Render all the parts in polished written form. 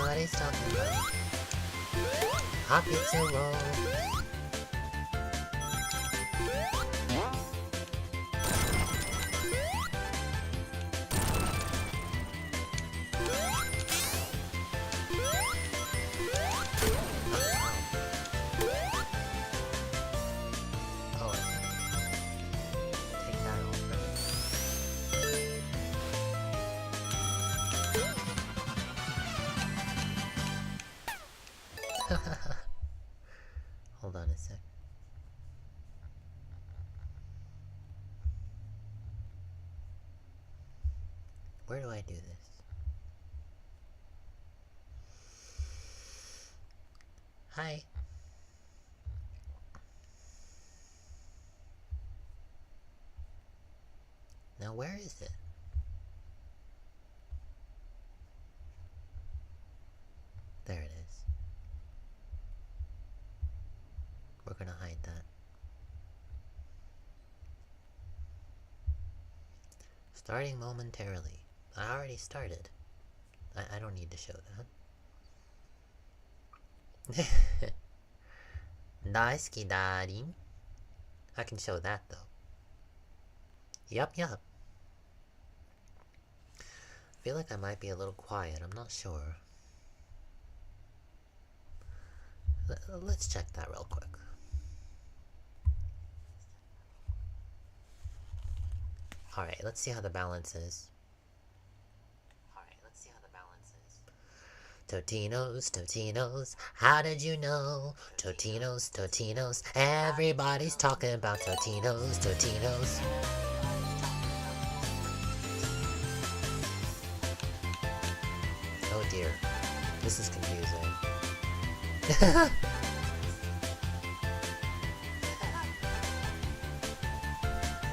Everybody's talking about hot pizza roll. Hold on a sec. Where do I do this? Hi. Now where is it? There it is. We're gonna hide that. Starting momentarily. I already started. I don't need to show that. Daisuki darin. I can show that though. Yup. I feel like I might be a little quiet. I'm not sure. Let's check that real quick. Alright, let's see how the balance is. Totino's, how did you know? Totino's, everybody's talking about Totino's. Oh dear, this is confusing.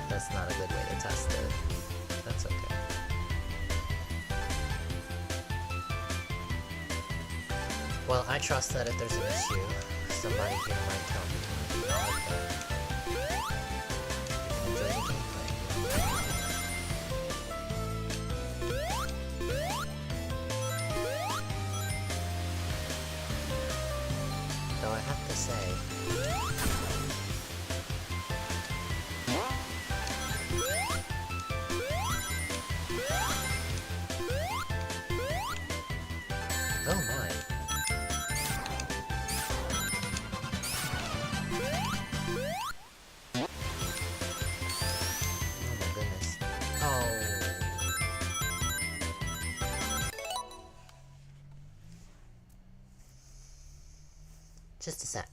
That's not a good way to test it. That's okay. Well, I trust that if there's an issue, somebody here might tell me. Enjoy the gameplay. Though I have to say, oh my. Oh my goodness. Oh. Just a sec.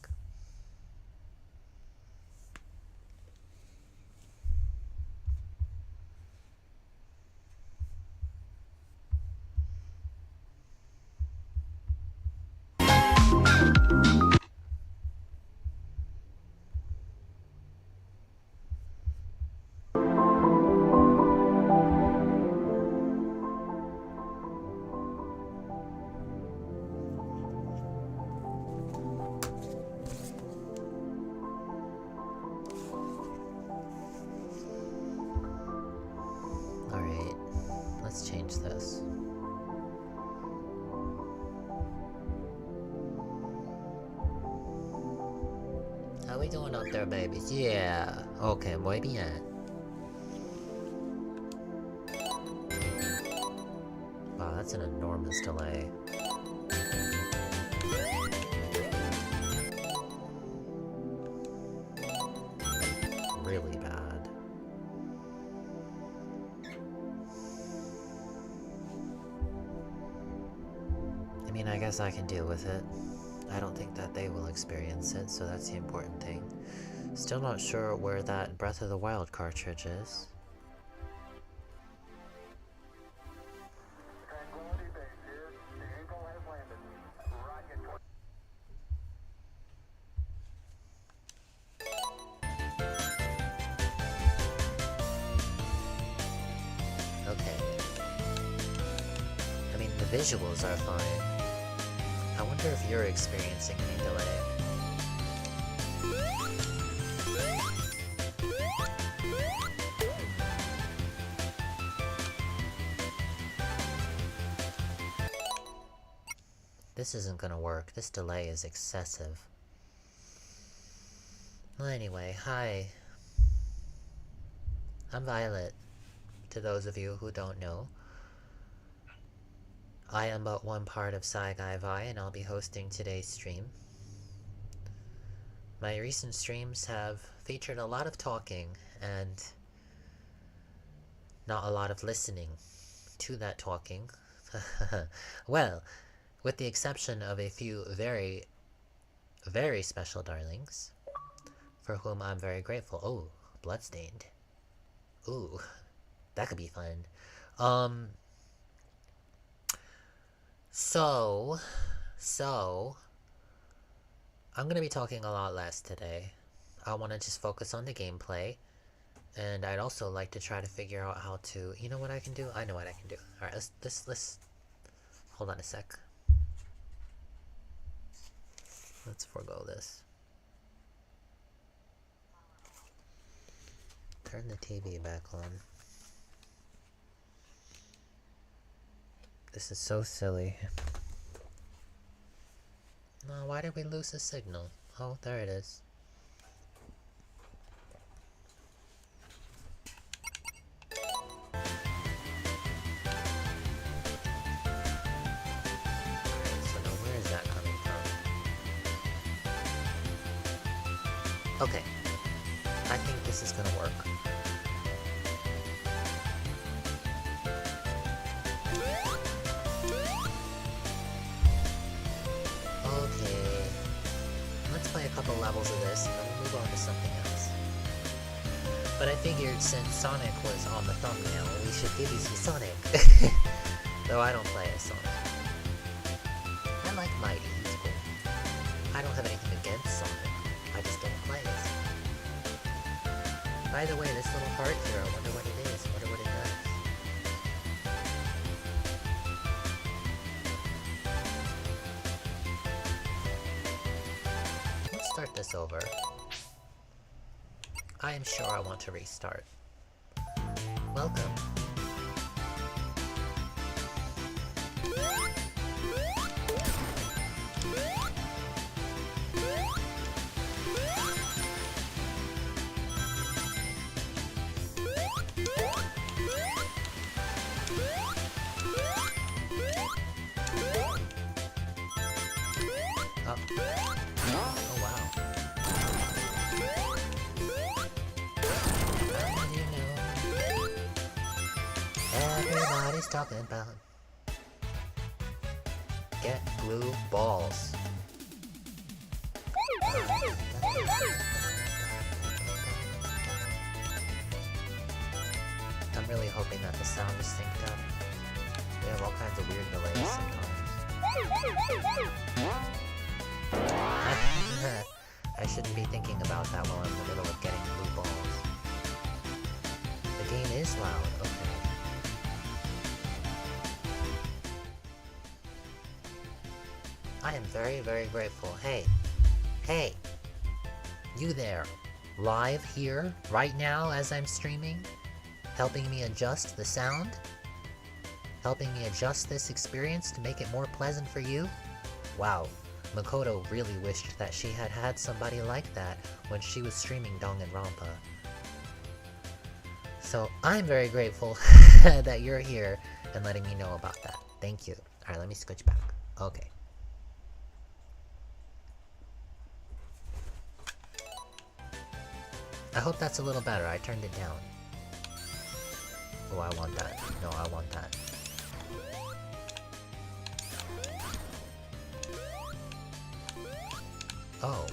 Alright, let's change this. How we doing up there, babies? Yeah. Okay, muy bien. Wow, that's an enormous delay. Really bad. I mean, I guess I can deal with it. I don't think that they will experience it, so that's the important thing. Still not sure where that Breath of the Wild cartridge is. Okay. I mean, the visuals are fine. I wonder if you're experiencing any delay. This isn't gonna work. This delay is excessive. Well, anyway, hi. I'm Violet. To those of you who don't know, I am but one part of saigaivai, and I'll be hosting today's stream. My recent streams have featured a lot of talking and not a lot of listening to that talking. Well, with the exception of a few very, very special darlings, for whom I'm very grateful. Oh, bloodstained. Ooh, that could be fun. So, I'm gonna be talking a lot less today. I want to just focus on the gameplay, and I'd also like to try to figure out how to. You know what I can do? I know what I can do. All right, let's hold on a sec. Let's forego this. Turn the TV back on. This is so silly. No, why did we lose the signal? Oh, there it is. Alright, so now where is that coming from? Okay. I think this is gonna work. Okay. Let's play a couple levels of this and then we'll move on to something else. But I figured since Sonic was on the thumbnail, we should give you some Sonic. Though I don't play as Sonic. I like Mighty, he's cool. I don't have anything against Sonic. I just don't play as Sonic. By the way, this little heart here, I wonder what it is. I wonder what it does. Let's start this over. I am sure I want to restart. Welcome. Everybody's talking about get blue balls. I'm really hoping that the sound is synced up. We have all kinds of weird delays sometimes. I shouldn't be thinking about that while I'm in the middle of getting blue balls. The game is loud, okay. I am very, very grateful. Hey, you there, live here, right now as I'm streaming, helping me adjust the sound, helping me adjust this experience to make it more pleasant for you. Wow, Makoto really wished that she had had somebody like that when she was streaming Danganronpa. So I'm very grateful that you're here and letting me know about that. Thank you. Alright, let me switch back. Okay. I hope that's a little better. I turned it down. Oh, I want that. No, I want that. Oh,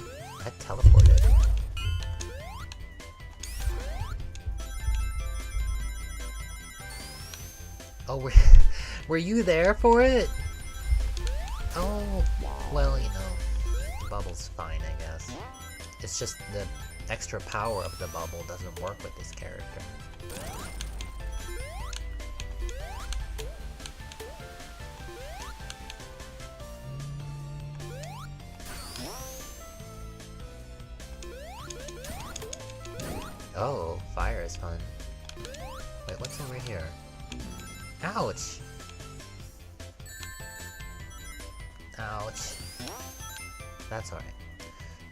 that teleported. Oh, were you there for it? Oh, well, you know, the bubble's fine, I guess. It's just the extra power of the bubble doesn't work with this character. Oh, fire is fun. Wait, what's over here? Ouch! Ouch. That's alright.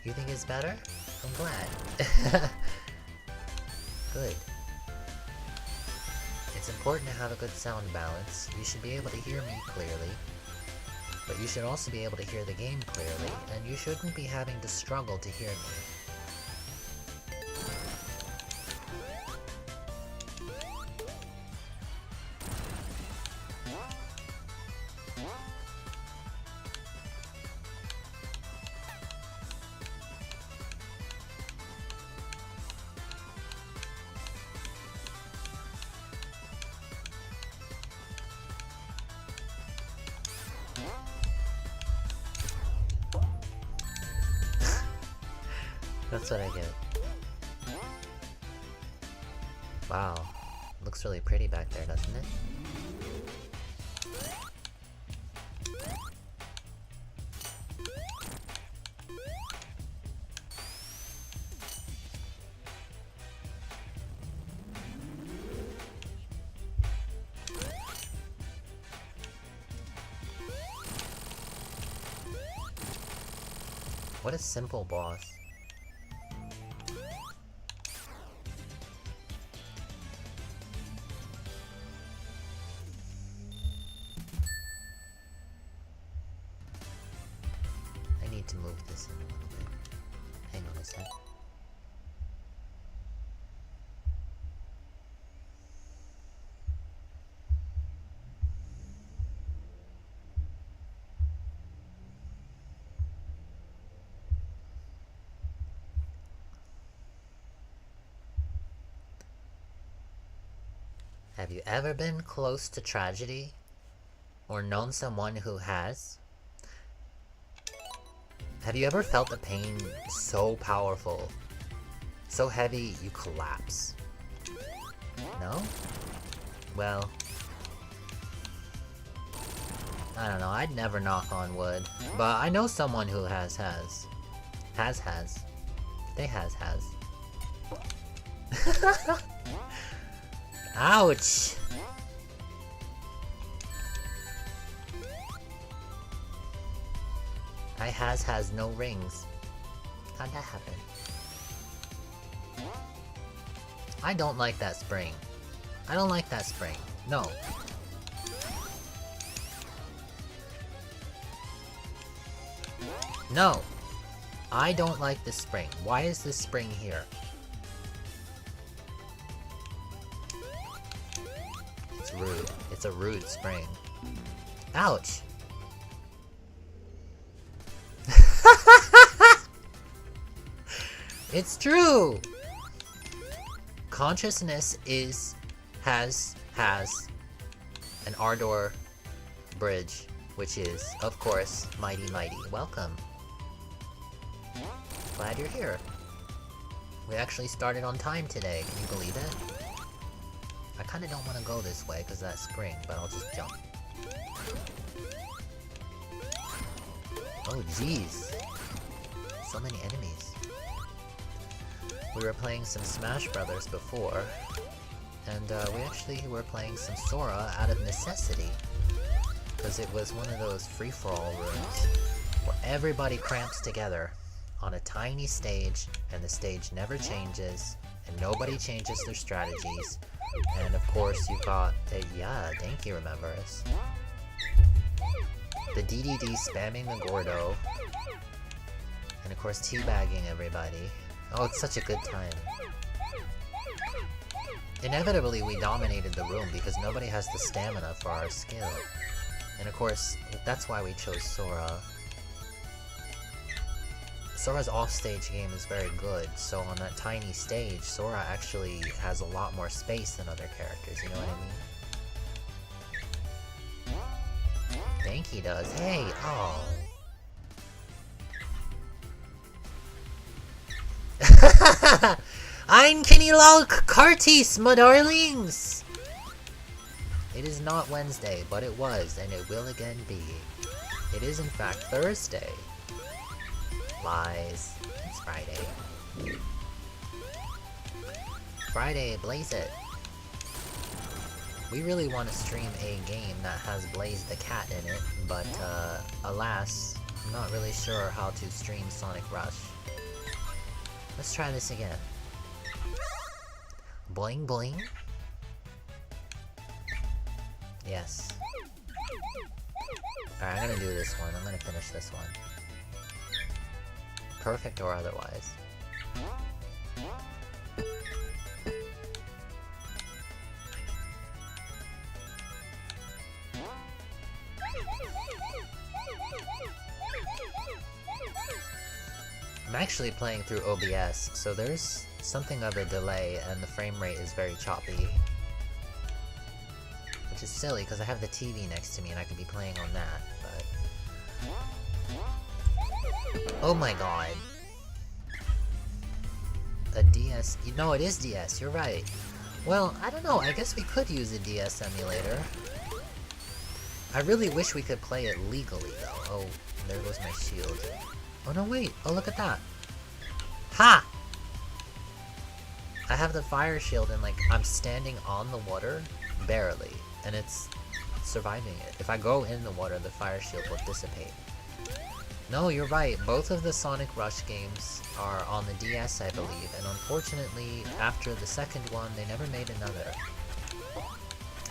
You think it's better? I'm glad. Good. It's important to have a good sound balance. You should be able to hear me clearly, but you should also be able to hear the game clearly, and you shouldn't be having to struggle to hear me. That's what I get. Wow. Looks really pretty back there, doesn't it? What a simple boss. I need to move this in a little bit. Hang on a sec. Have you ever been close to tragedy? Or known someone who has? Have you ever felt the pain so powerful, so heavy you collapse? No? Well, I don't know, I'd never knock on wood, but I know someone who has. They has. Ouch! I has no rings. How'd that happen? I don't like that spring. I don't like that spring. No. No! I don't like this spring. Why is this spring here? It's rude. It's a rude spring. Ouch! It's true! Consciousness has an Ardor bridge, which is, of course, Mighty. Welcome. Glad you're here. We actually started on time today, can you believe it? I kinda don't wanna go this way because that's spring, but I'll just jump. Oh jeez. So many enemies. We were playing some Smash Brothers before, and we actually were playing some Sora out of necessity, because it was one of those free-for-all rooms where everybody cramps together on a tiny stage, and the stage never changes, and nobody changes their strategies, and of course you've got yeah, Danky remembers. The DDD spamming the Gordo, and of course teabagging everybody. Oh, it's such a good time. Inevitably, we dominated the room because nobody has the stamina for our skill. And of course, that's why we chose Sora. Sora's offstage game is very good, so on that tiny stage, Sora actually has a lot more space than other characters, you know what I mean? Danky does. Hey! Oh. Ein Kinilog Kartis, my darlings! It is not Wednesday, but it was, and it will again be. It is in fact Thursday. Lies. It's Friday. Friday, blaze it. We really want to stream a game that has Blaze the Cat in it, but alas, I'm not really sure how to stream Sonic Rush. Let's try this again. Boing boing. Yes. Alright, I'm gonna do this one. I'm gonna finish this one. Perfect or otherwise. I'm actually playing through OBS, so there's something of a delay and the frame rate is very choppy. Which is silly, because I have the TV next to me and I could be playing on that, but... Oh my god. A DS... No, it is DS, you're right. Well, I don't know, I guess we could use a DS emulator. I really wish we could play it legally, though. Oh, there goes my shield. Oh no, wait! Oh, look at that! Ha! I have the fire shield and, like, I'm standing on the water, barely, and it's surviving it. If I go in the water, the fire shield will dissipate. No, you're right. Both of the Sonic Rush games are on the DS, I believe, and unfortunately, after the second one, they never made another.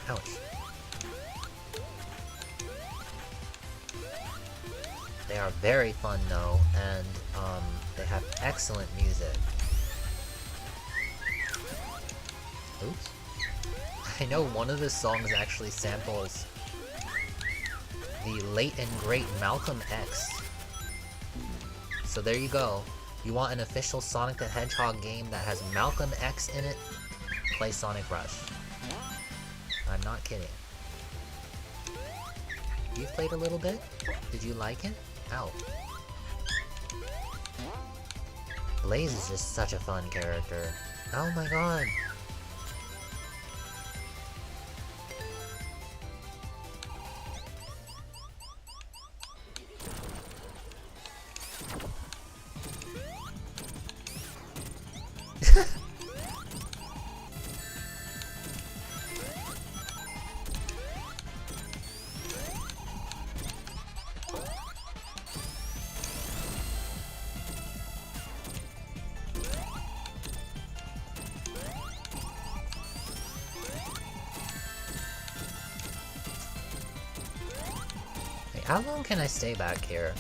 Ouch. They are very fun though, and they have excellent music. Oops. I know one of the songs actually samples the late and great Malcolm X. So there you go. You want an official Sonic the Hedgehog game that has Malcolm X in it? Play Sonic Rush. I'm not kidding. You played a little bit? Did you like it? Ow. Blaze is just such a fun character. Oh my god. How long can I stay back here?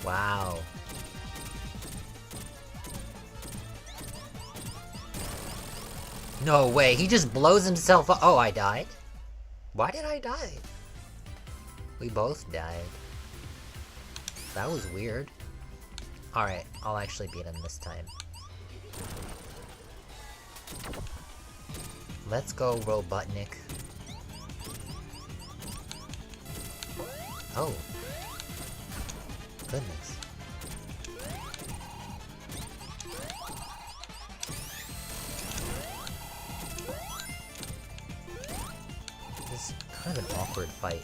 Wow. No way, he just blows himself up. Oh, I died? Why did I die? We both died. That was weird. Alright, I'll actually beat him this time. Let's go, Robotnik. Oh. Goodness. This is kind of an awkward fight.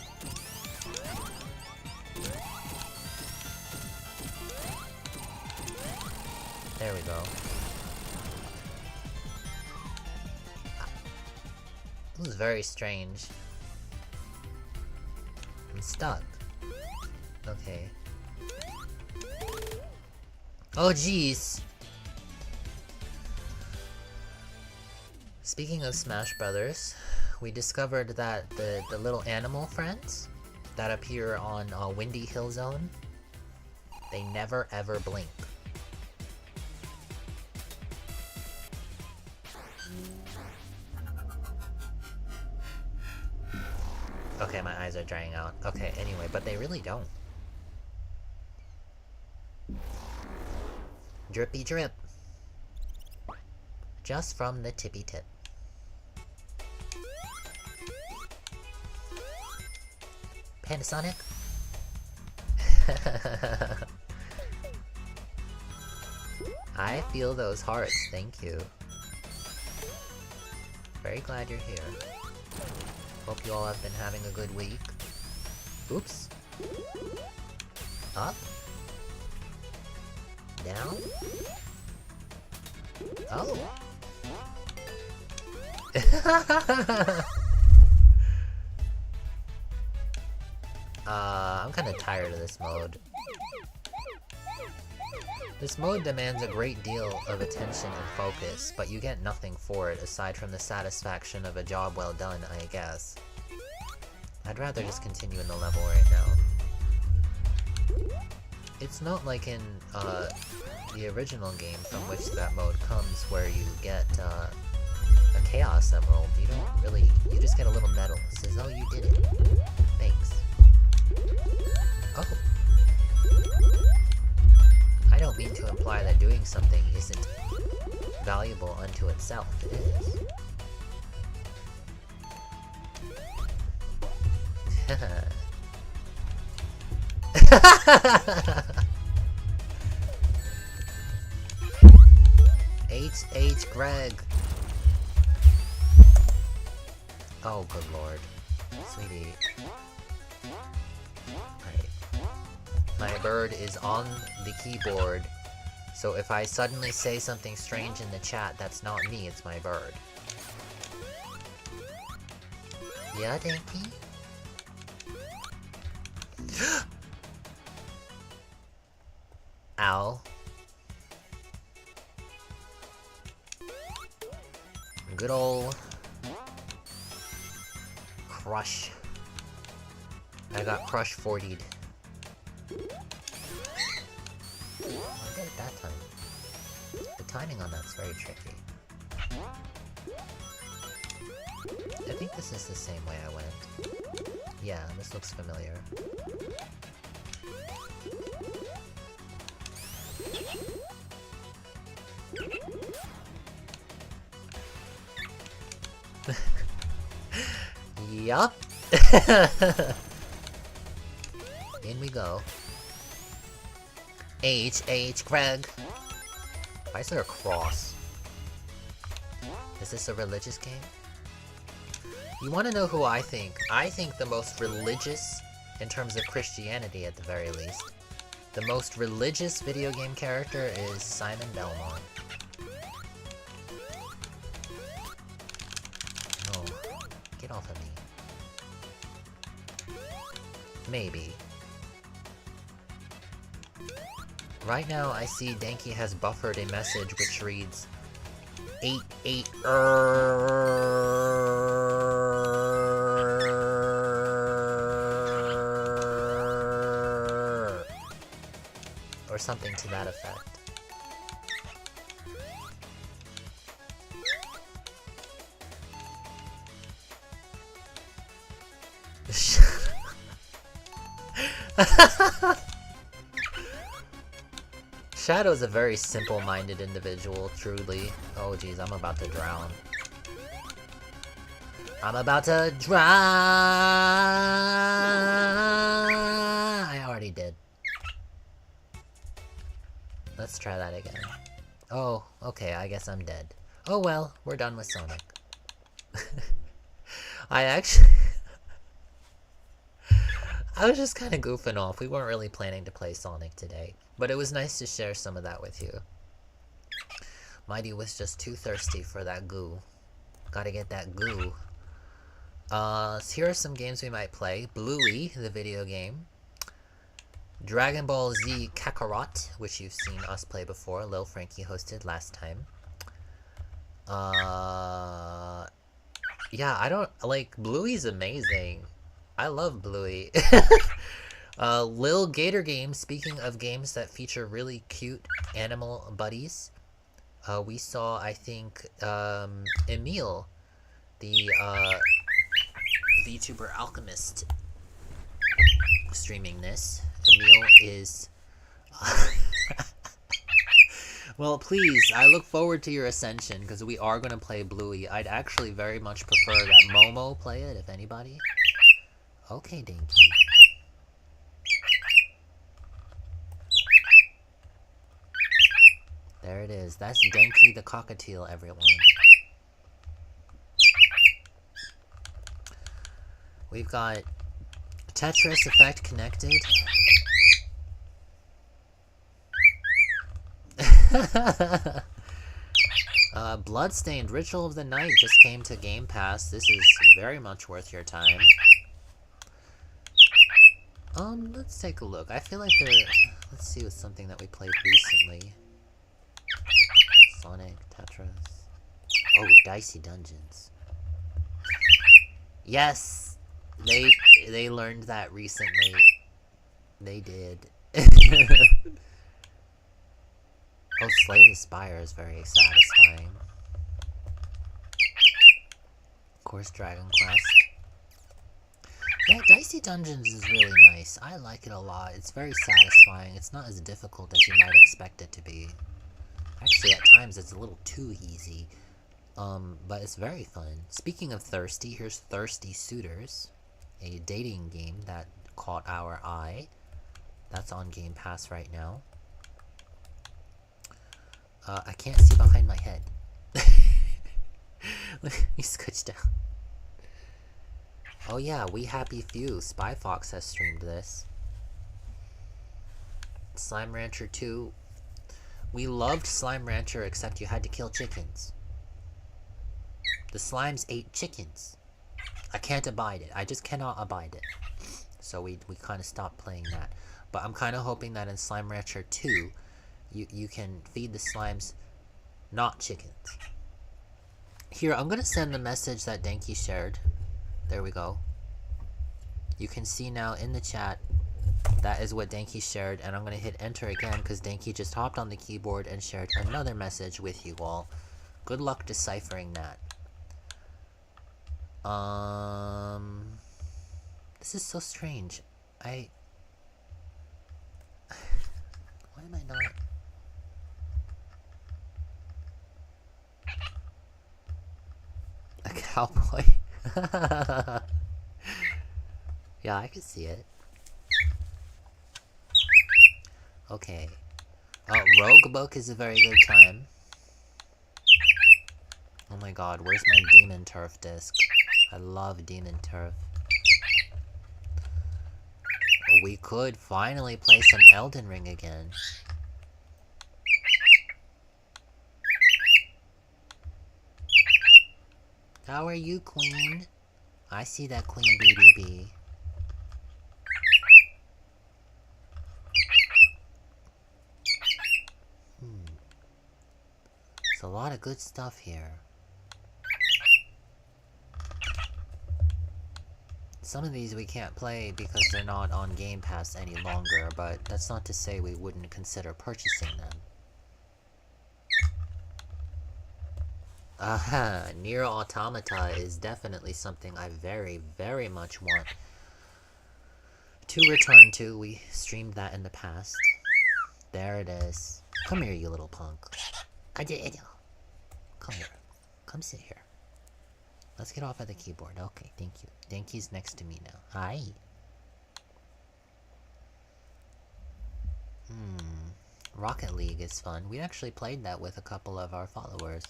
There we go. This is very strange. I'm stuck. Okay. Oh jeez! Speaking of Smash Brothers, we discovered that the little animal friends that appear on Windy Hill Zone, they never ever blink. Okay, my eyes are drying out. Okay, anyway, but they really don't. Drippy drip. Just from the tippy tip. Panasonic? I feel those hearts, thank you. Very glad you're here. Hope you all have been having a good week. Oops. Up. Down. Oh. I'm kinda tired of this mode. This mode demands a great deal of attention and focus, but you get nothing for it aside from the satisfaction of a job well done, I guess. I'd rather just continue in the level right now. It's not like in, the original game from which that mode comes where you get, a Chaos Emerald. You don't really... you just get a little medal. It says, oh, you did it. Thanks. Oh. I don't mean to imply that doing something isn't valuable unto itself. It is. H. Greg. Oh, good lord. Sweetie. Right. My bird is on the keyboard, so if I suddenly say something strange in the chat, that's not me, it's my bird. Yeah, Dinky? Ow. Good ol' crush. I got crush 40'd. I did it that time. The timing on that's very tricky. I think this is the same way I went. Yeah, this looks familiar. Yup. In we go. H. Greg. Why is there a cross? Is this a religious game? You want to know who I think? I think the most religious, in terms of Christianity at the very least, the most religious video game character is Simon Belmont. Oh, get off of me. Maybe. Right now, I see Danky has buffered a message which reads 88 or something to that effect. Shadow's a very simple-minded individual, truly. Oh geez, I'm about to drown. I'm about to drown! I already did. Let's try that again. Oh, okay, I guess I'm dead. Oh well, we're done with Sonic. I was just kind of goofing off. We weren't really planning to play Sonic today. But it was nice to share some of that with you. Mighty was just too thirsty for that goo. Gotta get that goo. So here are some games we might play. Bluey, the video game. Dragon Ball Z Kakarot, which you've seen us play before. Lil Frankie hosted last time. Yeah, I don't... like, Bluey's amazing. I love Bluey. Lil Gator Game, speaking of games that feature really cute animal buddies, we saw, I think, Emil, the VTuber Alchemist, streaming this. Emil is... well, please, I look forward to your ascension, because we are going to play Bluey. I'd actually very much prefer that Momo play it, if anybody. Okay, Dinky. There it is. That's Denki the cockatiel, everyone. We've got Tetris effect connected. Bloodstained Ritual of the Night just came to Game Pass. This is very much worth your time. Let's take a look. I feel like let's see what's something that we played recently. Sonic, Tetris. Oh, Dicey Dungeons. Yes! They learned that recently. They did. Oh, Slay the Spire is very satisfying. Of course, Dragon Quest. Yeah, Dicey Dungeons is really nice. I like it a lot. It's very satisfying. It's not as difficult as you might expect it to be. Actually, at times it's a little too easy. But it's very fun. Speaking of thirsty, here's Thirsty Suitors, a dating game that caught our eye. That's on Game Pass right now. I can't see behind my head. Let me scooch down. Oh yeah, We Happy Few. Spy Fox has streamed this. Slime Rancher 2. We loved Slime Rancher, except you had to kill chickens. The slimes ate chickens. I can't abide it. I just cannot abide it. So we kind of stopped playing that. But I'm kind of hoping that in Slime Rancher 2, you can feed the slimes not chickens. Here, I'm going to send the message that Denki shared. There we go. You can see now in the chat, that is what Denki shared, and I'm going to hit enter again because Denki just hopped on the keyboard and shared another message with you all. Good luck deciphering that. This is so strange. Why am I not... A cowboy? Yeah, I can see it. Okay. Rogue Book is a very good time. Oh my god, where's my Demon Turf disc? I love Demon Turf. We could finally play some Elden Ring again. How are you, Queen? I see that, Queen BBB. There's a lot of good stuff here. Some of these we can't play because they're not on Game Pass any longer, but that's not to say we wouldn't consider purchasing them. Nier Automata is definitely something I very, very much want to return to. We streamed that in the past. There it is. Come here, you little punk. Come here. Come sit here. Let's get off of the keyboard. Okay, thank you. Denki's next to me now. Hi. Rocket League is fun. We actually played that with a couple of our followers.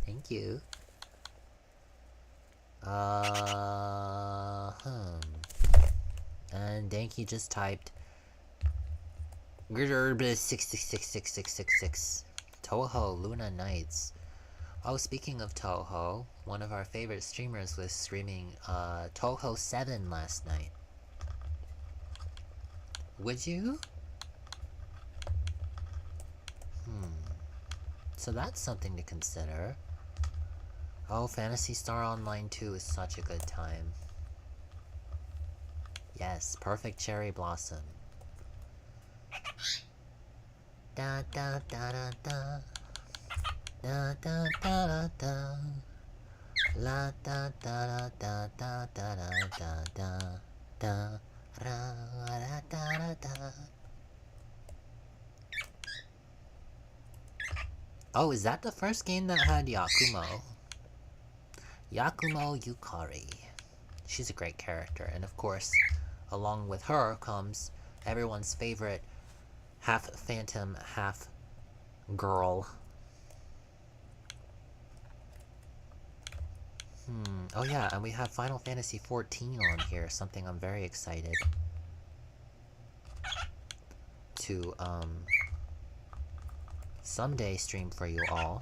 Thank you. And Denki just typed 6666666. TOUHOU Luna Nights. Oh, speaking of TOUHOU, one of our favorite streamers was streaming TOUHOU 7 last night. Would you? So that's something to consider. Oh, Phantasy Star Online 2 is such a good time. Yes, Perfect Cherry Blossom. Da da da da da. Da da da da da. La da da da da da da da da da ra da da da. Oh, is that the first game that had Yakumo? Yakumo Yukari. She's a great character, and of course, along with her comes everyone's favorite half phantom, half girl. Oh yeah, and we have Final Fantasy XIV on here, something I'm very excited to, someday stream for you all.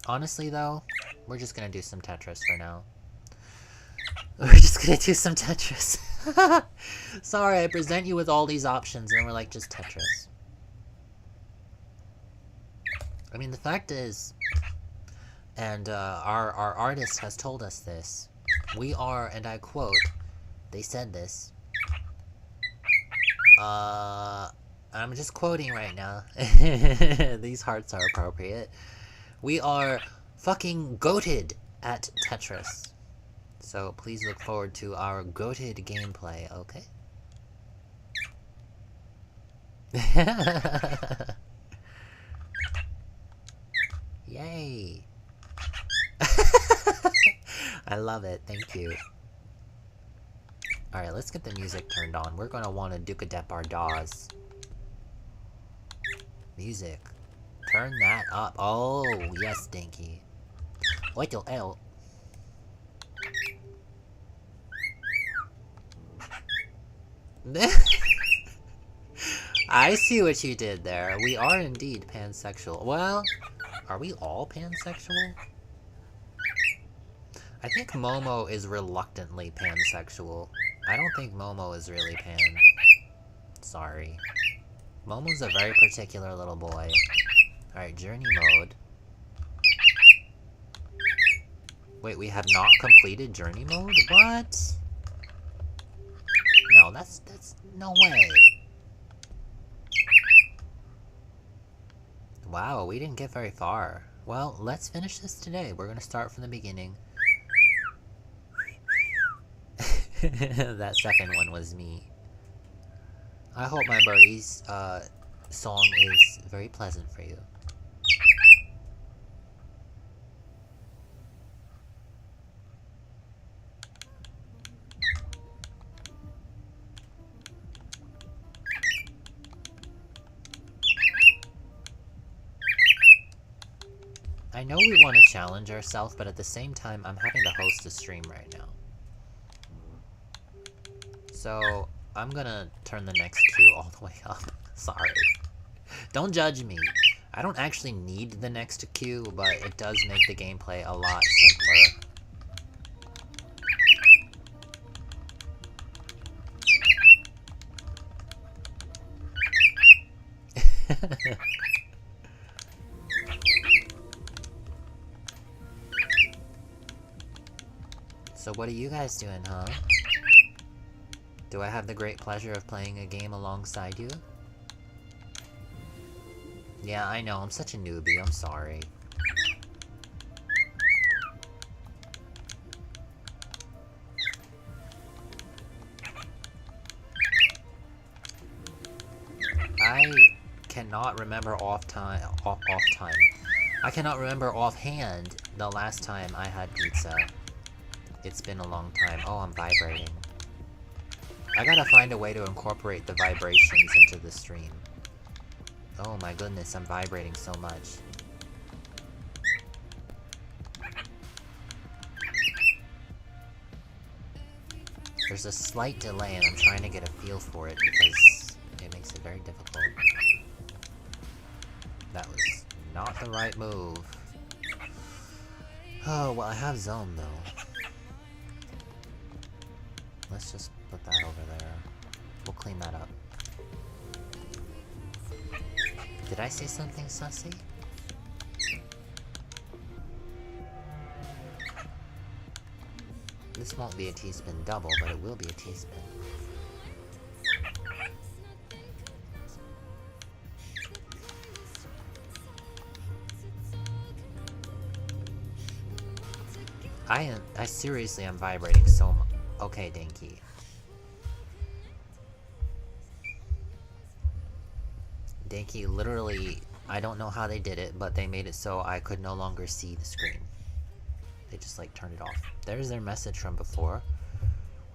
Honestly though, we're just gonna do some Tetris for now. We're just gonna do some Tetris. Sorry, I present you with all these options and we're like, just Tetris. I mean, the fact is, and our artist has told us this, we are, and I quote, they said this, I'm just quoting right now, these hearts are appropriate, we are fucking goated at Tetris. So please look forward to our goated gameplay, okay? Yay! I love it, thank you. Alright, let's get the music turned on. We're gonna wanna Dukadep our DAWs. Music. Turn that up. Oh, yes, Dinky. Wait till L. I see what you did there. We are indeed pansexual. Well, are we all pansexual? I think Momo is reluctantly pansexual. I don't think Momo is really pan. Sorry. Momo's a very particular little boy. Alright, journey mode. Wait, we have not completed journey mode? What? No, that's no way. Wow, we didn't get very far. Well, let's finish this today. We're gonna start from the beginning. That second one was me. I hope my birdie's song is very pleasant for you. I know we want to challenge ourselves, but at the same time, I'm having to host a stream right now. So, I'm gonna turn the next queue all the way up. Sorry. Don't judge me. I don't actually need the next queue, but it does make the gameplay a lot simpler. So what are you guys doing, huh? Do I have the great pleasure of playing a game alongside you? Yeah, I know, I'm such a newbie, I'm sorry. I cannot remember I cannot remember offhand the last time I had pizza. It's been a long time. Oh, I'm vibrating. I gotta find a way to incorporate the vibrations into the stream. Oh my goodness, I'm vibrating so much. There's a slight delay and I'm trying to get a feel for it because it makes it very difficult. That was not the right move. Oh, well I have zone though. Let's just put that over there. We'll clean that up. Did I say something sussy? This won't be a T-spin double, but it will be a T-spin. I seriously am vibrating so much. Okay, Dinky. Dinky, literally, I don't know how they did it, but they made it so I could no longer see the screen. They just, like, turned it off. There's their message from before.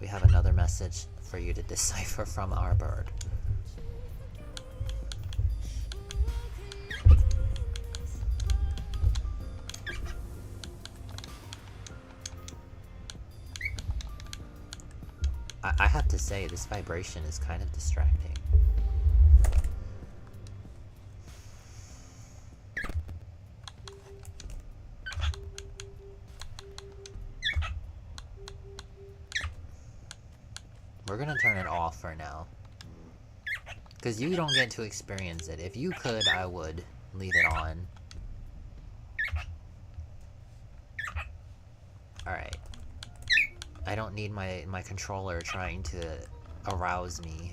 we have another message for you to decipher from our bird. I have to say, this vibration is kind of distracting. We're gonna turn it off for now, because you don't get to experience it. If you could, I would leave it on. Alright. I don't need my controller trying to arouse me.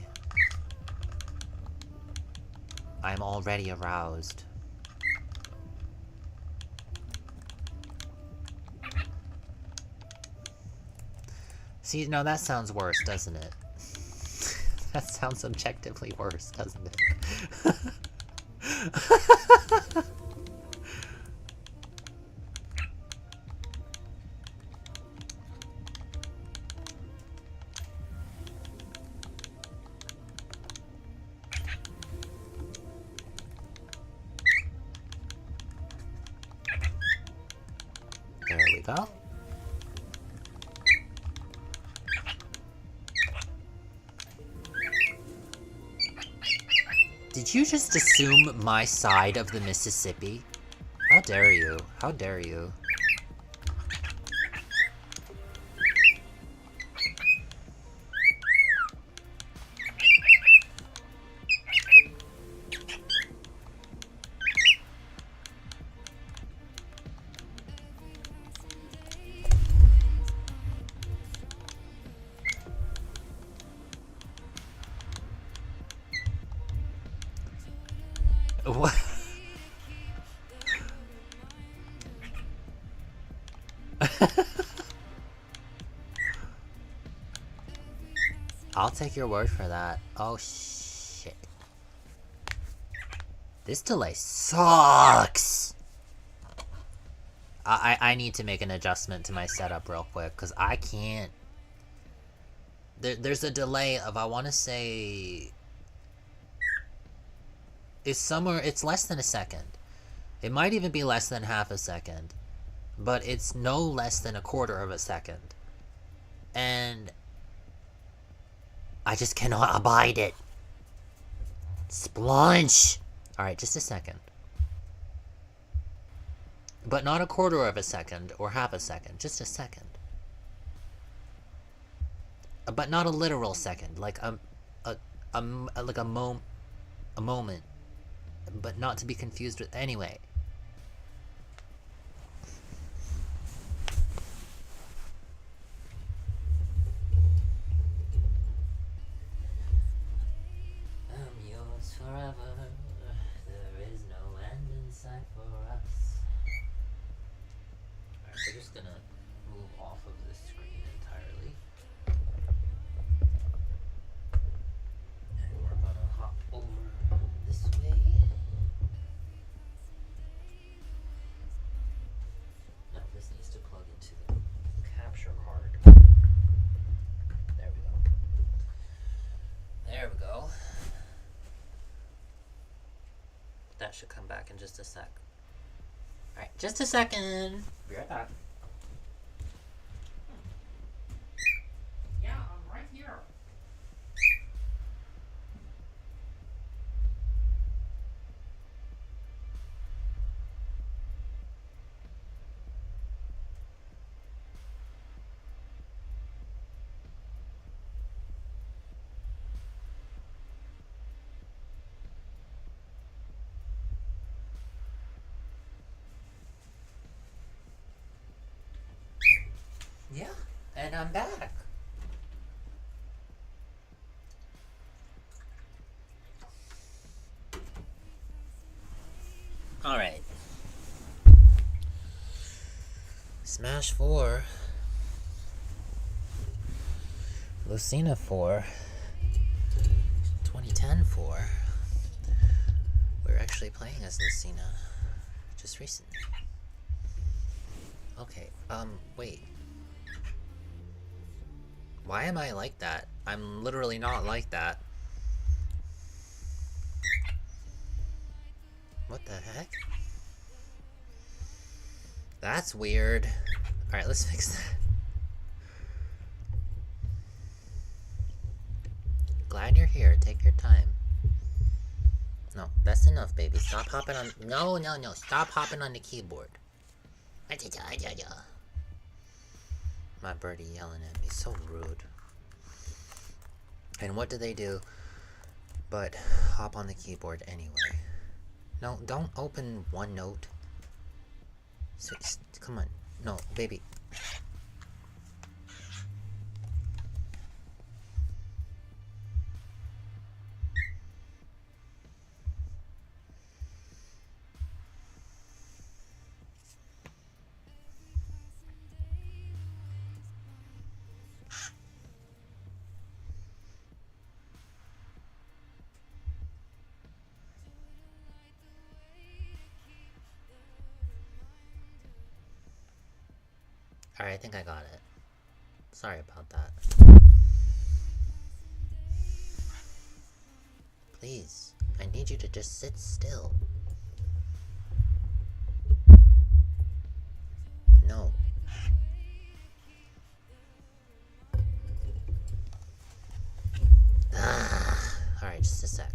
I'm already aroused. See, no, that sounds worse, doesn't it? That sounds objectively worse, doesn't it? There we go. Did you just assume my side of the Mississippi? How dare you? How dare you? What? I'll take your word for that. Oh shit. This delay sucks! I need to make an adjustment to my setup real quick, because I can't... There's a delay of, I want to say... It's less than a second. It might even be less than half a second. But it's no less than a quarter of a second. And I just cannot abide it. Splunch! Alright, just a second. But not a quarter of a second or half a second, just a second. But not a literal second, like a moment. But not to be confused with... Anyway. I'm yours forever. There is no end in sight for us. Alright, we're just gonna move off of this screen entirely. And we're gonna hop over this way. No, this needs to plug into the capture card. There we go. There we go. That should come back in just a sec. Alright, just a second. Be right back. Yeah, I'm right here. Yeah, and I'm back. Alright. Smash 4. Lucina 4. 2010 4. We're actually playing as Lucina just recently. Okay, wait. Why am I like that? I'm literally not like that. What the heck? That's weird. Alright, let's fix that. Glad you're here. Take your time. No, that's enough, baby. Stop hopping on... No. Stop hopping on the keyboard. My birdie yelling at me. So rude. And what do they do but hop on the keyboard anyway? No, don't open OneNote. Come on. No, baby. Alright, I think I got it. Sorry about that. Please, I need you to just sit still. No. Alright, just a sec.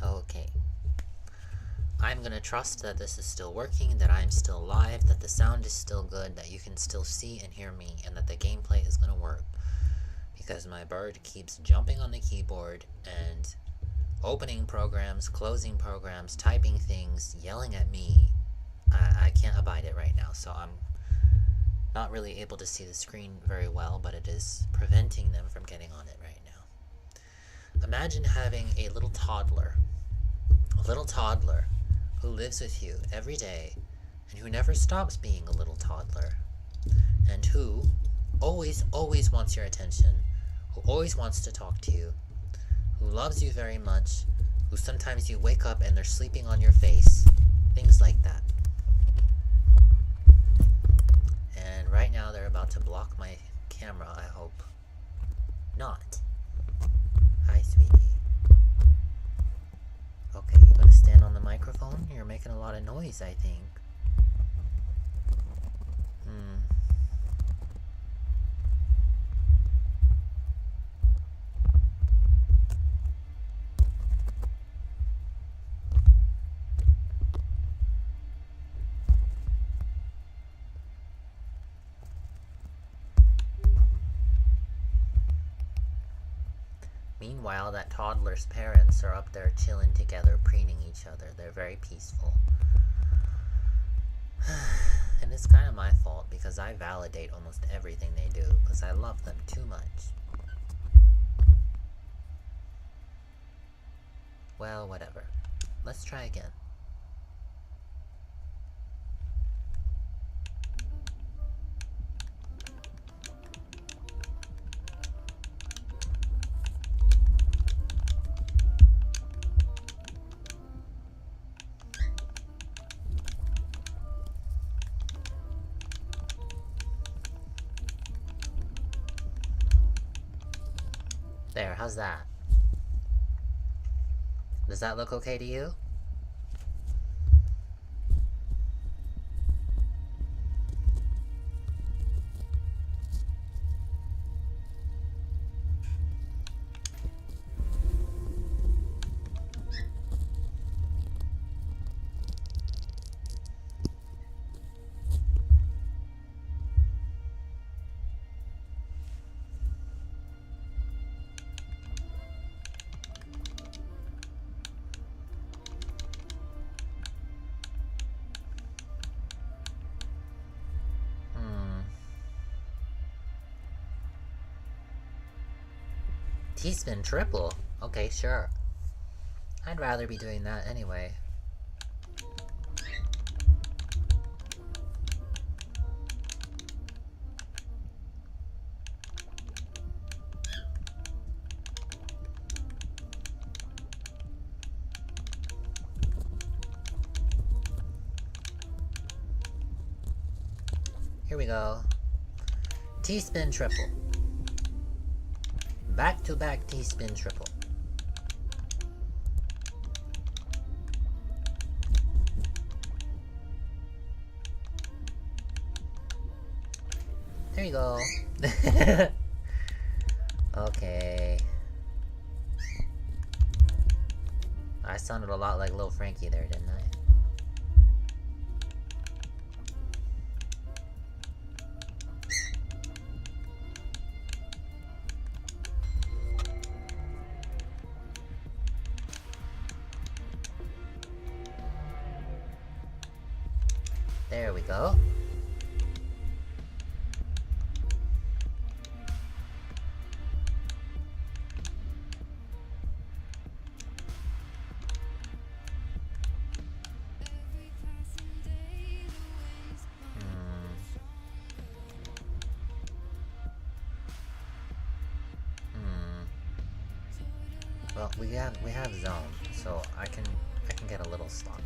Okay. I'm gonna trust that this is still working, that I'm still live, that the sound is still good, that you can still see and hear me, and that the gameplay is gonna work. Because my bird keeps jumping on the keyboard and opening programs, closing programs, typing things, yelling at me. I can't abide it right now, so I'm not really able to see the screen very well, but it is preventing them from getting on it right now. Imagine having a little toddler who lives with you every day and who never stops being a little toddler and who always wants your attention, who always wants to talk to you, who loves you very much, who sometimes you wake up and they're sleeping on your face, things like that. And right now they're about to block my camera, I hope. Not. Hi, sweetie. Okay, you gonna stand on the microphone? You're making a lot of noise, I think. Meanwhile, that toddler's parents are up there chilling together, preening each other. They're very peaceful. And it's kind of my fault because I validate almost everything they do because I love them too much. Well, whatever. Let's try again. There, how's that? Does that look okay to you? T-spin triple? Okay, sure. I'd rather be doing that anyway. Here we go. T-spin triple. Back-to-back T-spin triple. There you go. Okay. I sounded a lot like Lil Frankie there, didn't I? There we go. Well, we have zone, so I can get a little sloppy.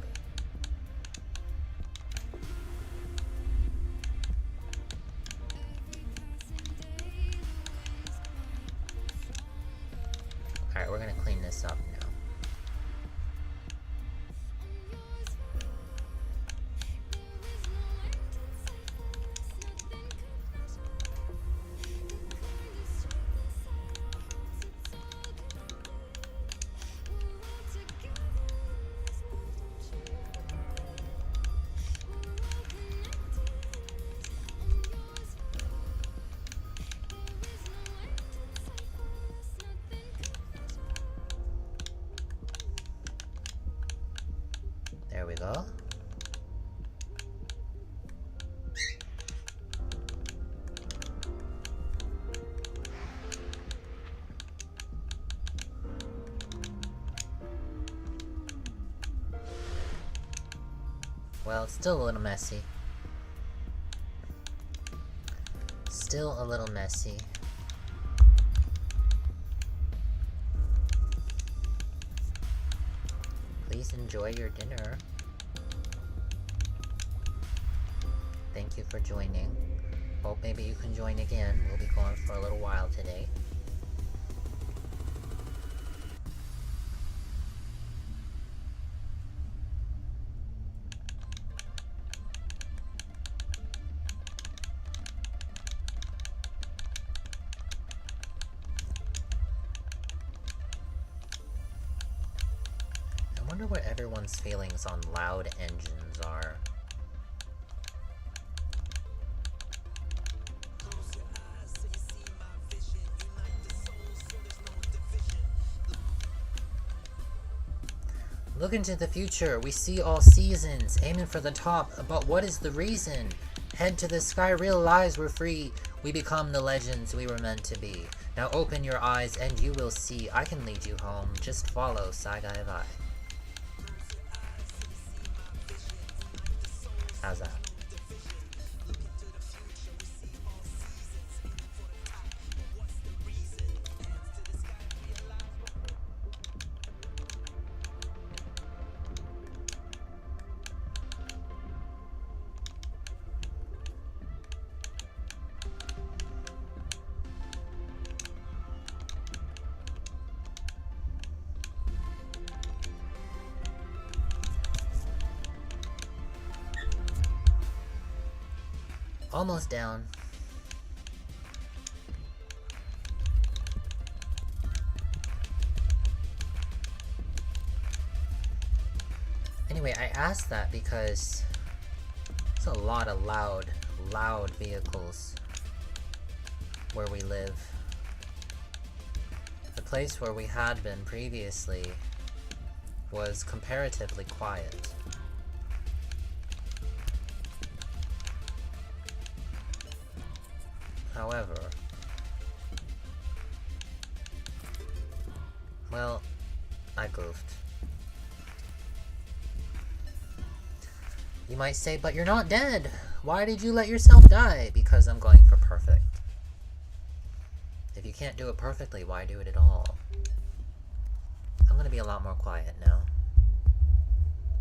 Alright, we're gonna clean this up now. There we go. Well, it's still a little messy. Still a little messy. Please enjoy your dinner. Thank you for joining. Hope maybe you can join again. We'll be going for a little while today. I wonder what everyone's feelings on loud engines are. Look into the future, we see all seasons, aiming for the top, but what is the reason? Head to the sky, realize we're free, we become the legends we were meant to be. Now open your eyes and you will see, I can lead you home, just follow saigaivai. How's that? Almost down. Anyway, I asked that because there's a lot of loud vehicles where we live. The place where we had been previously was comparatively quiet. However, well, I goofed. You might say, but you're not dead. Why did you let yourself die? Because I'm going for perfect. If you can't do it perfectly, why do it at all? I'm gonna be a lot more quiet now.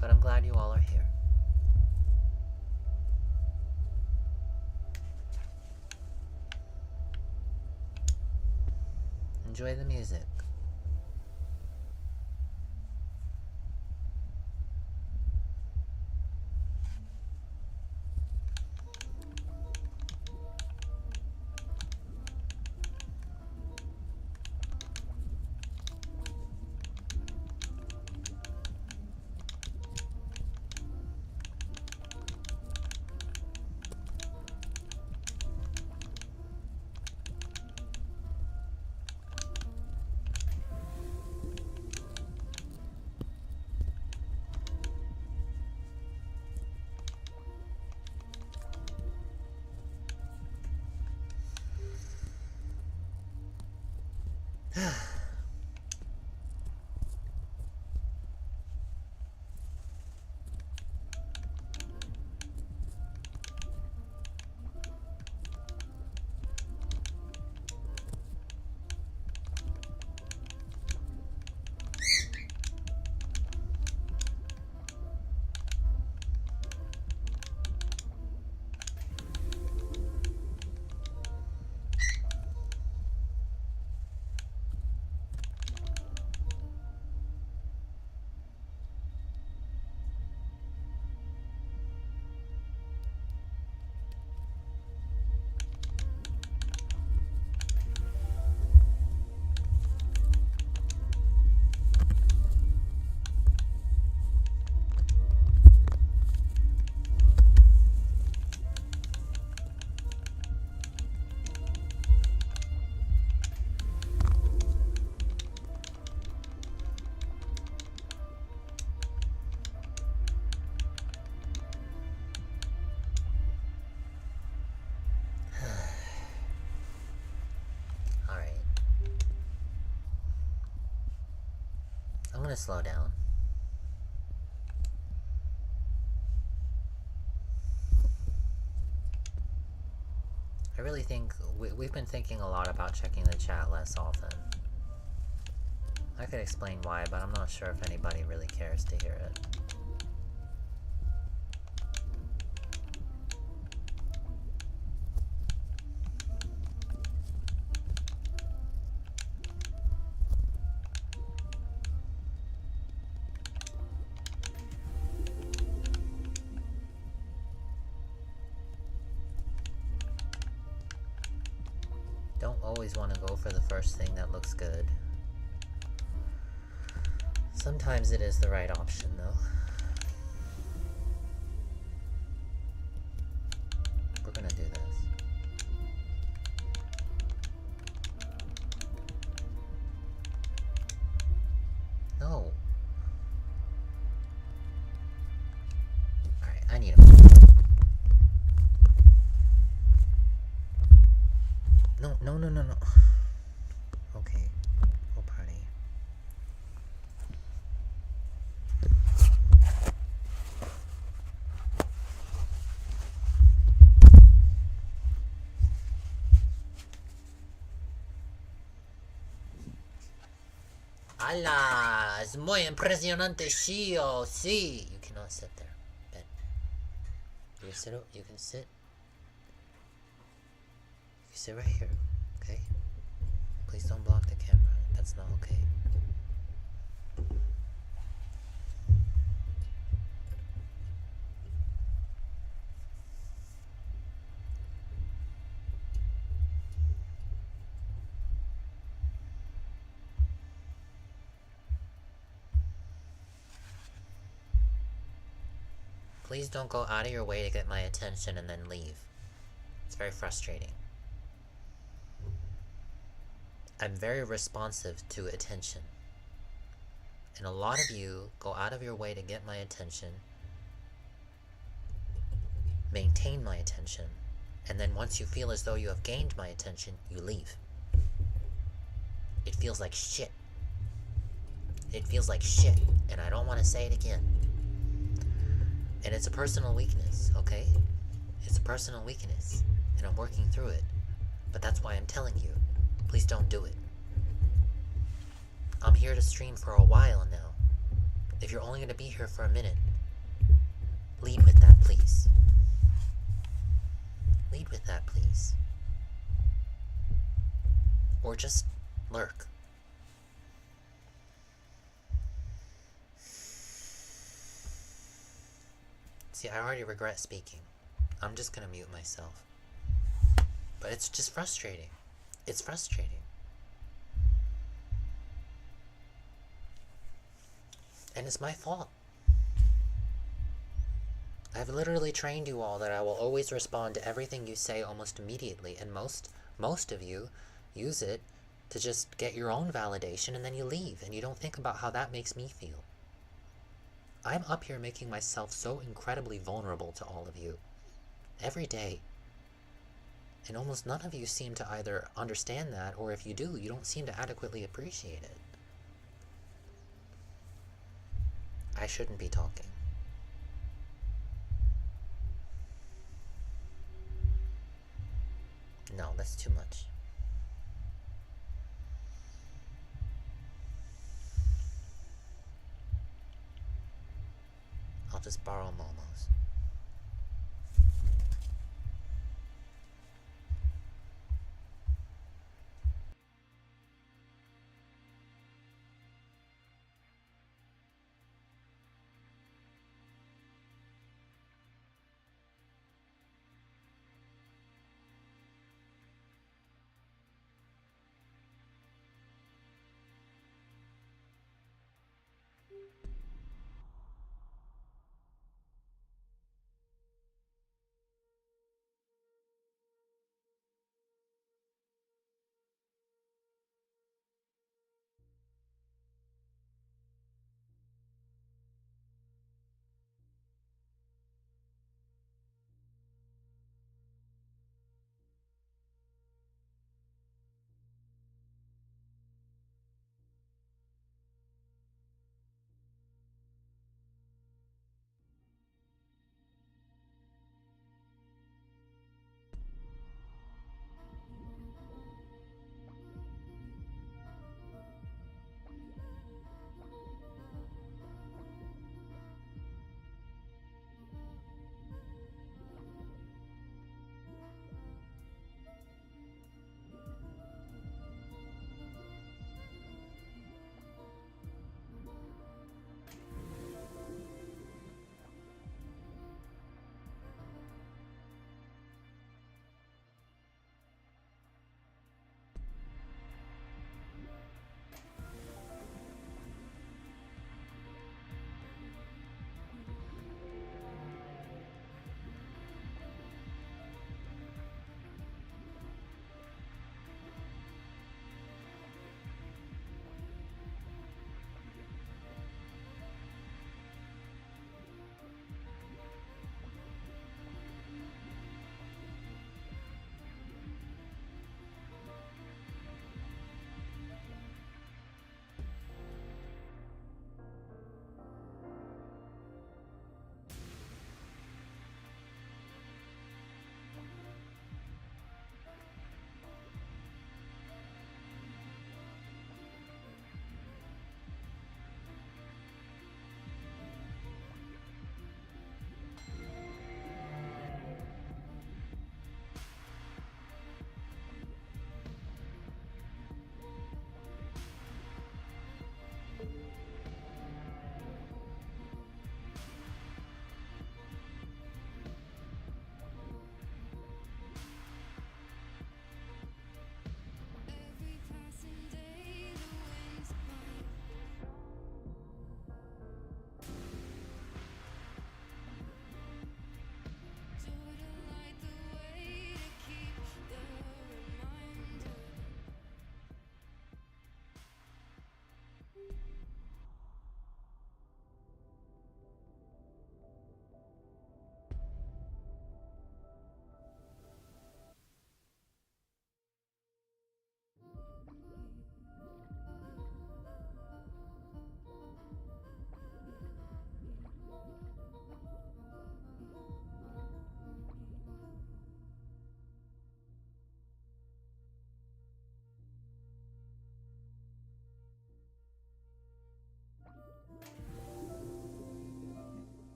But I'm glad you all are here. Enjoy the music. I'm gonna slow down. I really think we've been thinking a lot about checking the chat less often. I could explain why, but I'm not sure if anybody really cares to hear it. Always want to go for the first thing that looks good. Sometimes it is the right option, though. We're gonna do this. No. Alright, I need a No. Okay. We'll party. ¡Hala! Es muy impresionante, Shio. Sí. You cannot sit there. Ben. You can sit. You sit right here. Okay? Please don't block the camera. That's not okay. Please don't go out of your way to get my attention and then leave. It's very frustrating. I'm very responsive to attention. And a lot of you go out of your way to get my attention, maintain my attention, and then once you feel as though you have gained my attention, you leave. It feels like shit. It feels like shit, and I don't want to say it again. And it's a personal weakness, okay? It's a personal weakness, and I'm working through it. But that's why I'm telling you, please don't do it. I'm here to stream for a while now. If you're only gonna be here for a minute, lead with that, please. Lead with that, please. Or just lurk. See, I already regret speaking. I'm just gonna mute myself. But it's just frustrating. It's frustrating. And it's my fault. I've literally trained you all that I will always respond to everything you say almost immediately, and most of you use it to just get your own validation, and then you leave, and you don't think about how that makes me feel. I'm up here making myself so incredibly vulnerable to all of you. Every day. And almost none of you seem to either understand that, or if you do, you don't seem to adequately appreciate it. I shouldn't be talking. No, that's too much. I'll just borrow Momo's.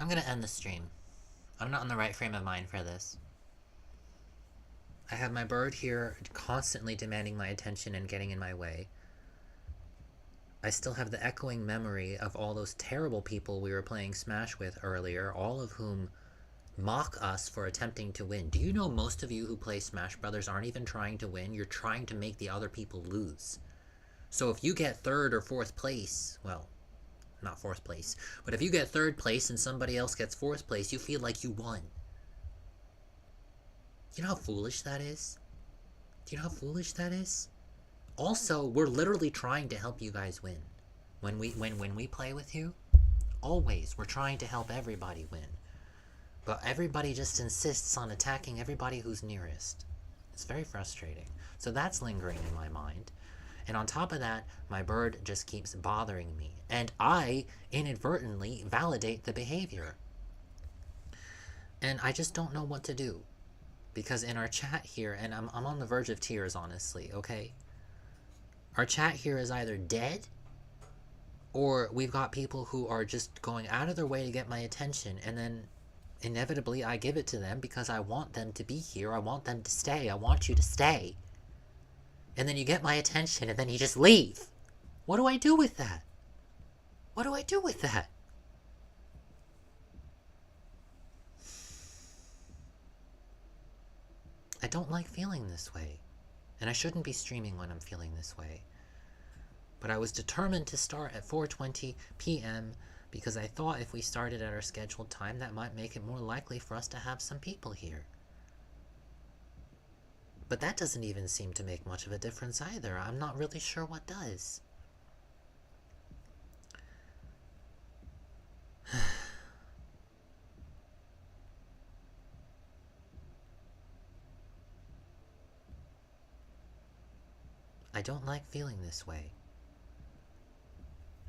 I'm gonna end the stream. I'm not in the right frame of mind for this. I have my bird here constantly demanding my attention and getting in my way. I still have the echoing memory of all those terrible people we were playing Smash with earlier, all of whom mock us for attempting to win. Do you know most of you who play Smash Brothers aren't even trying to win? You're trying to make the other people lose. So if you get 3rd or 4th place, well, not 4th place, but if you get 3rd place and somebody else gets 4th place, you feel like you won. You know how foolish that is? Do you know how foolish that is? Also, we're literally trying to help you guys win. When we play with you, always, we're trying to help everybody win. But everybody just insists on attacking everybody who's nearest. It's very frustrating. So that's lingering in my mind. And on top of that, my bird just keeps bothering me. And I inadvertently validate the behavior. And I just don't know what to do. Because in our chat here, and I'm on the verge of tears, honestly, okay? Our chat here is either dead, or we've got people who are just going out of their way to get my attention, and then inevitably I give it to them because I want them to be here, I want them to stay, I want you to stay. And then you get my attention, and then you just leave. What do I do with that? What do I do with that? I don't like feeling this way. And I shouldn't be streaming when I'm feeling this way. But I was determined to start at 4:20 p.m. because I thought if we started at our scheduled time, that might make it more likely for us to have some people here. But that doesn't even seem to make much of a difference either. I'm not really sure what does. I don't like feeling this way.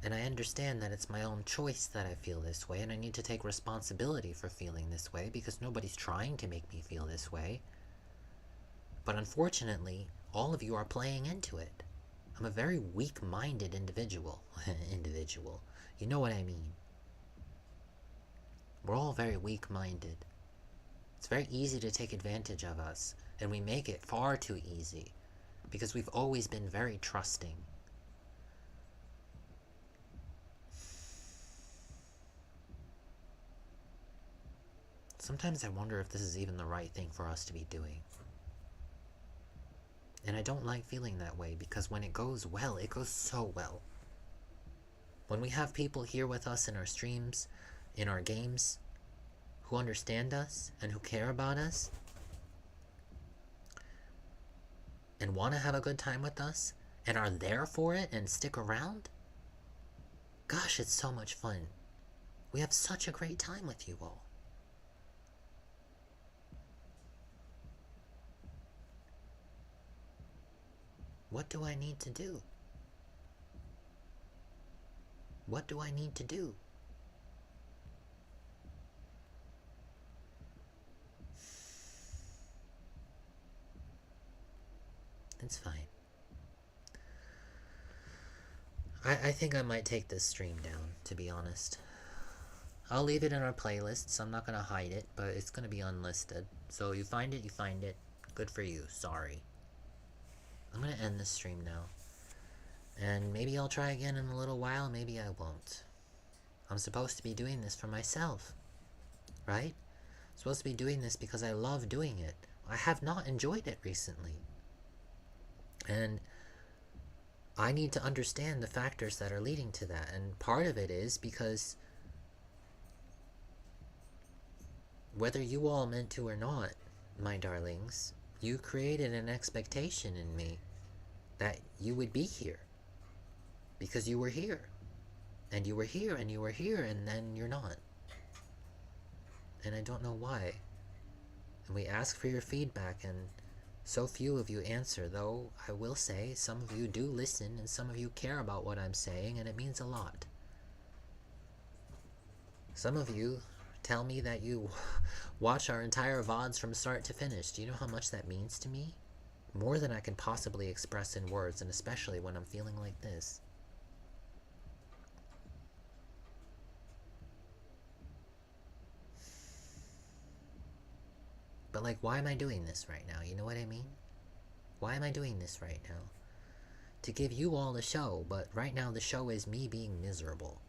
And I understand that it's my own choice that I feel this way, and I need to take responsibility for feeling this way because nobody's trying to make me feel this way. But unfortunately, all of you are playing into it. I'm a very weak-minded individual. You know what I mean. We're all very weak-minded. It's very easy to take advantage of us, and we make it far too easy. Because we've always been very trusting. Sometimes I wonder if this is even the right thing for us to be doing. And I don't like feeling that way because when it goes well, it goes so well. When we have people here with us in our streams, in our games, who understand us and who care about us, and want to have a good time with us, and are there for it and stick around, gosh, it's so much fun. We have such a great time with you all. What do I need to do? What do I need to do? It's fine. I think I might take this stream down, to be honest. I'll leave it in our playlists. I'm not going to hide it, but it's going to be unlisted. So you find it, you find it. Good for you. Sorry. I'm going to end this stream now. And maybe I'll try again in a little while, maybe I won't. I'm supposed to be doing this for myself. Right? I'm supposed to be doing this because I love doing it. I have not enjoyed it recently. And I need to understand the factors that are leading to that. And part of it is because whether you all meant to or not, my darlings, you created an expectation in me that you would be here. Because you were here. And you were here, and you were here, and then you're not. And I don't know why. And we ask for your feedback, and so few of you answer, though I will say some of you do listen and some of you care about what I'm saying, and it means a lot. Some of you tell me that you watch our entire VODs from start to finish. Do you know how much that means to me? More than I can possibly express in words, and especially when I'm feeling like this. But like, why am I doing this right now? You know what I mean? Why am I doing this right now? To give you all a show, but right now the show is me being miserable.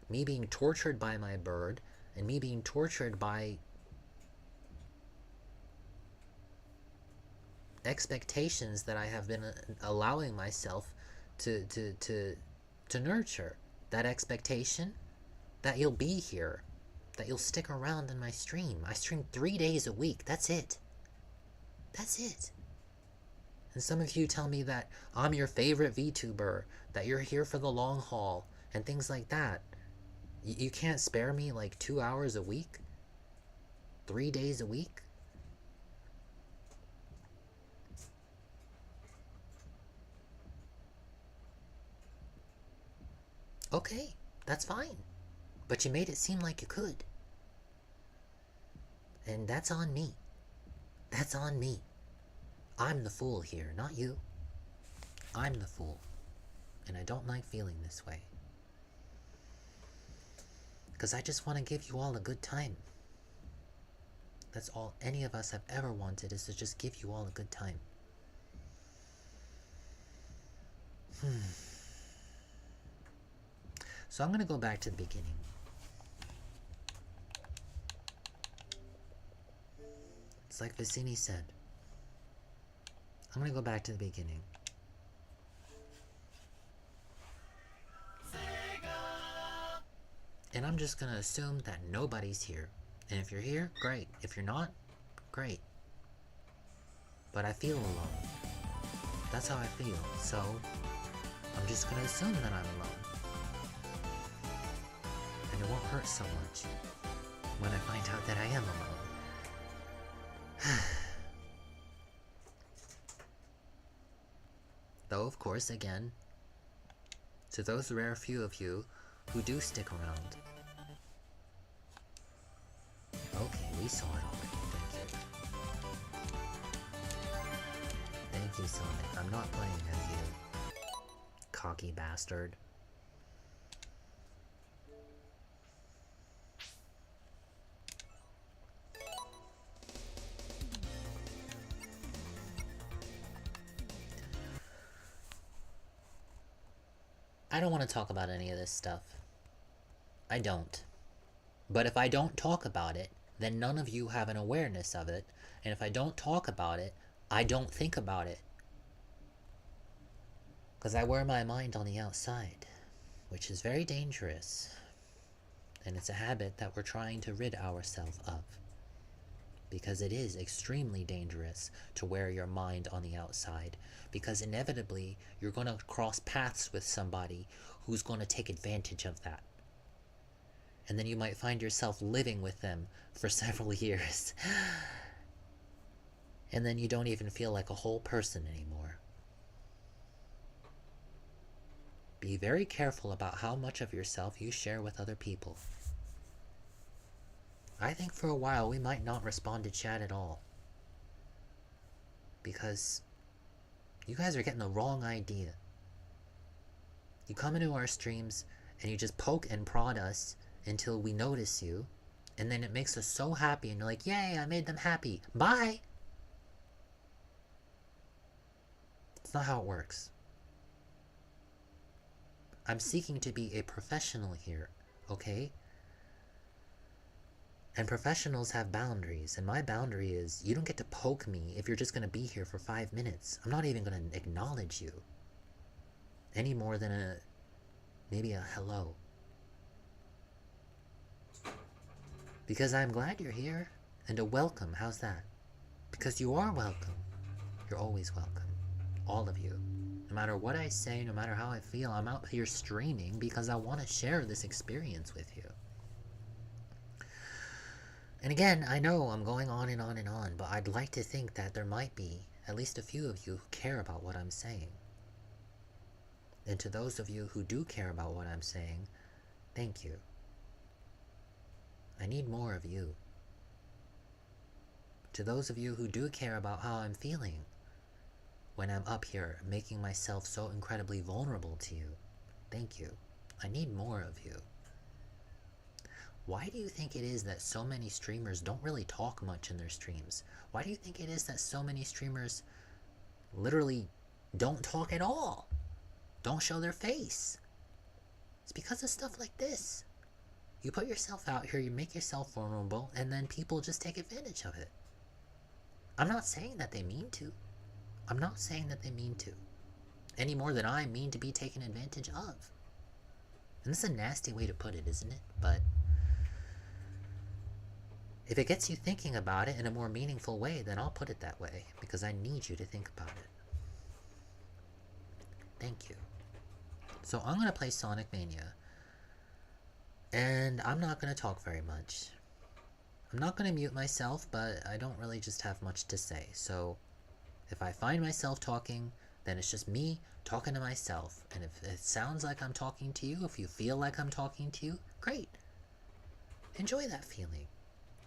Me being tortured by my bird, and me being tortured by expectations that I have been allowing myself to nurture. That expectation that you'll be here, that you'll stick around in my stream. I stream 3 days a week. That's it. That's it. And some of you tell me that I'm your favorite VTuber, that you're here for the long haul, and things like that. You can't spare me like 2 hours a week? 3 days a week? Okay, that's fine. But you made it seem like you could. And that's on me. That's on me. I'm the fool here, not you. I'm the fool. And I don't like feeling this way. Because I just want to give you all a good time. That's all any of us have ever wanted, is to just give you all a good time. So I'm going to go back to the beginning. It's like Vicini said. I'm going to go back to the beginning. And I'm just going to assume that nobody's here. And if you're here, great. If you're not, great. But I feel alone. That's how I feel. So I'm just going to assume that I'm alone. And it won't hurt so much when I find out that I am alone. Though, of course, again, to those rare few of you who do stick around. Okay, we saw it already. Thank you. Thank you, Sonic. I'm not playing as you. Cocky bastard. I don't want to talk about any of this stuff. I don't. But if I don't talk about it, then none of you have an awareness of it. And if I don't talk about it, I don't think about it. Because I wear my mind on the outside, which is very dangerous. And it's a habit that we're trying to rid ourselves of. Because it is extremely dangerous to wear your mind on the outside. Because inevitably, you're going to cross paths with somebody who's going to take advantage of that. And then you might find yourself living with them for several years. And then you don't even feel like a whole person anymore. Be very careful about how much of yourself you share with other people. I think for a while we might not respond to chat at all. Because you guys are getting the wrong idea. You come into our streams and you just poke and prod us until we notice you, and then it makes us so happy and you're like, yay, I made them happy. Bye! It's not how it works. I'm seeking to be a professional here, okay? And professionals have boundaries, and my boundary is you don't get to poke me if you're just going to be here for 5 minutes. I'm not even going to acknowledge you. Any more than maybe a hello. Because I'm glad you're here, and a welcome, how's that? Because you are welcome. You're always welcome. All of you. No matter what I say, no matter how I feel, I'm out here streaming because I want to share this experience with you. And again, I know I'm going on and on and on, but I'd like to think that there might be at least a few of you who care about what I'm saying. And to those of you who do care about what I'm saying, thank you. I need more of you. To those of you who do care about how I'm feeling when I'm up here making myself so incredibly vulnerable to you, thank you. I need more of you. Why do you think it is that so many streamers don't really talk much in their streams? Why do you think it is that so many streamers literally don't talk at all? Don't show their face? It's because of stuff like this. You put yourself out here, you make yourself vulnerable, and then people just take advantage of it. I'm not saying that they mean to. I'm not saying that they mean to. Any more than I mean to be taken advantage of. And this is a nasty way to put it, isn't it? But if it gets you thinking about it in a more meaningful way, then I'll put it that way, because I need you to think about it. Thank you. So I'm going to play Sonic Mania, and I'm not going to talk very much. I'm not going to mute myself, but I don't really just have much to say, so if I find myself talking, then it's just me talking to myself, and if it sounds like I'm talking to you, if you feel like I'm talking to you, great. Enjoy that feeling.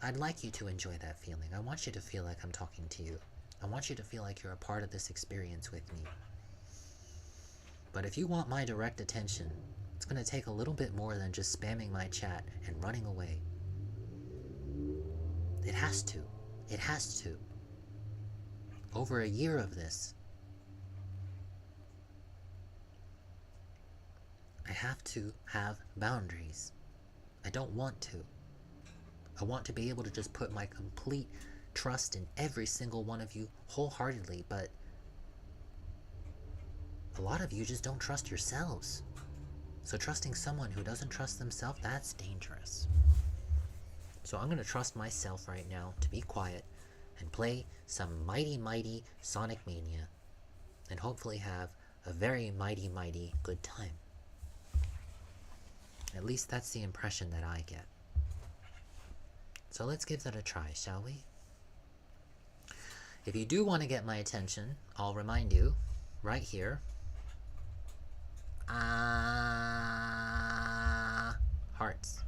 I'd like you to enjoy that feeling. I want you to feel like I'm talking to you. I want you to feel like you're a part of this experience with me. But if you want my direct attention, it's going to take a little bit more than just spamming my chat and running away. It has to. It has to. Over a year of this, I have to have boundaries. I don't want to. I want to be able to just put my complete trust in every single one of you wholeheartedly, but a lot of you just don't trust yourselves. So trusting someone who doesn't trust themselves, that's dangerous. So I'm going to trust myself right now to be quiet and play some mighty Sonic Mania, and hopefully have a very mighty good time. At least that's the impression that I get. So let's give that a try, shall we? If you do want to get my attention, I'll remind you, right here. Hearts.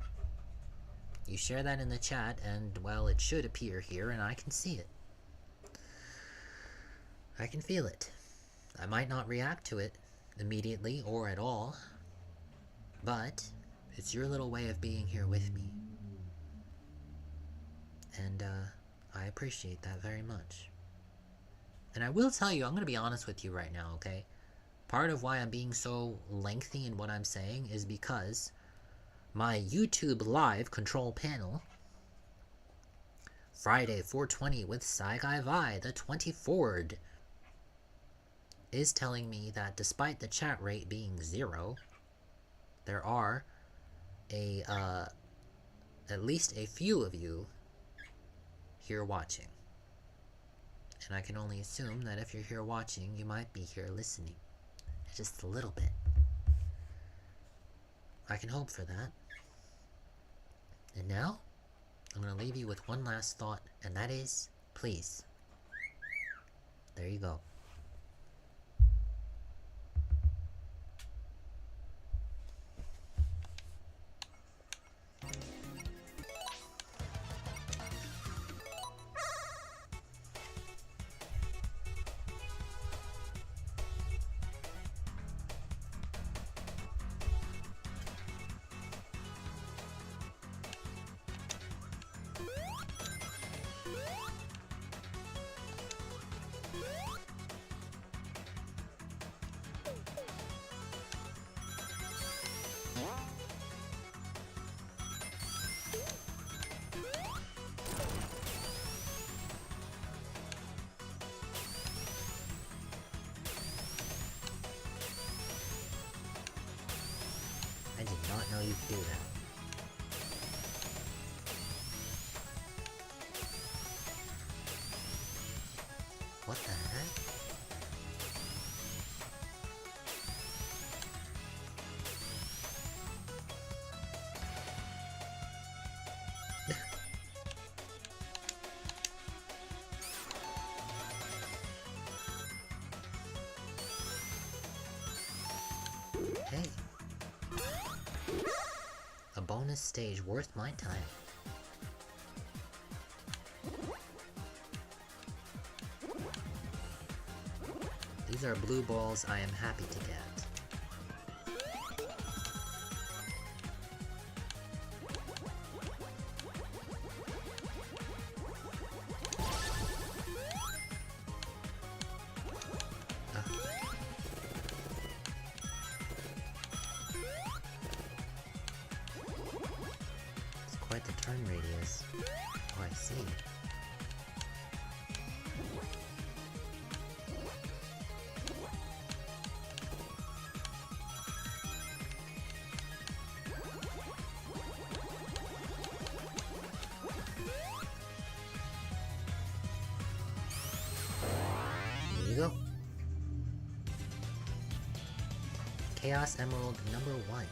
You share that in the chat, and, well, it should appear here, and I can see it. I can feel it. I might not react to it immediately or at all, but it's your little way of being here with me. And, I appreciate that very much. And I will tell you, I'm going to be honest with you right now, okay? Part of why I'm being so lengthy in what I'm saying is because my YouTube live control panel, Friday 420 with saigaivai, the 24rd, is telling me that despite the chat rate being 0, there are at least a few of you here watching. And I can only assume that if you're here watching, you might be here listening. Just a little bit. I can hope for that. And now, I'm going to leave you with one last thought, and that is, please. There you go. I did not know you could do that. What the heck? Hey. A bonus stage worth my time. These are blue balls I am happy to get. decide the turn radius. Oh, I see. Here you go. Chaos Emerald number 1.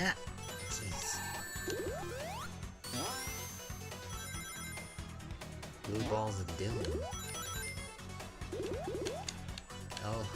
Ah, jeez. Blue balls of doom. Oh.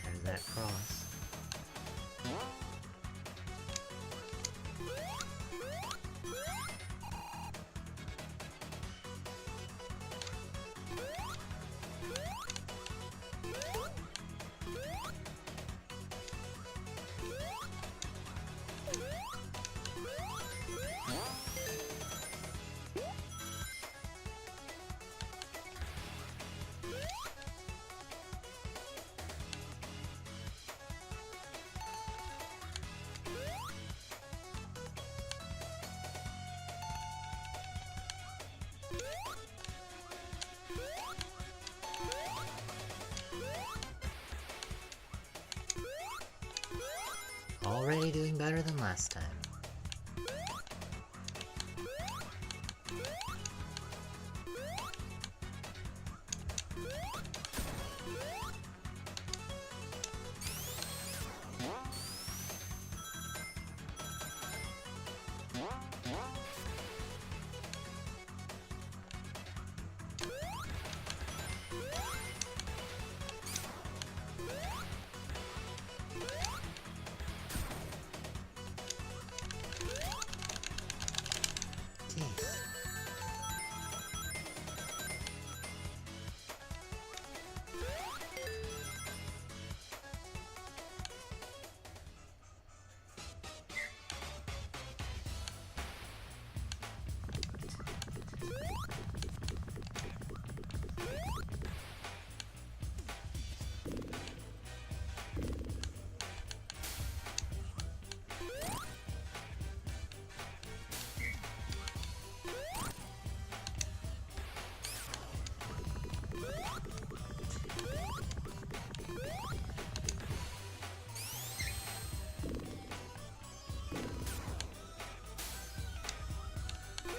There's that cross. Already doing better than last time. Jeez.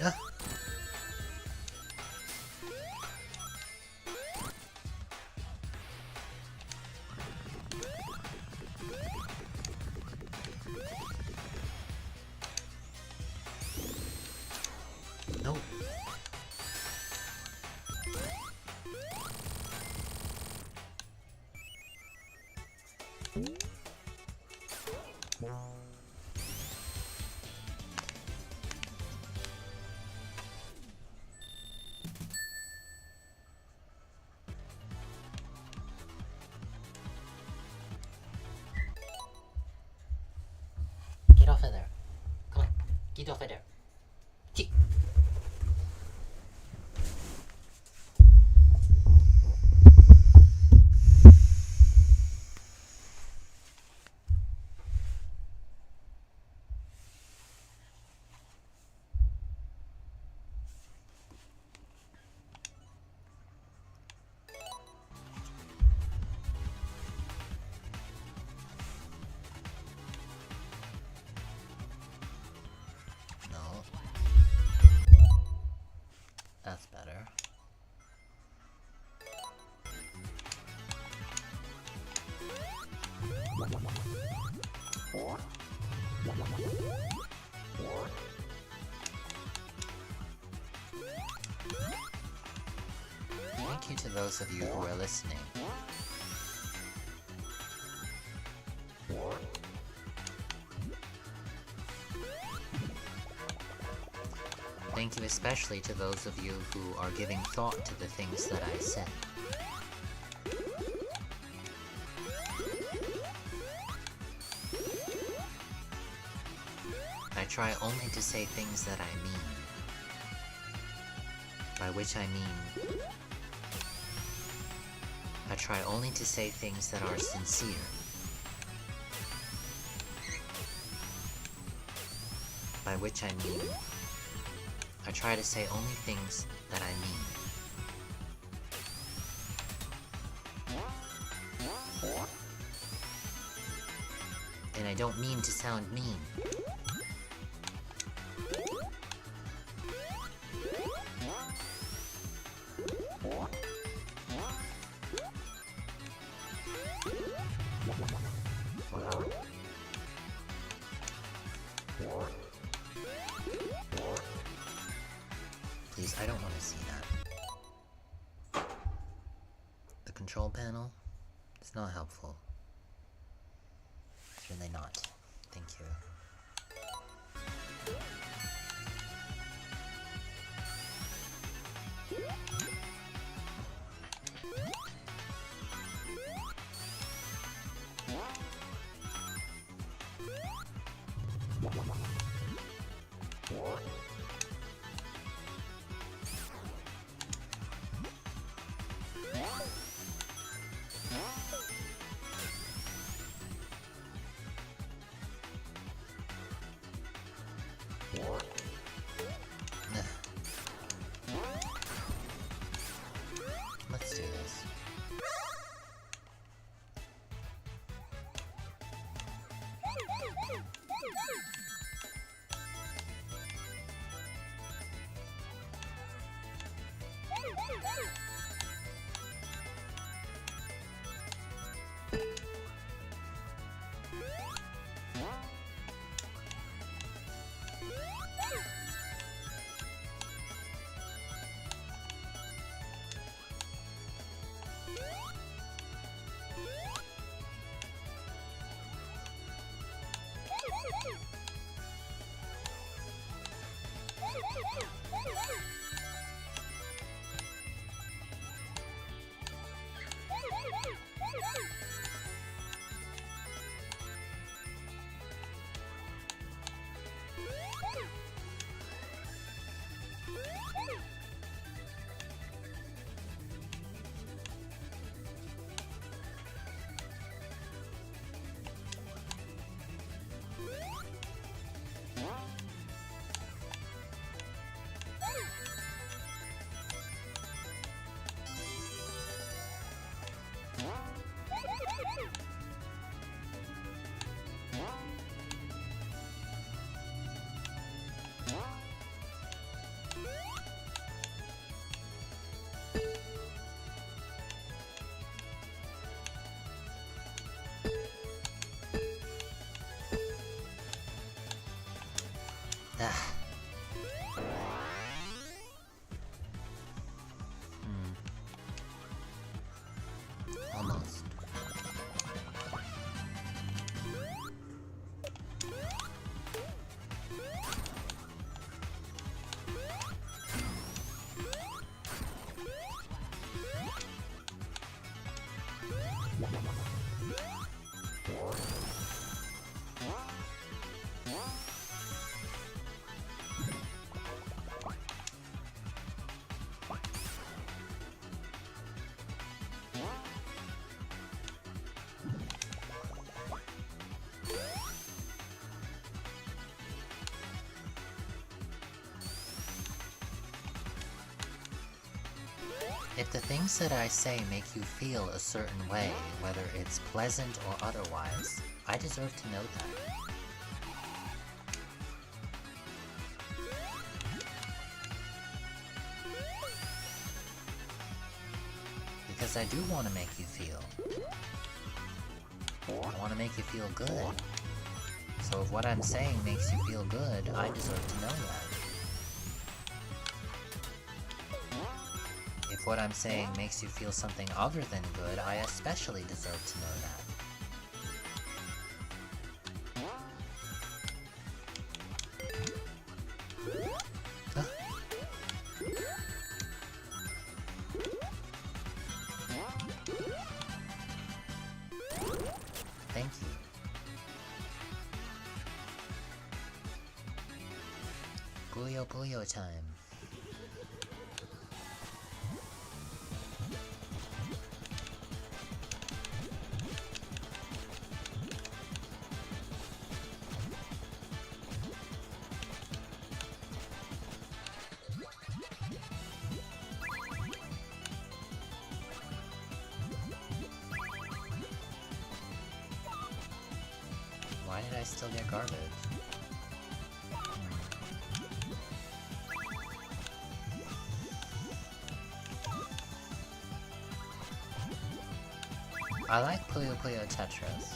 Ah. Nope. Get off of there. Come on. Get off of there. Gee. thank you to those of you who are listening. Thank you especially to those of you who are giving thought to the things that I said. I try only to say things that I mean. By which I mean, I try only to say things that are sincere. By which I mean, I try to say only things that I mean. And I don't mean to sound mean. Please, I don't want to see that. The control panel? It's not helpful. It's really not. Thank you. Let's do this. Ah. Almost. If the things that I say make you feel a certain way, whether it's pleasant or otherwise, I deserve to know that. Because I do want to make you feel. I want to make you feel good. So if what I'm saying makes you feel good, I deserve to know that. If if what I'm saying makes you feel something other than good, I especially deserve to know that. Thank you. Puyo Puyo time. Why did I still get garbage? I like Puyo Puyo Tetris,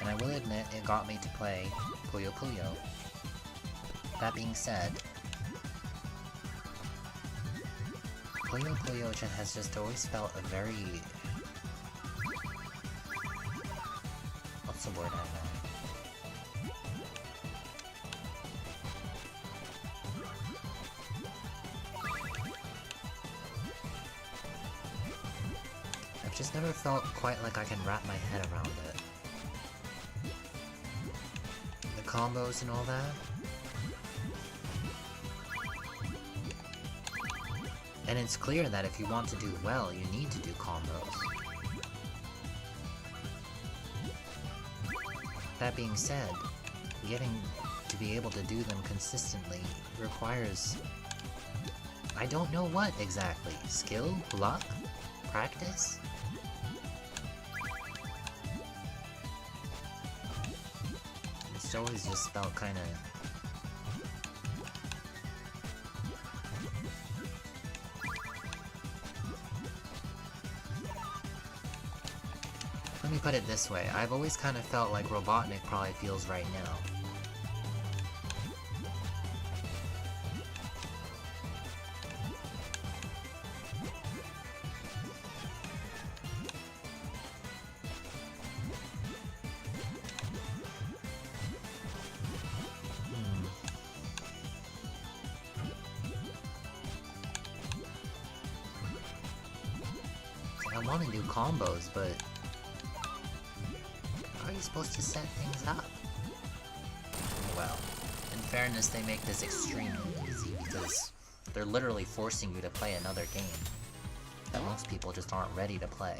and I will admit it got me to play Puyo Puyo. That being said, Puyo Puyo has just always felt a very... What's the word I want? I've just never felt quite like I can wrap my head around it. The combos and all that. And it's clear that if you want to do well, you need to do combos. That being said, getting to be able to do them consistently requires... I don't know what exactly. Skill? Luck? Practice? It's always just felt kinda... Let me put it this way, I've always kind of felt like Robotnik probably feels right now. I want to do combos, but how are you supposed to set things up? Well, in fairness, they make this extremely easy because they're literally forcing you to play another game that most people just aren't ready to play.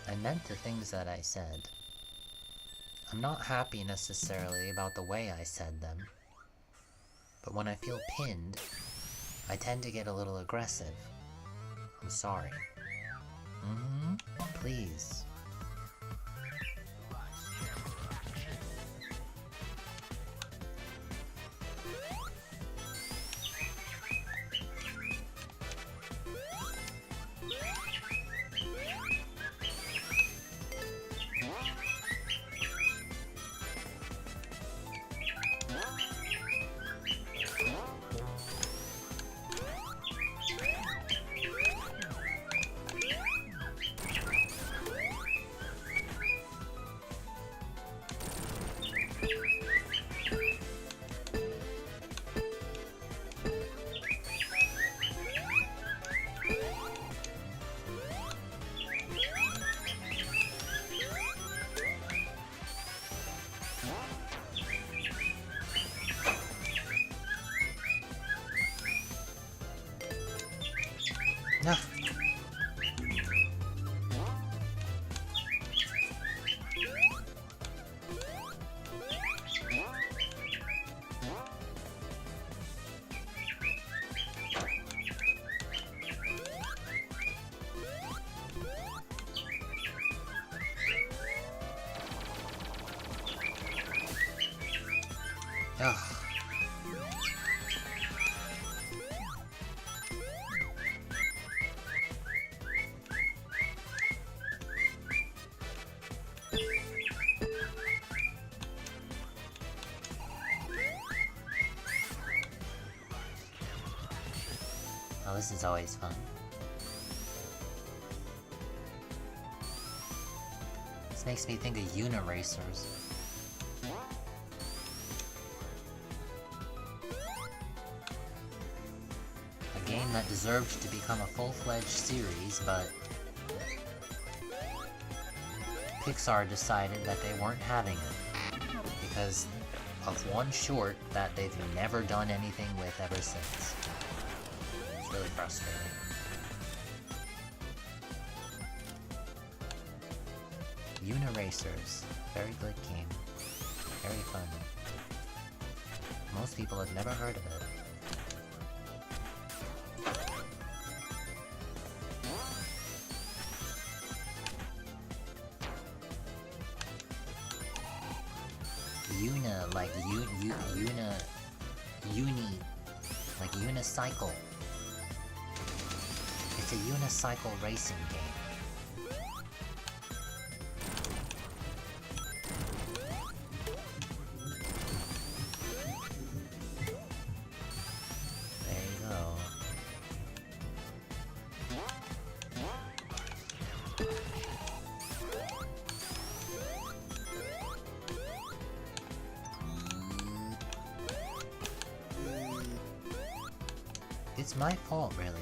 I meant the things that I said. I'm not happy necessarily about the way I said them. But when I feel pinned, I tend to get a little aggressive. I'm sorry. Please. No. Ugh. Oh, this is always fun. This makes me think of Uniracers. A game that deserved to become a full-fledged series, but Pixar decided that they weren't having it because of one short that they've never done anything with ever since. It's really frustrating. Uniracers. Very good game. Very fun. Most people have never heard of it. Una, like uni, like unicycle. It's a unicycle racing game. There you go. It's my fault, really.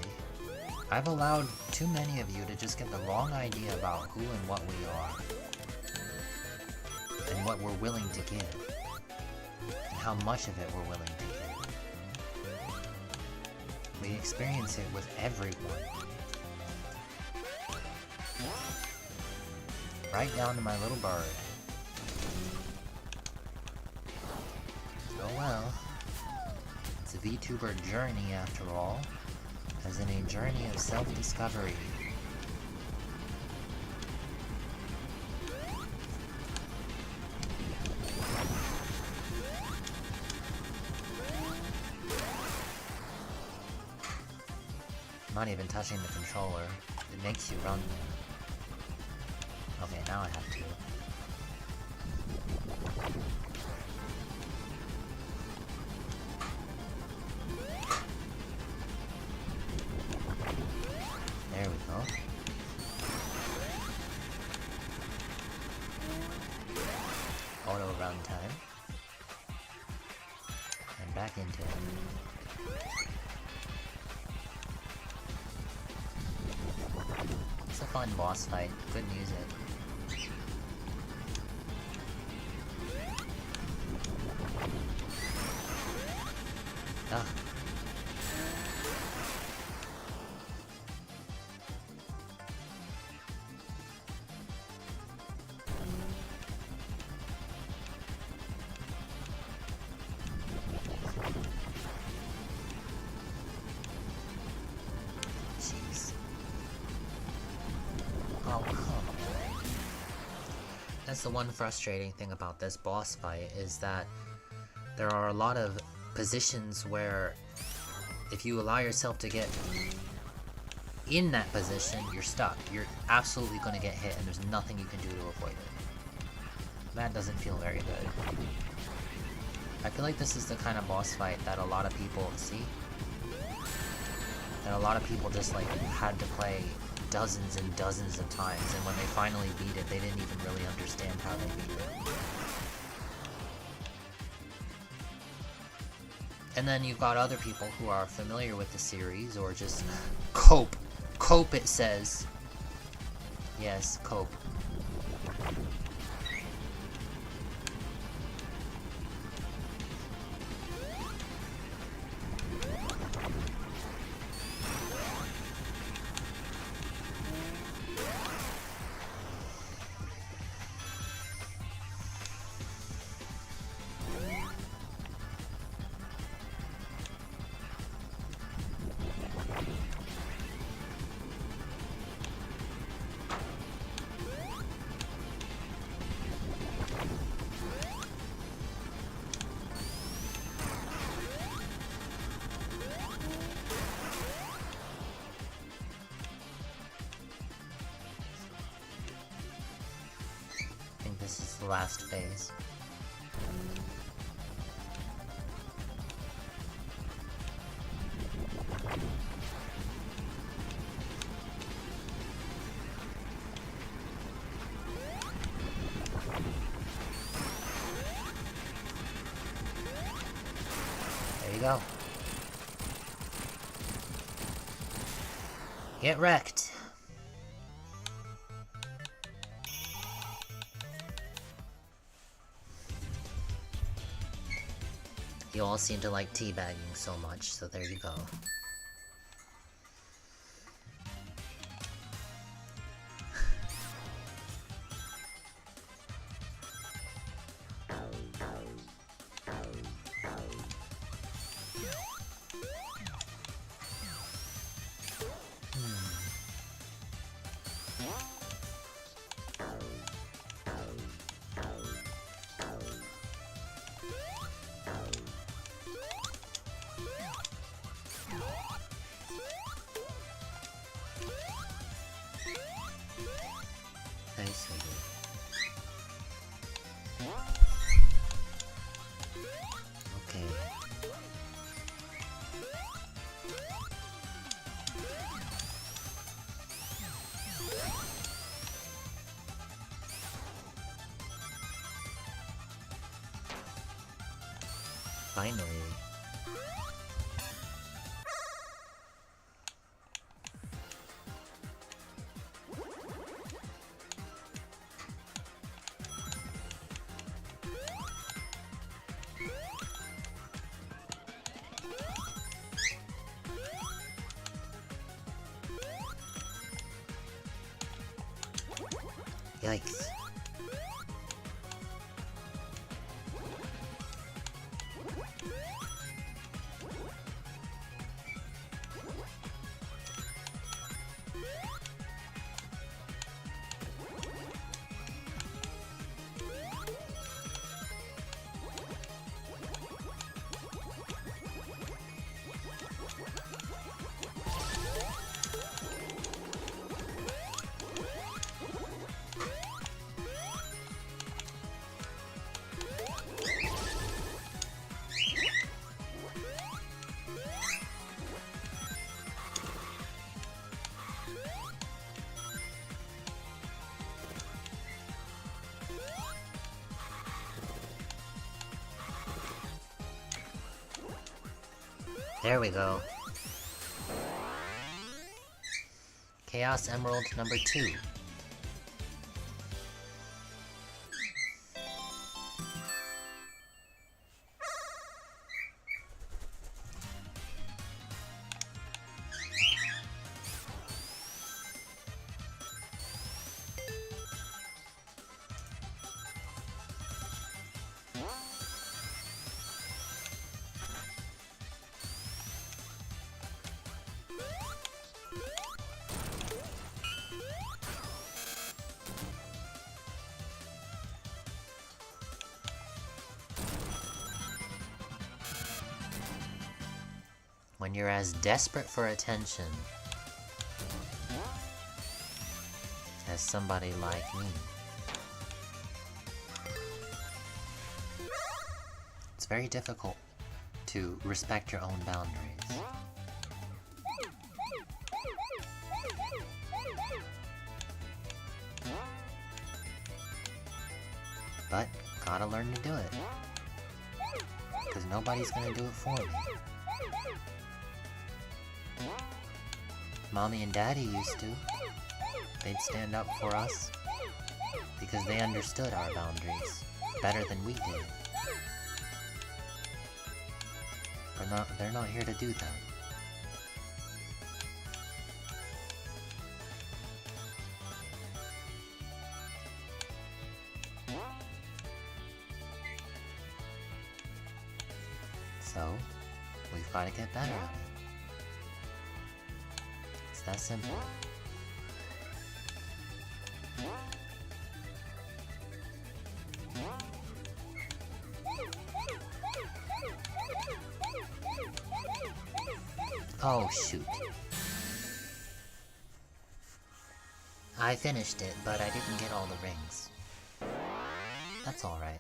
I've allowed too many of you to just get the wrong idea about who and what we are. And what we're willing to give. And how much of it we're willing to give. We experience it with everyone. Right down to my little bird. Oh well. It's a VTuber journey after all, as in a journey of self-discovery. I'm not even touching the controller. It makes you run. Okay, now I have to. There we go. Auto run time. And back into it. It's a fun boss fight. Good music. Ugh. Jeez. Oh, come on. That's the one frustrating thing about this boss fight, is that there are a lot of positions where if you allow yourself to get in that position, you're stuck. You're absolutely going to get hit and there's nothing you can do to avoid it. That doesn't feel very good. I feel like this is the kind of boss fight that a lot of people that a lot of people just like had to play dozens and dozens of times, and when they finally beat it, they didn't even really understand how they beat it. And then you've got other people who are familiar with the series, or just cope. Cope, it says. Yes, cope. This is the last phase. go. Get wrecked. You all seem to like teabagging so much, so there you go. Finally. Yikes. There we go. Chaos Emerald number 2. When you're as desperate for attention as somebody like me, it's very difficult to respect your own boundaries. But gotta learn to do it, because nobody's gonna do it for me. Mommy and Daddy used to. They'd stand up for us because they understood our boundaries better than we did. They're not here to do that. So, we've got to get better at it. It's that simple. Oh, shoot. I finished it, but I didn't get all the rings. That's alright.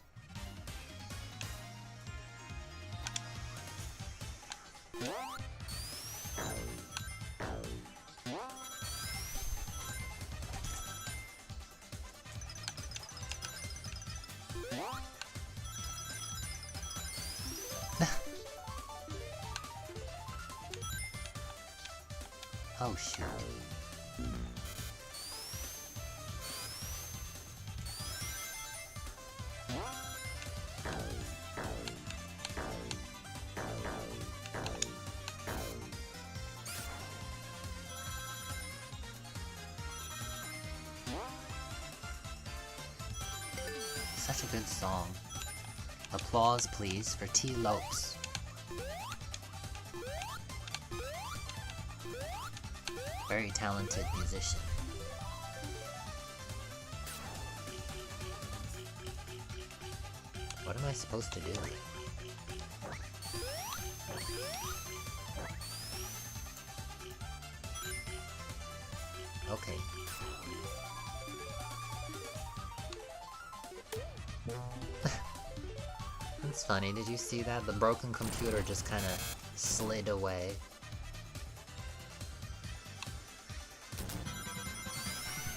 Oh shoot. Such a good song. Applause, please, for TOUHOU. Very talented musician. What am I supposed to do? Okay. That's funny, did you see that? The broken computer just kinda slid away.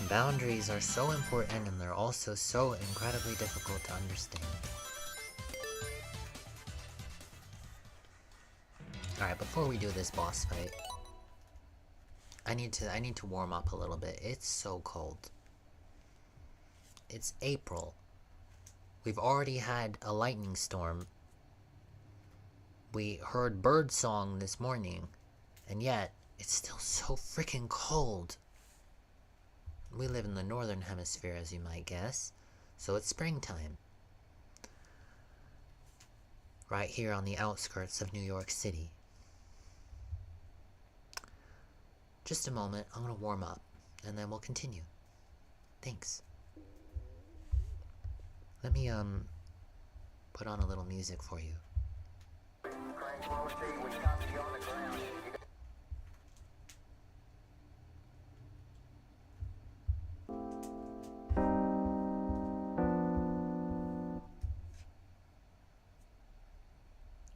Boundaries are so important and they're also so incredibly difficult to understand. Alright, before we do this boss fight, I need to warm up a little bit. It's so cold. It's April. We've already had a lightning storm. We heard bird song this morning, and yet it's still so freaking cold. We live in the northern hemisphere, as you might guess, so it's springtime. Right here on the outskirts of New York City. Just a moment, I'm gonna warm up, and then we'll continue. Thanks. Let me, put on a little music for you.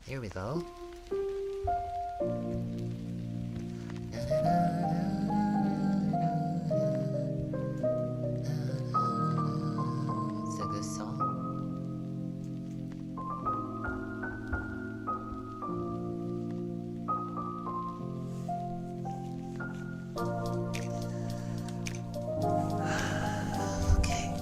Here we go. It's a good song. Okay.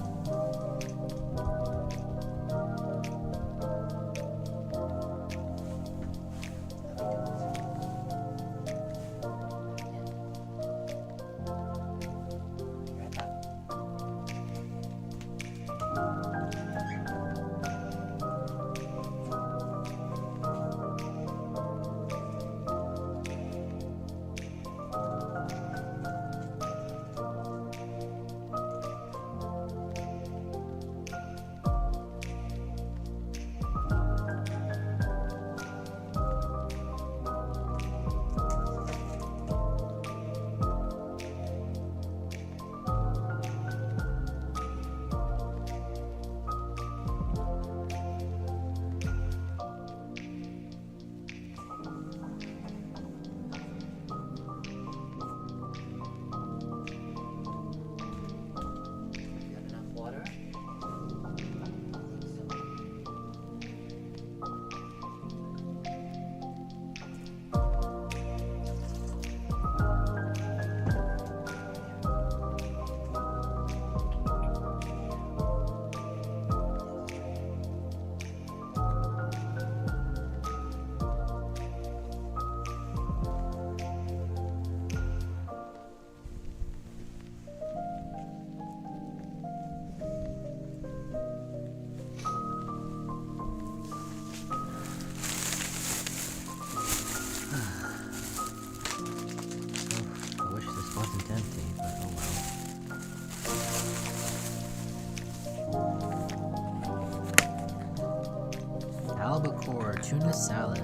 Albacore tuna salad.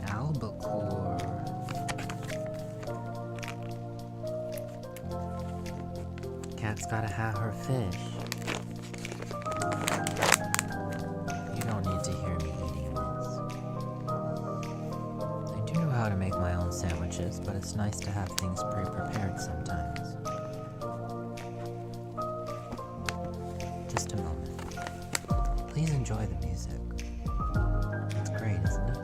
Albacore. Cat's gotta have her fish. You don't need to hear me eating this. I do know how to make my own sandwiches, but it's nice to have things pre-prepared sometimes. Just a moment. Please enjoy the music. It's great, isn't it?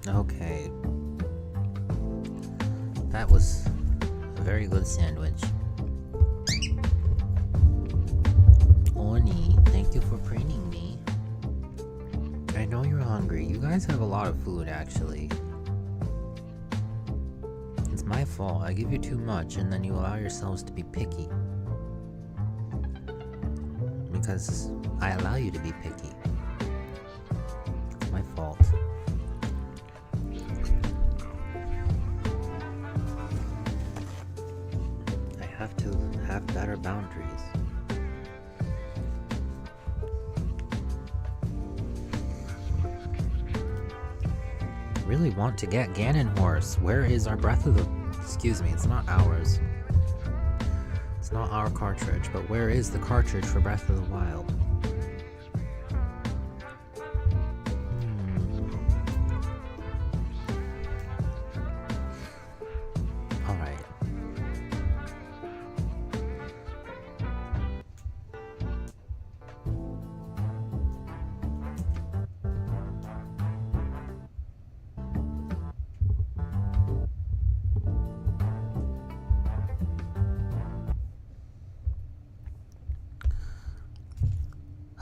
Okay. That was a very good sandwich. Oni, thank you for preening me. I know you're hungry. You guys have a lot of food, actually. It's my fault. I give you too much, and then you allow yourselves to be picky. Because I allow you to be picky. It's my fault. I have to have better boundaries. Really want to get Ganon Horse. Where is our Breath of the... Excuse me, it's not ours. It's not our cartridge, but where is the cartridge for Breath of the Wild? Alright.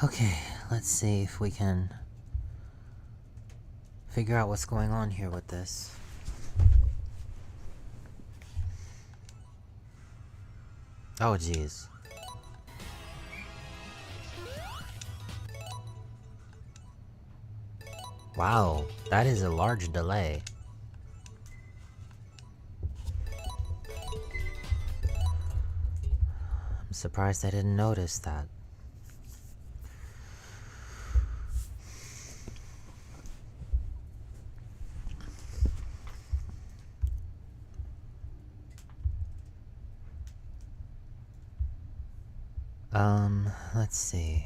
Okay, let's see if we can figure out what's going on here with this. Oh, jeez. Wow, that is a large delay. I'm surprised I didn't notice that. Let's see.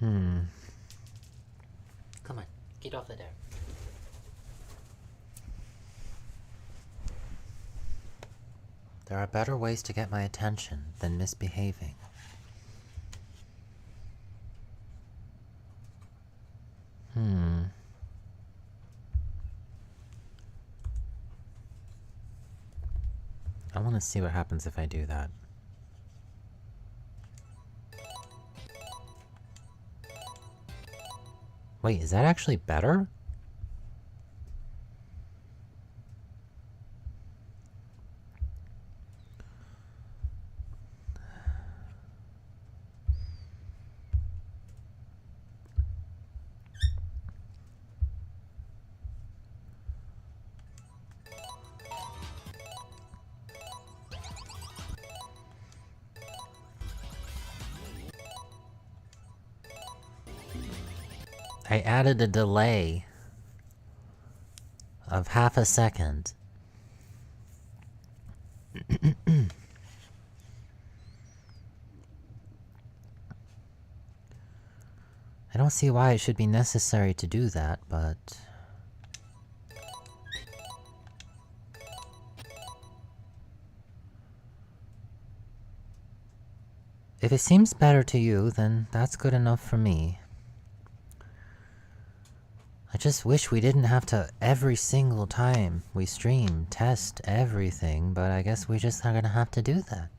Come on, get off of there. There are better ways to get my attention than misbehaving. I want to see what happens if I do that. Wait, is that actually better? I added a delay of half a second. I don't see why it should be necessary to do that, but... if it seems better to you, then that's good enough for me. I just wish we didn't have to, every single time we stream, test everything, but I guess we just are gonna have to do that.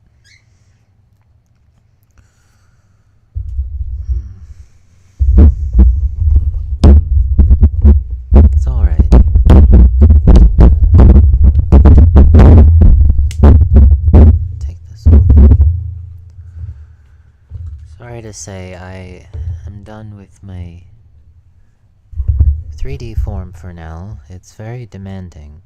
It's alright. Take this off. Sorry to say, I am done with my 3D form for now. It's very demanding.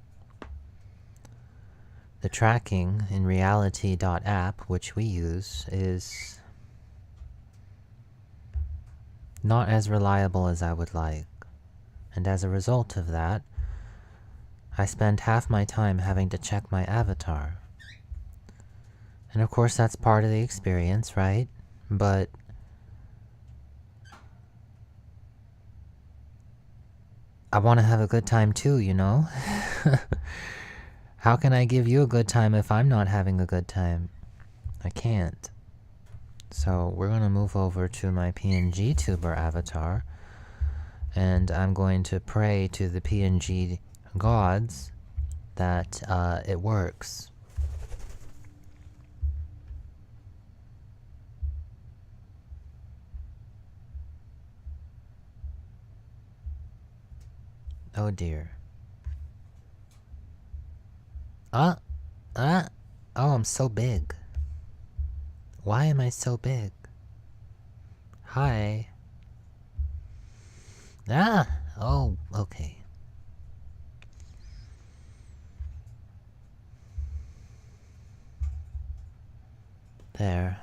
The tracking in reality.app, which we use, is not as reliable as I would like. And as a result of that, I spend half my time having to check my avatar. And of course that's part of the experience, right? But I want to have a good time too, you know? How can I give you a good time if I'm not having a good time? I can't. So we're gonna move over to my PNG tuber avatar, and I'm going to pray to the PNG gods that it works. Oh dear. Oh, I'm so big. Why am I so big? Hi. Oh, okay. There.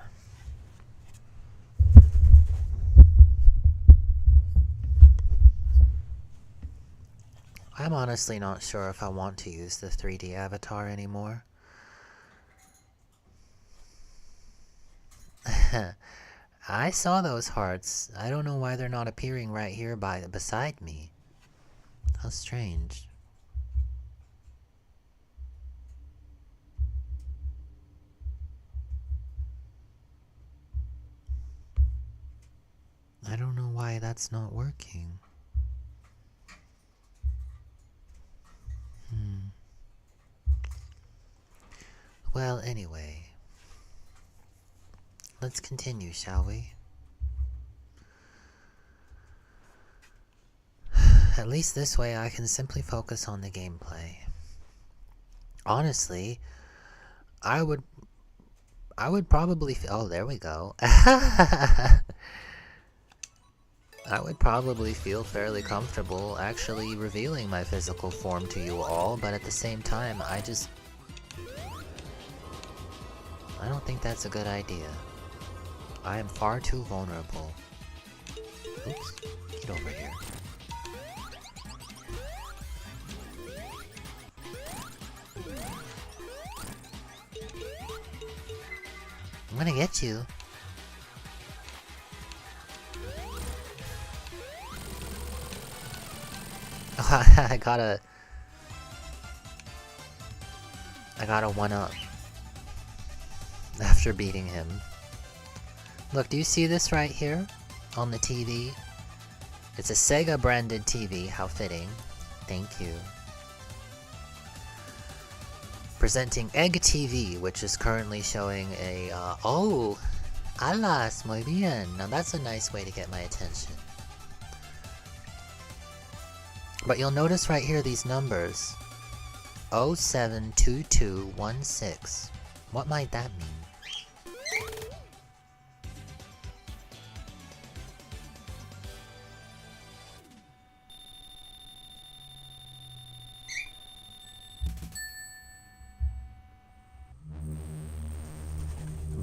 I'm honestly not sure if I want to use the 3D avatar anymore. I saw those hearts. I don't know why they're not appearing right here beside me. How strange. I don't know why that's not working. Well, anyway. Let's continue, shall we? At least this way I can simply focus on the gameplay. Honestly, I would probably oh, there we go. I would probably feel fairly comfortable actually revealing my physical form to you all, but at the same time, I don't think that's a good idea. I am far too vulnerable. Oops, get over here. I'm gonna get you. Oh, I got a 1-up after beating him. Look, do you see this right here on the TV? It's a Sega branded TV, how fitting. Thank you. Presenting Egg TV, which is currently showing a, oh! Alas, muy bien! Now that's a nice way to get my attention. But you'll notice right here these numbers. 072216. What might that mean?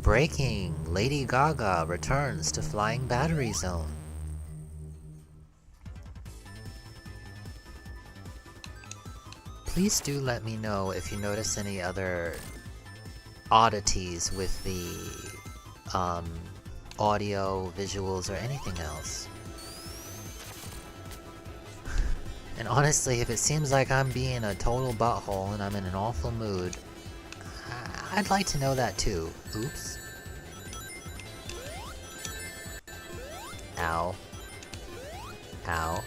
Breaking! Lady Gaga returns to Flying Battery Zone. Please do let me know if you notice any other oddities with the audio, visuals, or anything else. And honestly, if it seems like I'm being a total butthole and I'm in an awful mood, I'd like to know that too. Oops. Ow. Ow.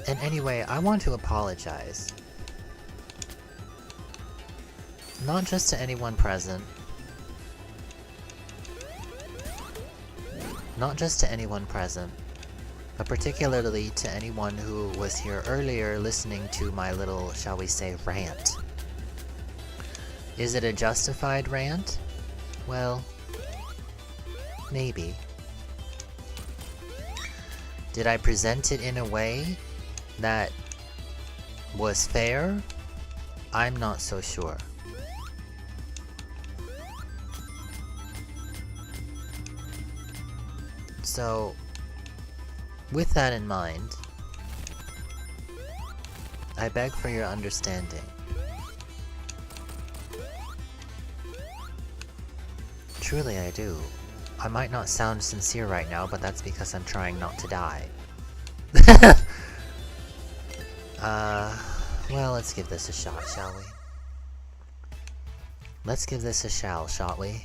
And anyway, I want to apologize. Not just to anyone present. Not just to anyone present, but particularly to anyone who was here earlier listening to my little, shall we say, rant. Is it a justified rant? Well, maybe. Did I present it in a way that was fair? I'm not so sure. So, with that in mind, I beg for your understanding. Truly I do. I might not sound sincere right now, but that's because I'm trying not to die. Well, let's give this a shot, shall we? Let's give this a shall we?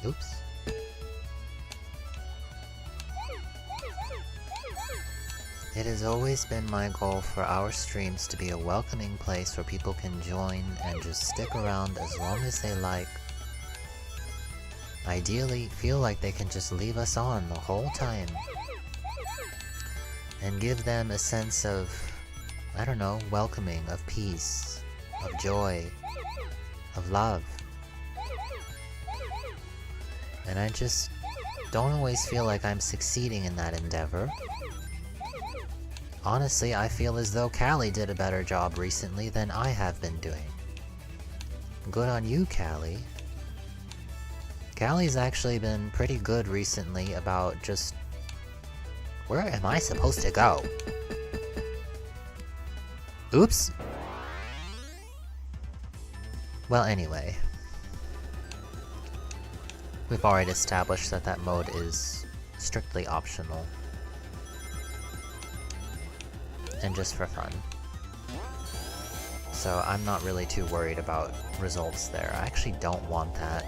Oops. It has always been my goal for our streams to be a welcoming place where people can join and just stick around as long as they like. Ideally, feel like they can just leave us on the whole time. And give them a sense of, I don't know, welcoming, of peace, of joy, of love. And I just don't always feel like I'm succeeding in that endeavor. Honestly, I feel as though Callie did a better job recently than I have been doing. Good on you, Callie. Callie's actually been pretty good recently about just... Where am I supposed to go? Oops! Well, anyway. We've already established that that mode is strictly optional. And just for fun. So I'm not really too worried about results there. I actually don't want that.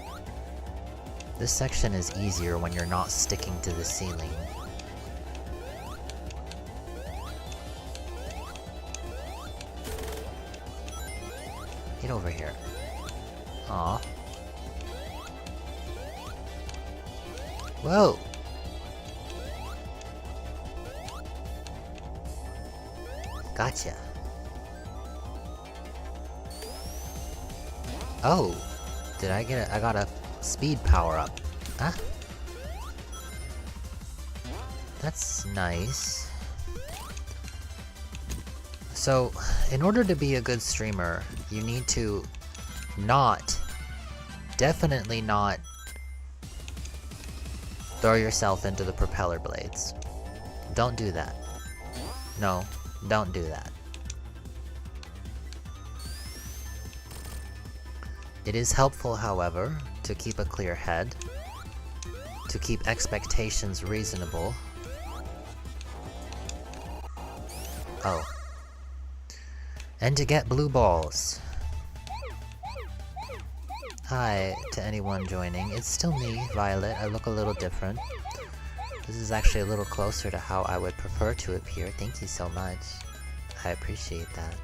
This section is easier when you're not sticking to the ceiling. Get over here. Aw. Whoa! Gotcha. Oh! Did I get I got a speed power up. Huh? That's nice. So, in order to be a good streamer, you need to definitely not throw yourself into the propeller blades. Don't do that. No, don't do that. It is helpful, however, to keep a clear head, to keep expectations reasonable. Oh. And to get blue balls. Hi to anyone joining. It's still me, Violet. I look a little different. This is actually a little closer to how I would prefer to appear. Thank you so much. I appreciate that.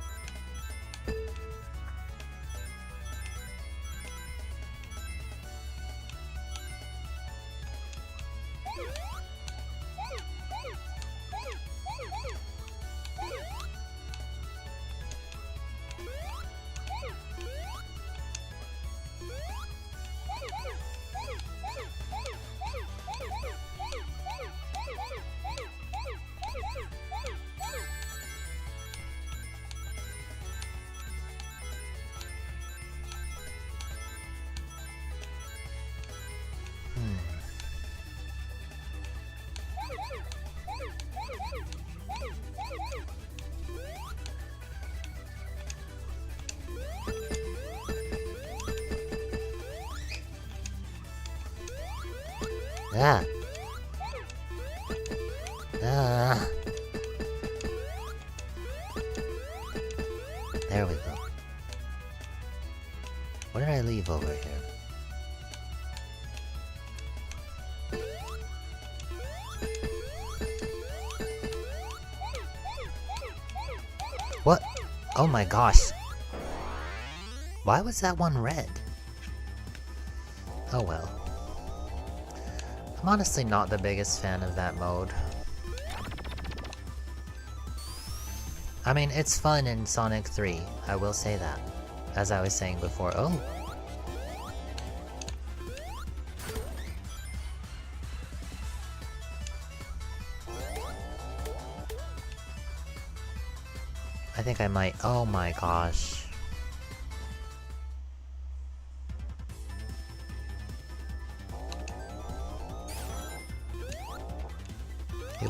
Ah. Ah. There we go. What did I leave over here? What? Oh my gosh. Why was that one red? Oh well. I'm honestly not the biggest fan of that mode. I mean, it's fun in Sonic 3, I will say that. As I was saying before. Oh! I think I might... Oh my gosh.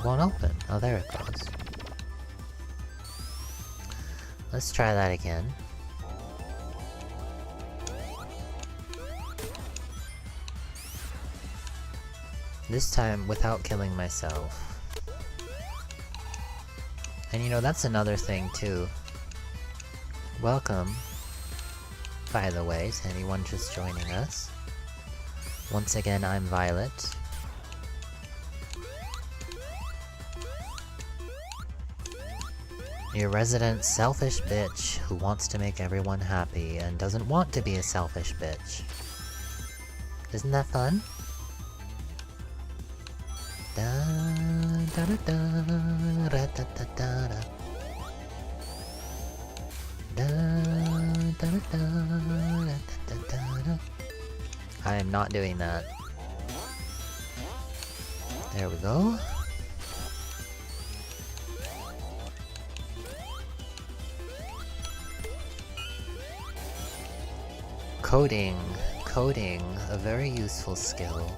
won't open. Oh, there it goes. Let's try that again. This time without killing myself. And you know, that's another thing too. Welcome, by the way, to anyone just joining us. Once again, I'm Violet. Your resident selfish bitch who wants to make everyone happy and doesn't want to be a selfish bitch. Isn't that fun? Da da da da da da da da da. Da da da da da da da. I am not doing that. There we go. Coding, a very useful skill.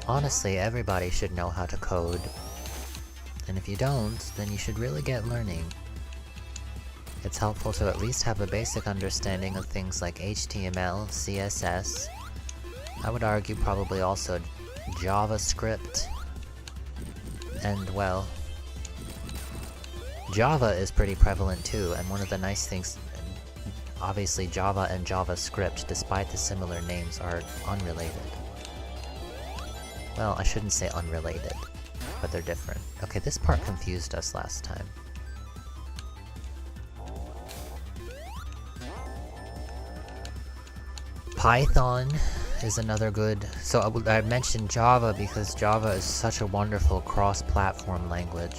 Honestly, everybody should know how to code. And if you don't, then you should really get learning. It's helpful to at least have a basic understanding of things like HTML, CSS. I would argue probably also JavaScript. And well, Java is pretty prevalent too, and one of the nice things, obviously Java and JavaScript, despite the similar names, are unrelated. Well, I shouldn't say unrelated, but they're different. Okay, this part confused us last time. Python is another good... So I mentioned Java because Java is such a wonderful cross-platform language.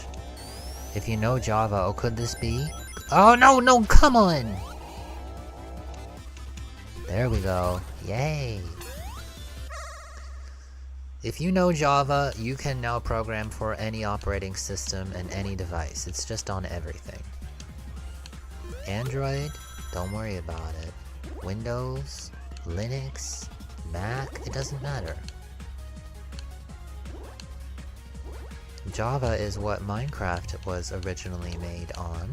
If you know Java, oh, could this be? Oh, no, come on! There we go. Yay! If you know Java, you can now program for any operating system and any device. It's just on everything. Android, don't worry about it. Windows, Linux, Mac, it doesn't matter. Java is what Minecraft was originally made on,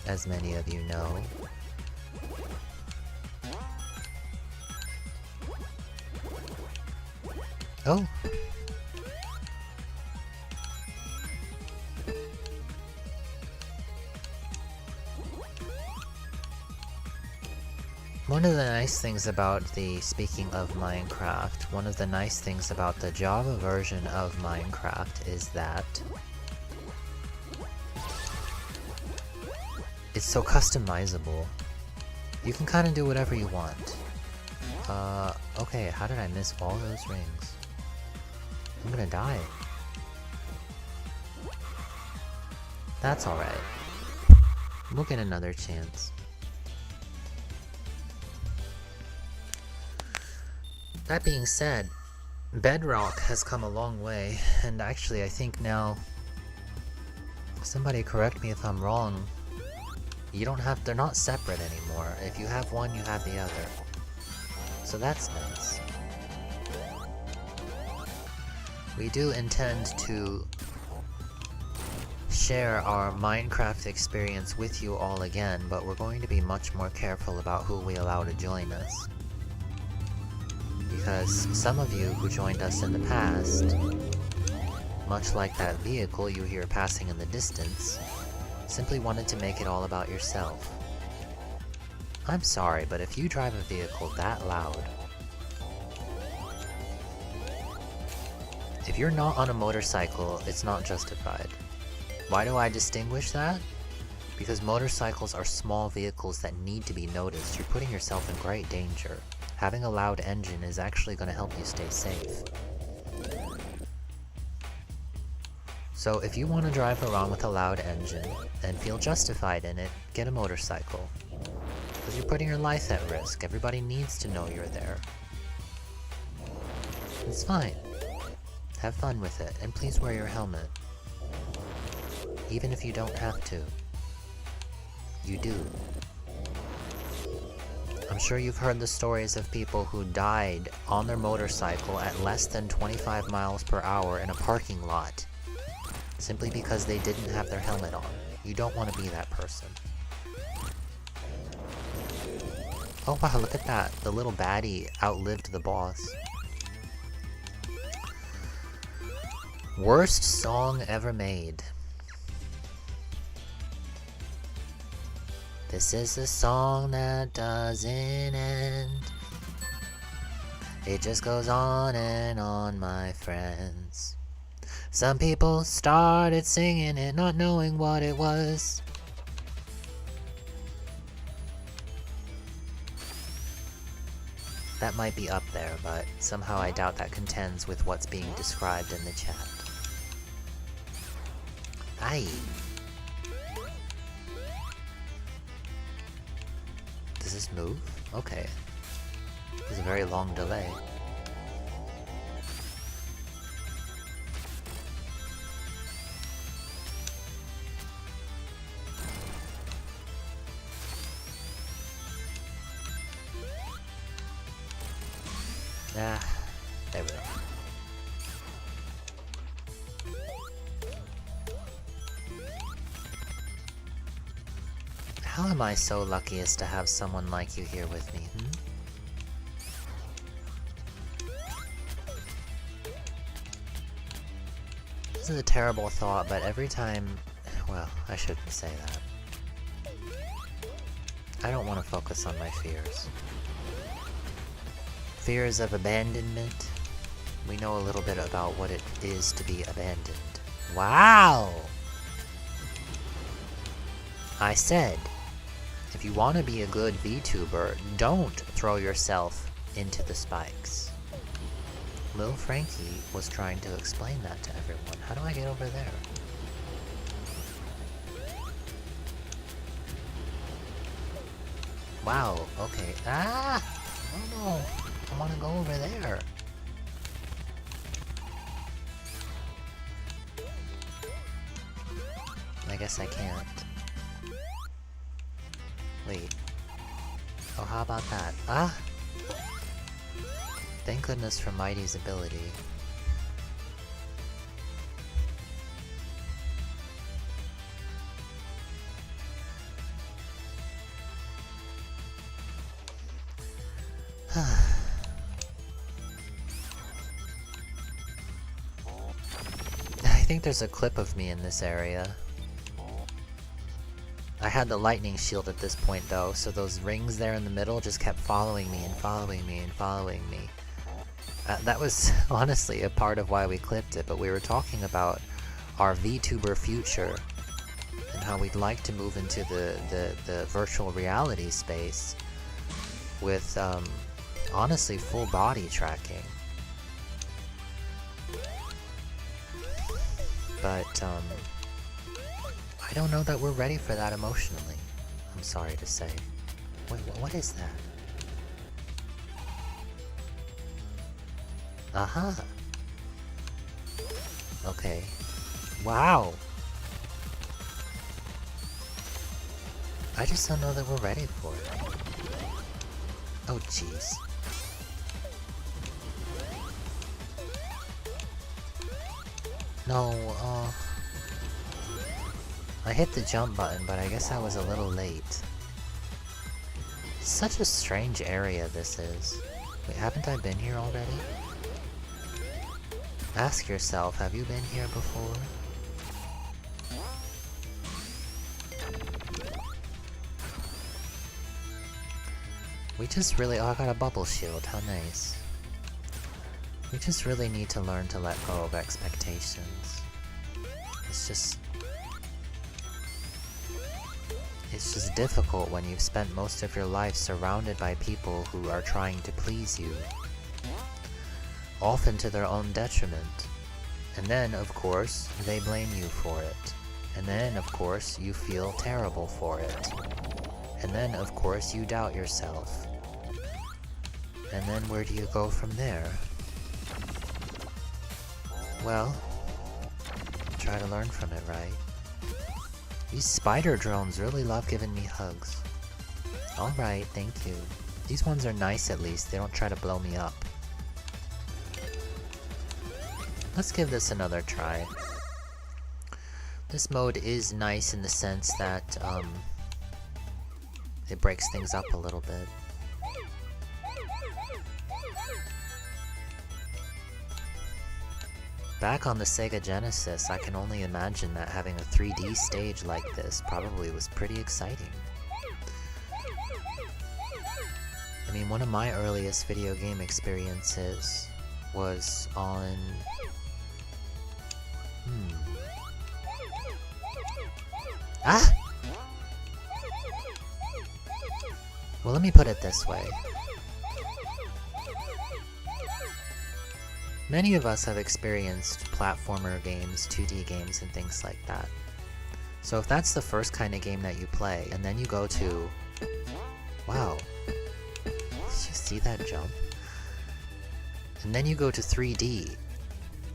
as many of you know. Oh! One of the nice things about speaking of Minecraft, one of the nice things about the Java version of Minecraft is that it's so customizable. You can kind of do whatever you want. Okay, how did I miss all those rings? I'm gonna die. That's alright. We'll get another chance. That being said, Bedrock has come a long way, and actually I think now, somebody correct me if I'm wrong, you don't have, they're not separate anymore. If you have one, you have the other. So that's nice. We do intend to share our Minecraft experience with you all again, but we're going to be much more careful about who we allow to join us. Because some of you who joined us in the past, much like that vehicle you hear passing in the distance, simply wanted to make it all about yourself. I'm sorry, but if you drive a vehicle that loud, if you're not on a motorcycle, it's not justified. Why do I distinguish that? Because motorcycles are small vehicles that need to be noticed. You're putting yourself in great danger. Having a loud engine is actually going to help you stay safe. So if you want to drive around with a loud engine and feel justified in it, get a motorcycle. Because you're putting your life at risk. Everybody needs to know you're there. It's fine. Have fun with it, and please wear your helmet. Even if you don't have to. You do. I'm sure you've heard the stories of people who died on their motorcycle at less than 25 miles per hour in a parking lot, simply because they didn't have their helmet on. You don't want to be that person. Oh wow, look at that. The little baddie outlived the boss. Worst song ever made. This is a song that doesn't end. It just goes on and on, my friends. Some people started singing it, not knowing what it was. That might be up there, but somehow I doubt that contends with what's being described in the chat. Aye. Does this move? Okay. There's a very long delay. Ah, there we go. How am I so lucky as to have someone like you here with me, This is a terrible thought, but every time... Well, I shouldn't say that. I don't want to focus on my fears. Fears of abandonment. We know a little bit about what it is to be abandoned. Wow! I said, if you want to be a good VTuber, don't throw yourself into the spikes. Lil Frankie was trying to explain that to everyone. How do I get over there? Wow, okay. Ah! No. I want to go over there. I guess I can't. Wait. Oh, how about that? Ah! Thank goodness for Mighty's ability. I think there's a clip of me in this area. I had the lightning shield at this point though, so those rings there in the middle just kept following me and following me and following me. That was honestly a part of why we clipped it, but we were talking about our VTuber future and how we'd like to move into the virtual reality space with honestly full body tracking. But I don't know that we're ready for that emotionally, I'm sorry to say. Wait, what is that? Aha! Okay. Wow! I just don't know that we're ready for it. Oh jeez. No, I hit the jump button, but I guess I was a little late. Such a strange area this is. Wait, haven't I been here already? Ask yourself, have you been here before? We just really... Oh, I got a bubble shield, how nice. We just really need to learn to let go of expectations. It's just difficult when you've spent most of your life surrounded by people who are trying to please you. Often to their own detriment. And then, of course, they blame you for it. And then, of course, you feel terrible for it. And then, of course, you doubt yourself. And then where do you go from there? Well, try to learn from it, right? These spider drones really love giving me hugs. Alright, thank you. These ones are nice at least, they don't try to blow me up. Let's give this another try. This mode is nice in the sense that, it breaks things up a little bit. Back on the Sega Genesis, I can only imagine that having a 3D stage like this probably was pretty exciting. I mean, one of my earliest video game experiences was on... Ah! Well, let me put it this way. Many of us have experienced platformer games, 2D games, and things like that. So if that's the first kind of game that you play, and then you go to... Wow. Did you see that jump? And then you go to 3D.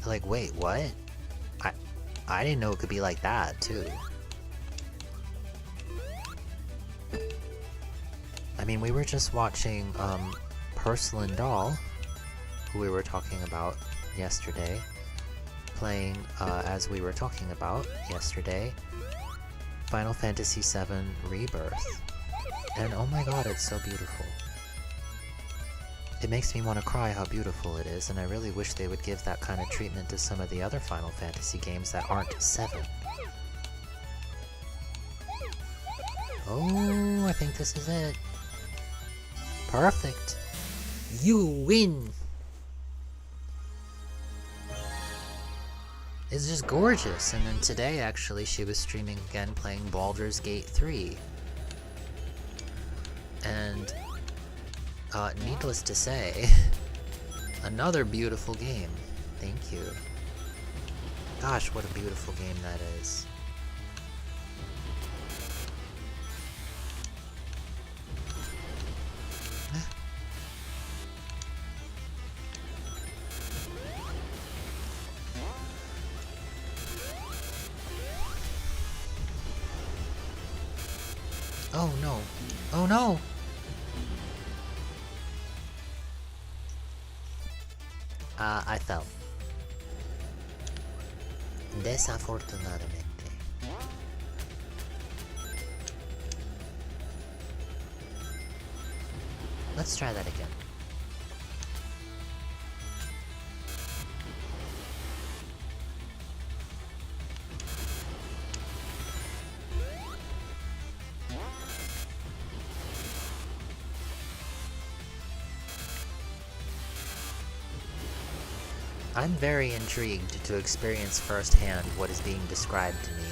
Like, wait, what? I didn't know it could be like that, too. I mean, we were just watching, Porcelain Doll, who we were talking about yesterday, playing, as we were talking about yesterday, Final Fantasy VII Rebirth. And oh my god, it's so beautiful. It makes me want to cry how beautiful it is, and I really wish they would give that kind of treatment to some of the other Final Fantasy games that aren't 7. Oh, I think this is it. Perfect. You win! It's just gorgeous. And then today, actually, she was streaming again playing Baldur's Gate 3. And, needless to say, another beautiful game. Thank you. Gosh, what a beautiful game that is. Oh no. Oh no! I fell. Desafortunadamente. Let's try that again. I'm very intrigued to experience firsthand what is being described to me.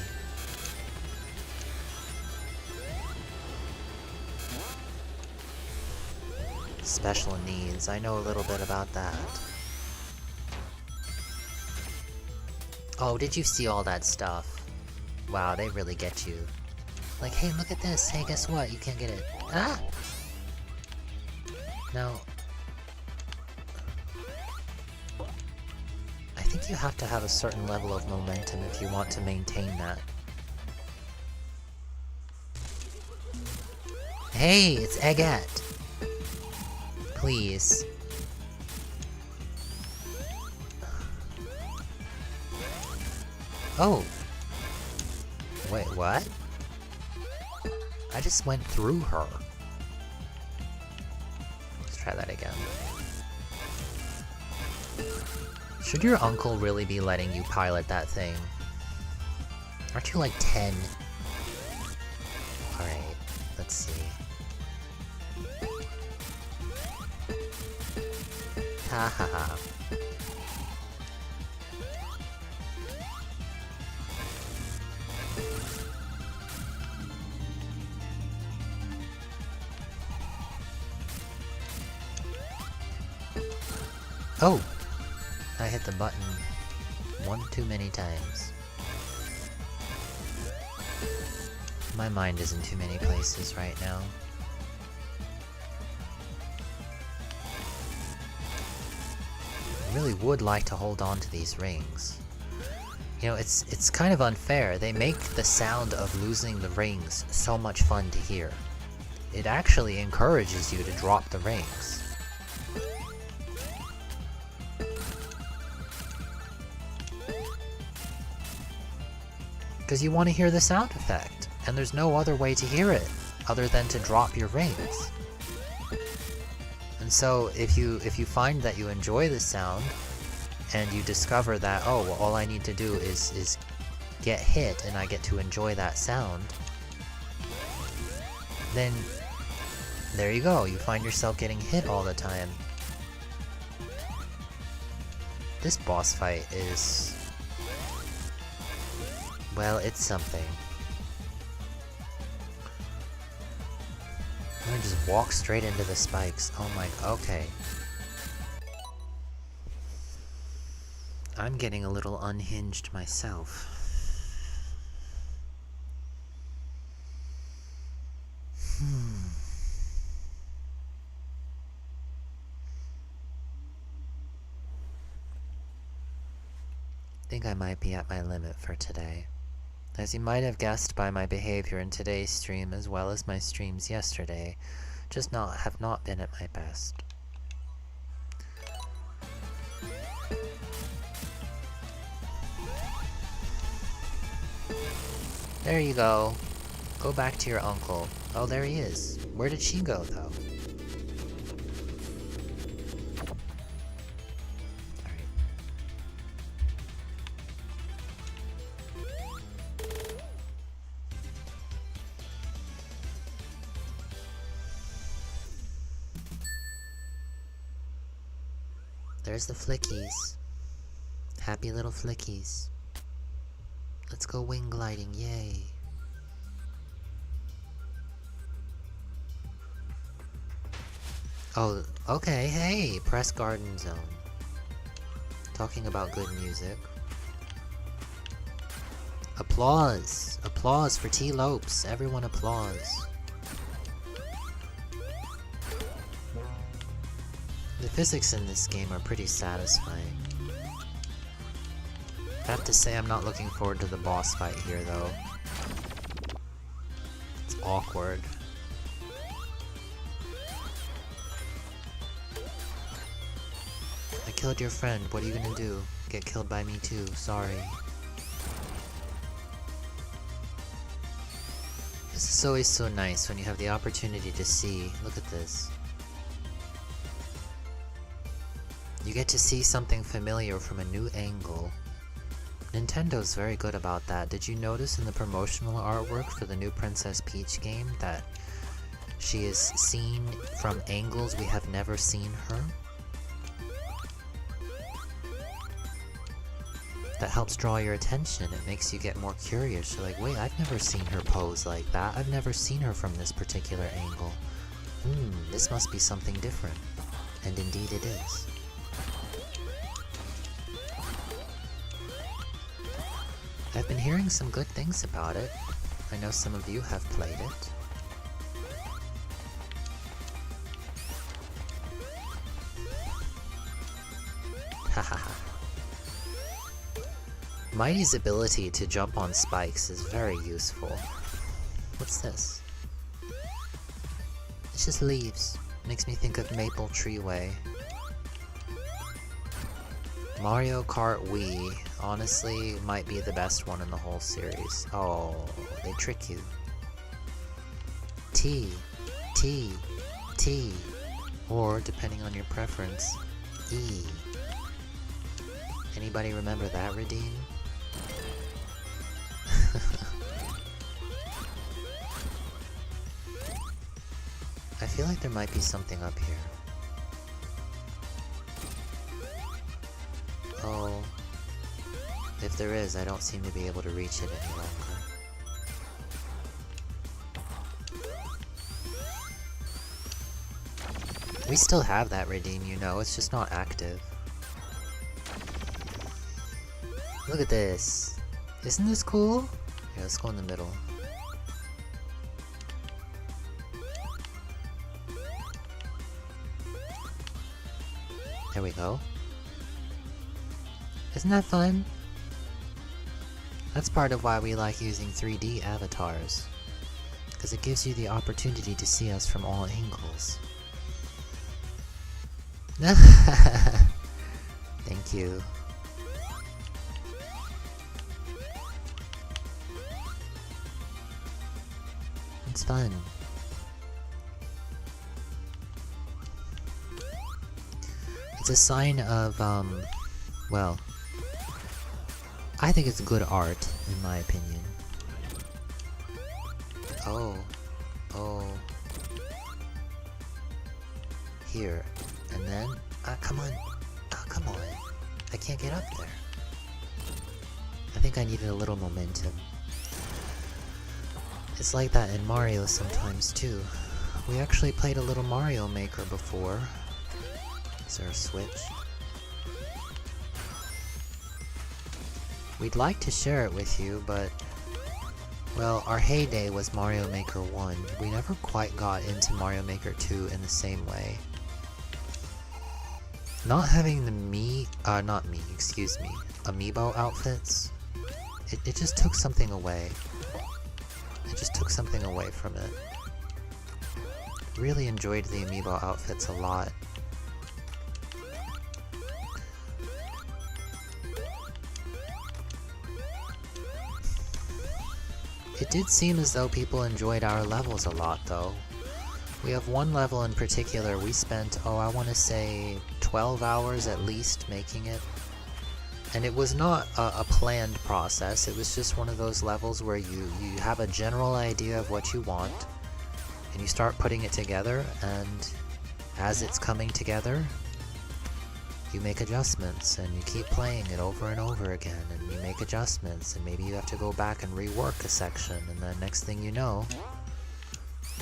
Special needs, I know a little bit about that. Oh, did you see all that stuff? Wow, they really get you. Like, hey, look at this, hey, guess what, you can't get it. Ah! Now... I think you have to have a certain level of momentum if you want to maintain that. Hey, it's Eggette! Please. Oh! Wait, what? I just went through her. Let's try that again. Should your uncle really be letting you pilot that thing? Aren't you like 10? Alright, let's see. Ha ha ha. Oh! I hit the button one too many times. My mind is in too many places right now. I really would like to hold on to these rings. You know, it's kind of unfair. They make the sound of losing the rings so much fun to hear. it actually encourages you to drop the rings. Because you want to hear the sound effect, and there's no other way to hear it other than to drop your rings. And so if you find that you enjoy the sound, and you discover that, oh, well, all I need to do is get hit and I get to enjoy that sound, then there you go, you find yourself getting hit all the time. This boss fight is... well, it's something. I'm gonna just walk straight into the spikes. Oh my... okay. I'm getting a little unhinged myself. I think I might be at my limit for today. As you might have guessed by my behavior in today's stream as well as my streams yesterday, have not been at my best. There you go. Go back to your uncle. Oh, there he is. Where did she go, though? Alright. There's the flickies. Happy little flickies. Let's go wing gliding, yay. Oh, okay, hey, press garden zone. Talking about good music. Applause! Applause for T. Lopes. Everyone applause. The physics in this game are pretty satisfying. I have to say I'm not looking forward to the boss fight here, though. It's awkward. I killed your friend, what are you gonna do? Get killed by me too, sorry. This is always so nice when you have the opportunity to see, look at this. You get to see something familiar from a new angle. Nintendo's very good about that. Did you notice in the promotional artwork for the new Princess Peach game that she is seen from angles we have never seen her? That helps draw your attention. It makes you get more curious. You're like, wait, I've never seen her pose like that. I've never seen her from this particular angle. This must be something different. And indeed it is. I've been hearing some good things about it. I know some of you have played it. Hahaha. Mighty's ability to jump on spikes is very useful. What's this? It's just leaves. Makes me think of Maple Tree Way. Mario Kart Wii, honestly, might be the best one in the whole series. Oh, they trick you. T, T, T, or depending on your preference, E. Anybody remember that, Redeem? I feel like there might be something up here. Oh, if there is, I don't seem to be able to reach it any longer. We still have that redeem, you know, it's just not active. Look at this! Isn't this cool? Yeah, let's go in the middle. There we go. Isn't that fun? That's part of why we like using 3D avatars. because it gives you the opportunity to see us from all angles. Thank you. It's fun. It's a sign of, well, I think it's good art, in my opinion. Oh. Here. And then, come on. Oh, come on. I can't get up there. I think I needed a little momentum. It's like that in Mario sometimes, too. We actually played a little Mario Maker before. Is there a switch? We'd like to share it with you, but... well, our heyday was Mario Maker 1. We never quite got into Mario Maker 2 in the same way. Not having the amiibo outfits, it just took something away. It just took something away from it. Really enjoyed the amiibo outfits a lot. It did seem as though people enjoyed our levels a lot, though. We have one level in particular we spent, I want to say 12 hours at least making it. And it was not a planned process, it was just one of those levels where you have a general idea of what you want, and you start putting it together, and as it's coming together, you make adjustments, and you keep playing it over and over again, and you make adjustments, and maybe you have to go back and rework a section, and then next thing you know,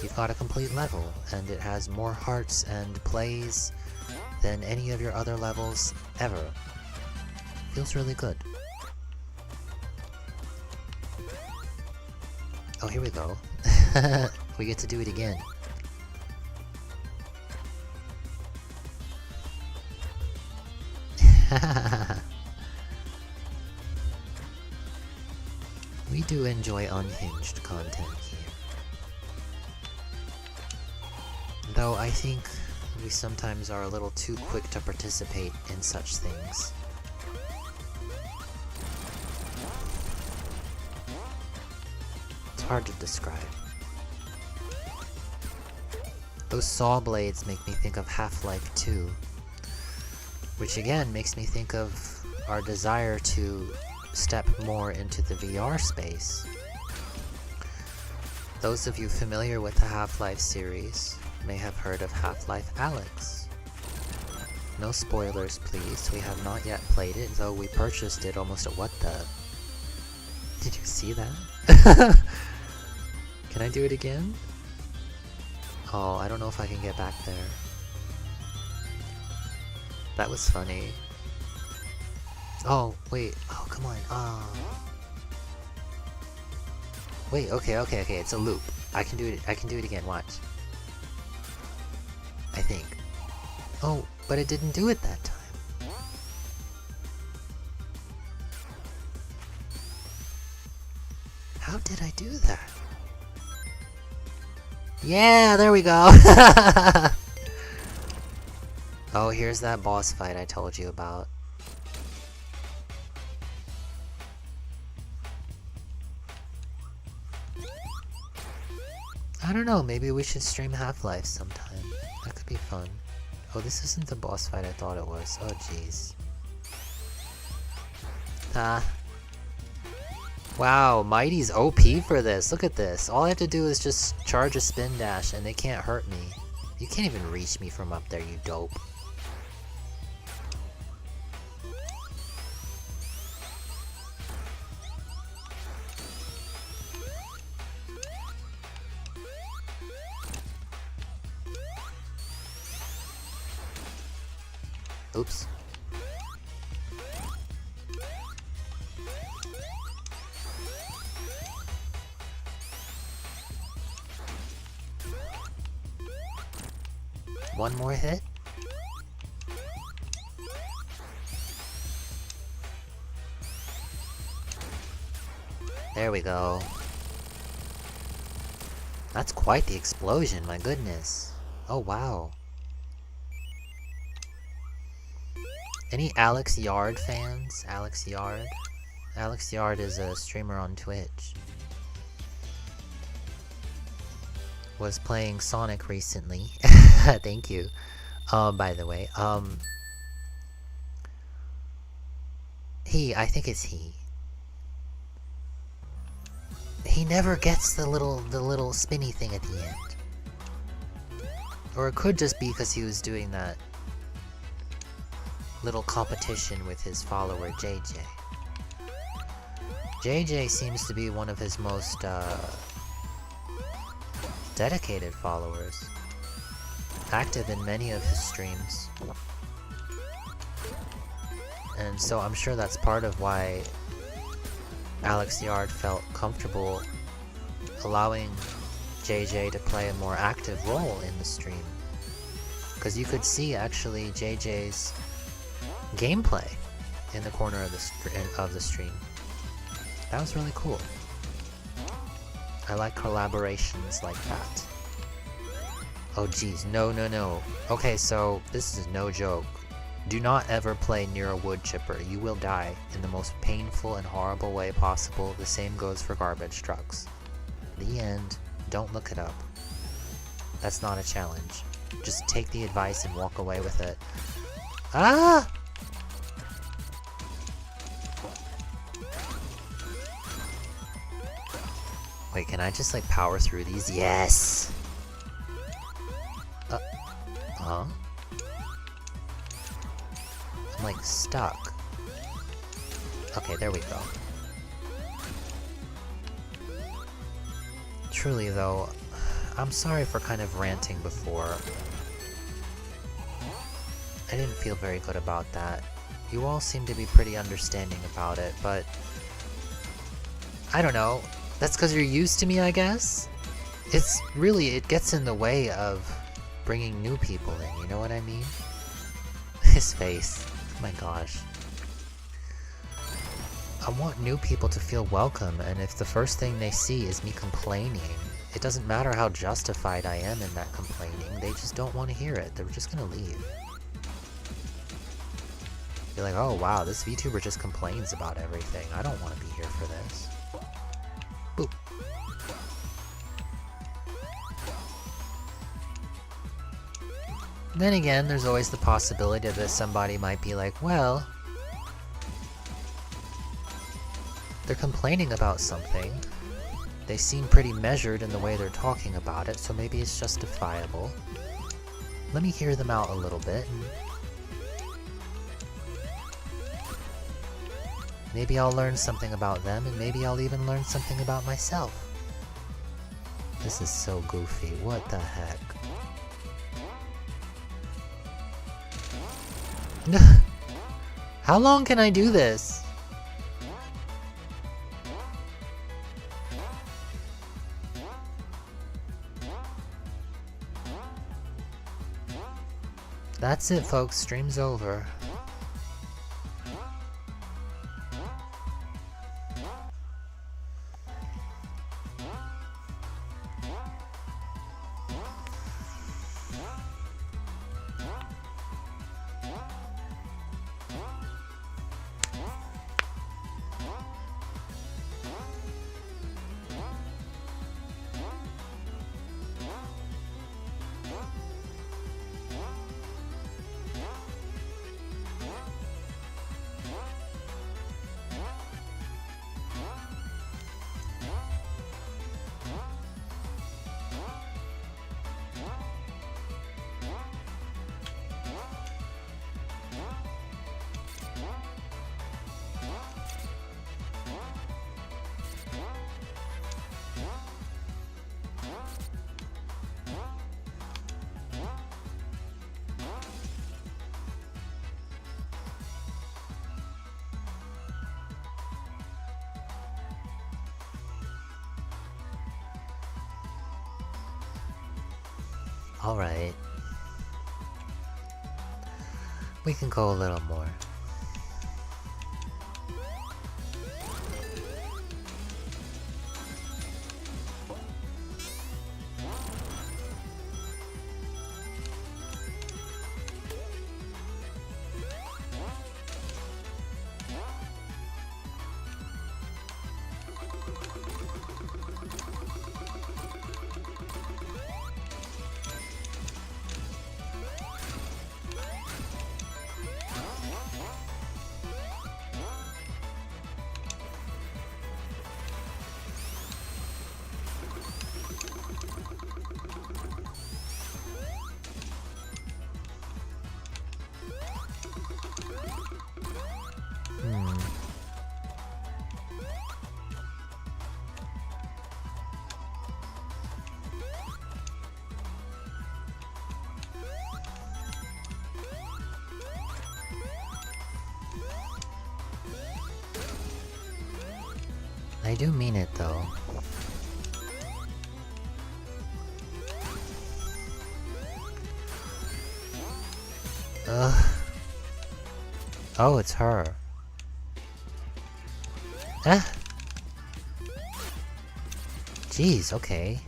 you've got a complete level, and it has more hearts and plays than any of your other levels ever. Feels really good. Oh, here we go. We get to do it again. We do enjoy unhinged content here. Though I think we sometimes are a little too quick to participate in such things. It's hard to describe. Those saw blades make me think of Half-Life 2. Which again makes me think of our desire to step more into the VR space. Those of you familiar with the Half-Life series may have heard of Half-Life Alyx. No spoilers please, we have not yet played it, though we purchased it almost at what the... Did you see that? Can I do it again? Oh, I don't know if I can get back there. That was funny. Oh, wait. Oh, come on. Oh. Wait, okay, it's a loop. I can do it again, watch. I think. Oh, but it didn't do it that time. How did I do that? Yeah, there we go! Oh, here's that boss fight I told you about. I don't know, maybe we should stream Half-Life sometime. That could be fun. Oh, this isn't the boss fight I thought it was. Oh, jeez. Wow, Mighty's OP for this. Look at this. All I have to do is just charge a spin dash and they can't hurt me. You can't even reach me from up there, you dope. Oops. One more hit? There we go. That's quite the explosion, my goodness. Oh, wow. Any Alex Yard fans? Alex Yard? Alex Yard is a streamer on Twitch. Was playing Sonic recently. Thank you. By the way, I think it's he. He never gets the little spinny thing at the end. Or it could just be because he was doing that little competition with his follower JJ. JJ seems to be one of his most dedicated followers, active in many of his streams, and so I'm sure that's part of why Alex Yard felt comfortable allowing JJ to play a more active role in the stream, because you could see actually JJ's gameplay in the corner of the stream. That was really cool. I like collaborations like that. Oh geez, no. Okay, so this is no joke. Do not ever play near a wood chipper. You will die in the most painful and horrible way possible. The same goes for garbage trucks. The end. Don't look it up. That's not a challenge. Just take the advice and walk away with it. Ah! Wait, can I just like power through these? Yes! Huh? I'm like stuck. Okay, there we go. Truly though, I'm sorry for kind of ranting before. I didn't feel very good about that. You all seem to be pretty understanding about it, but I don't know. That's because you're used to me, I guess? It gets in the way of bringing new people in, you know what I mean? His face. Oh my gosh. I want new people to feel welcome, and if the first thing they see is me complaining, it doesn't matter how justified I am in that complaining, they just don't want to hear it. They're just gonna leave. You're like, oh wow, this VTuber just complains about everything. I don't want to be here for this. Boop. Then again, there's always the possibility that somebody might be like, well, they're complaining about something. They seem pretty measured in the way they're talking about it, so maybe it's justifiable. Let me hear them out a little bit. Maybe I'll learn something about them, and maybe I'll even learn something about myself. This is so goofy. What the heck? How long can I do this? That's it, folks. Stream's over. Alright. We can go a little more. I do mean it though. Ugh. Oh, it's her. Ah! Jeez, okay.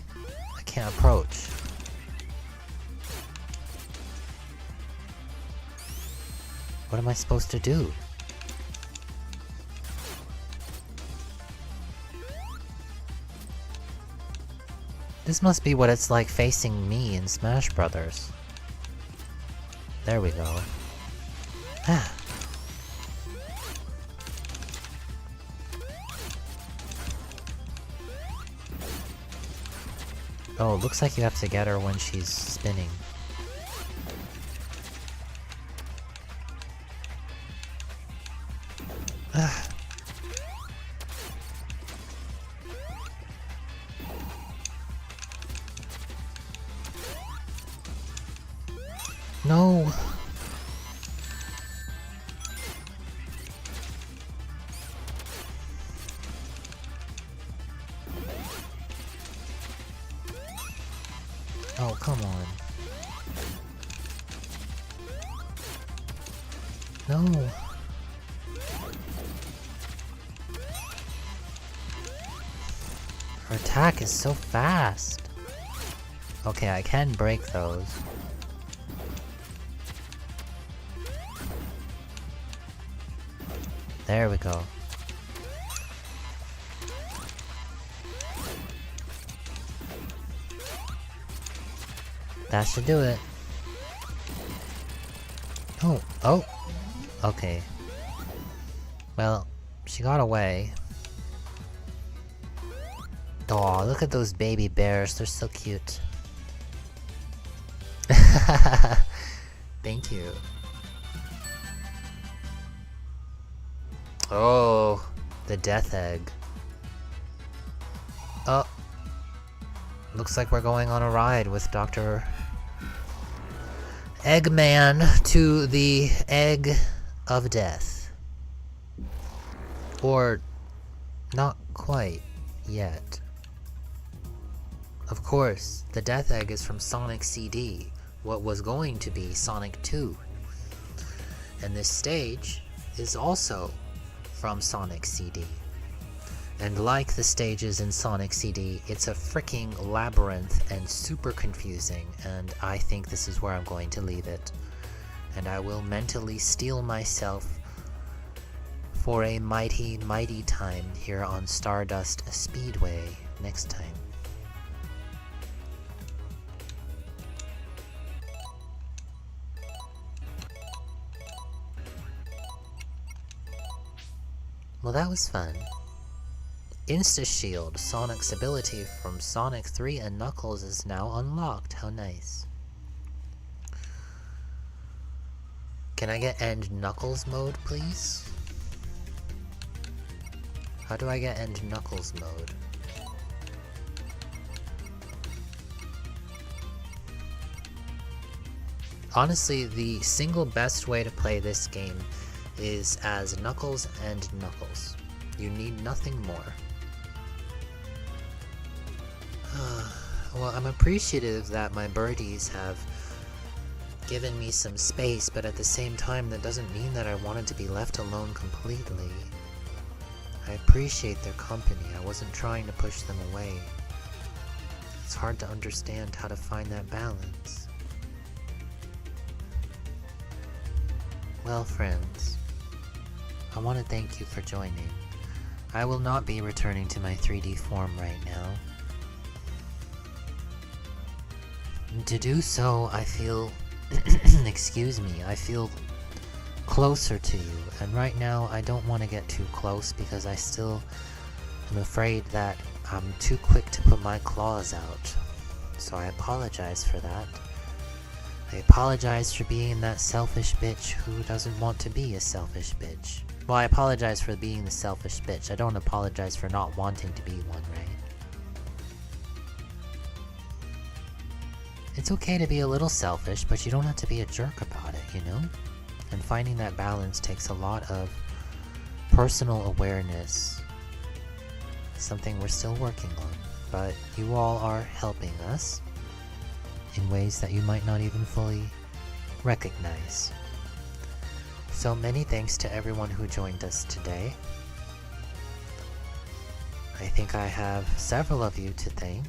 I can't approach. What am I supposed to do? This must be what it's like facing me in Smash Brothers. There we go. Ah. Oh, it looks like you have to get her when she's spinning. Ah. No. Oh, come on. No. Her attack is so fast. Okay, I can break those. There we go. That should do it. Oh, oh! Okay. Well, she got away. Aw, look at those baby bears, they're so cute. Thank you. Oh, the death egg. Oh. Looks like we're going on a ride with Dr. Eggman to the Egg of Death. Or not quite yet. Of course, the Death Egg is from Sonic CD, what was going to be Sonic 2. And this stage is also from Sonic CD. And like the stages in Sonic CD, it's a freaking labyrinth and super confusing, and I think this is where I'm going to leave it. And I will mentally steel myself for a mighty, mighty time here on Stardust Speedway next time. Well, that was fun. Insta-Shield, Sonic's ability from Sonic 3 and Knuckles, is now unlocked. How nice. Can I get End Knuckles mode, please? How do I get End Knuckles mode? Honestly, the single best way to play this game is as Knuckles and Knuckles. You need nothing more. Well, I'm appreciative that my birdies have given me some space, but at the same time, that doesn't mean that I wanted to be left alone completely. I appreciate their company. I wasn't trying to push them away. It's hard to understand how to find that balance. Well, friends, I want to thank you for joining. I will not be returning to my 3D form right now. To do so, I feel, excuse me, I feel closer to you, and right now I don't want to get too close because I still am afraid that I'm too quick to put my claws out. So I apologize for that. I apologize for being that selfish bitch who doesn't want to be a selfish bitch. Well, I apologize for being the selfish bitch. I don't apologize for not wanting to be one, right? It's okay to be a little selfish, but you don't have to be a jerk about it, you know? And finding that balance takes a lot of personal awareness something we're still working on, but you all are helping us in ways that you might not even fully recognize. So many thanks to everyone who joined us today. I think I have several of you to thank,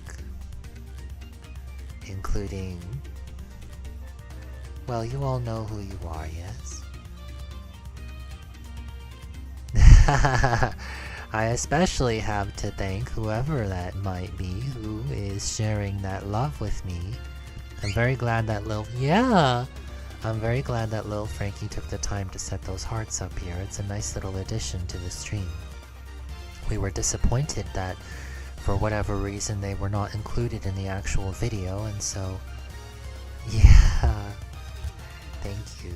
including, well, you all know who you are, yes? I especially have to thank whoever that might be who is sharing that love with me. I'm very glad that I'm very glad that Lil Frankie took the time to set those hearts up here. It's a nice little addition to the stream. We were disappointed that for whatever reason they were not included in the actual video, and so yeah, thank you.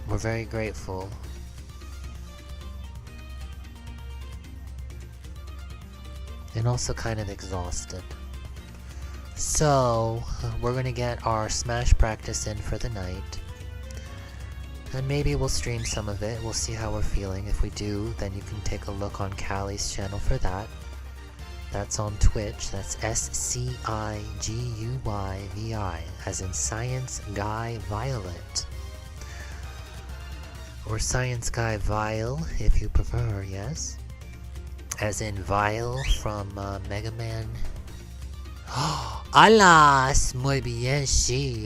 We're very grateful. And also kind of exhausted. So, we're gonna get our Smash practice in for the night. And maybe we'll stream some of it. We'll see how we're feeling. If we do, then you can take a look on Callie's channel for that. That's on Twitch. That's SCIGUYVI, as in Science Guy Violet. Or Science Guy Vile, if you prefer, yes? As in Vile from Mega Man. Alas, muy bien, sí.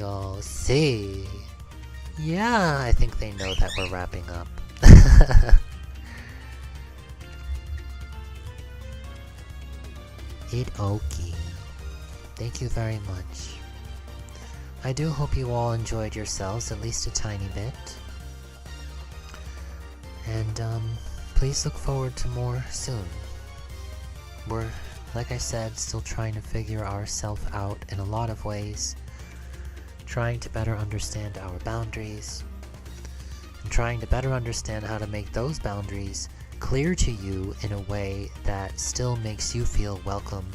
Yeah, I think they know that we're wrapping up. Okay. Thank you very much. I do hope you all enjoyed yourselves, at least a tiny bit. And please look forward to more soon. We're, like I said, still trying to figure ourselves out in a lot of ways. Trying to better understand our boundaries. And trying to better understand how to make those boundaries clear to you in a way that still makes you feel welcome,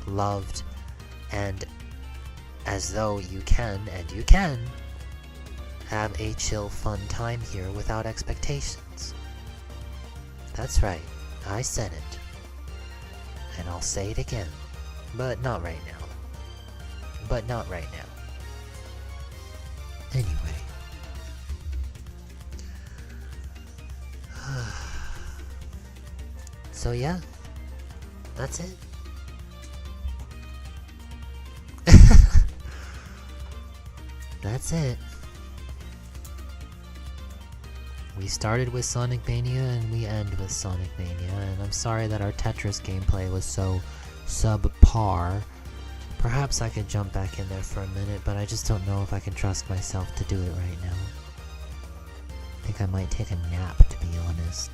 loved, and as though you can have a chill, fun time here without expectations. That's right, I said it. And I'll say it again. But not right now. Anyway. So yeah, that's it. That's it. We started with Sonic Mania and we end with Sonic Mania, and I'm sorry that our Tetris gameplay was so subpar. Perhaps I could jump back in there for a minute, but I just don't know if I can trust myself to do it right now. I think I might take a nap, to be honest.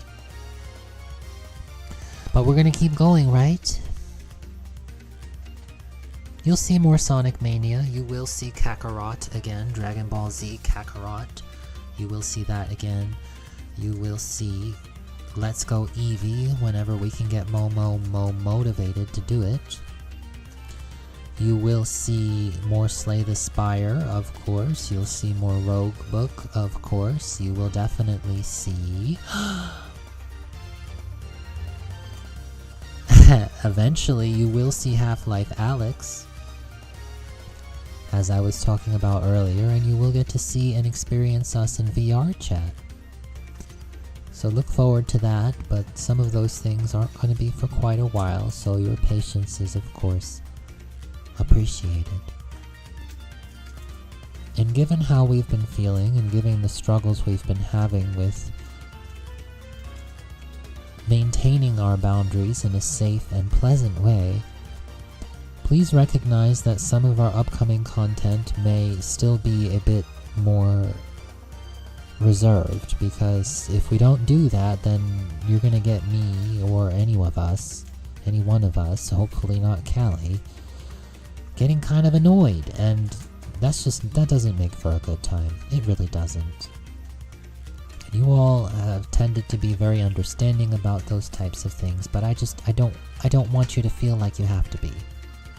But we're gonna keep going, right? You'll see more Sonic Mania. You will see Kakarot again, Dragon Ball Z Kakarot. You will see that again. You will see Let's Go Eevee whenever we can get Momo motivated to do it. You will see more Slay the Spire, of course. You'll see more Rogue Book, of course. You will definitely see... Eventually, you will see Half-Life Alyx, as I was talking about earlier, and you will get to see and experience us in VR chat. So look forward to that, but some of those things aren't going to be for quite a while, so your patience is, of course, appreciated. And given how we've been feeling, and given the struggles we've been having with maintaining our boundaries in a safe and pleasant way, please recognize that some of our upcoming content may still be a bit more reserved, because if we don't do that, then you're gonna get me or any one of us, hopefully not Callie, getting kind of annoyed, and that doesn't make for a good time. It really doesn't. And you all have tended to be very understanding about those types of things, but I don't want you to feel like you have to be.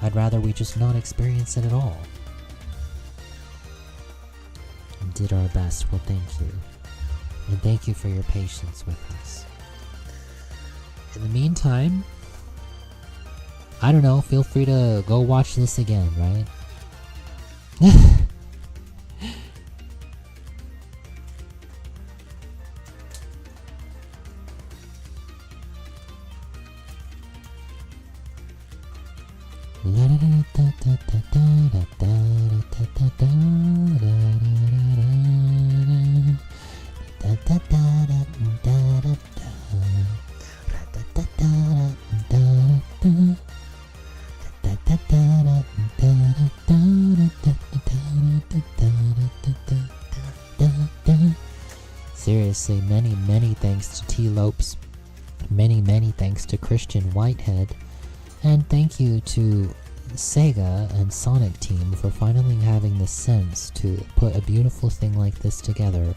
I'd rather we just not experience it at all. And did our best, well, thank you. And thank you for your patience with us. In the meantime, I don't know, feel free to go watch this again, right? Seriously, many thanks to T-Lopes, many thanks to Christian Whitehead, and thank you to Sega and Sonic Team for finally having the sense to put a beautiful thing like this together,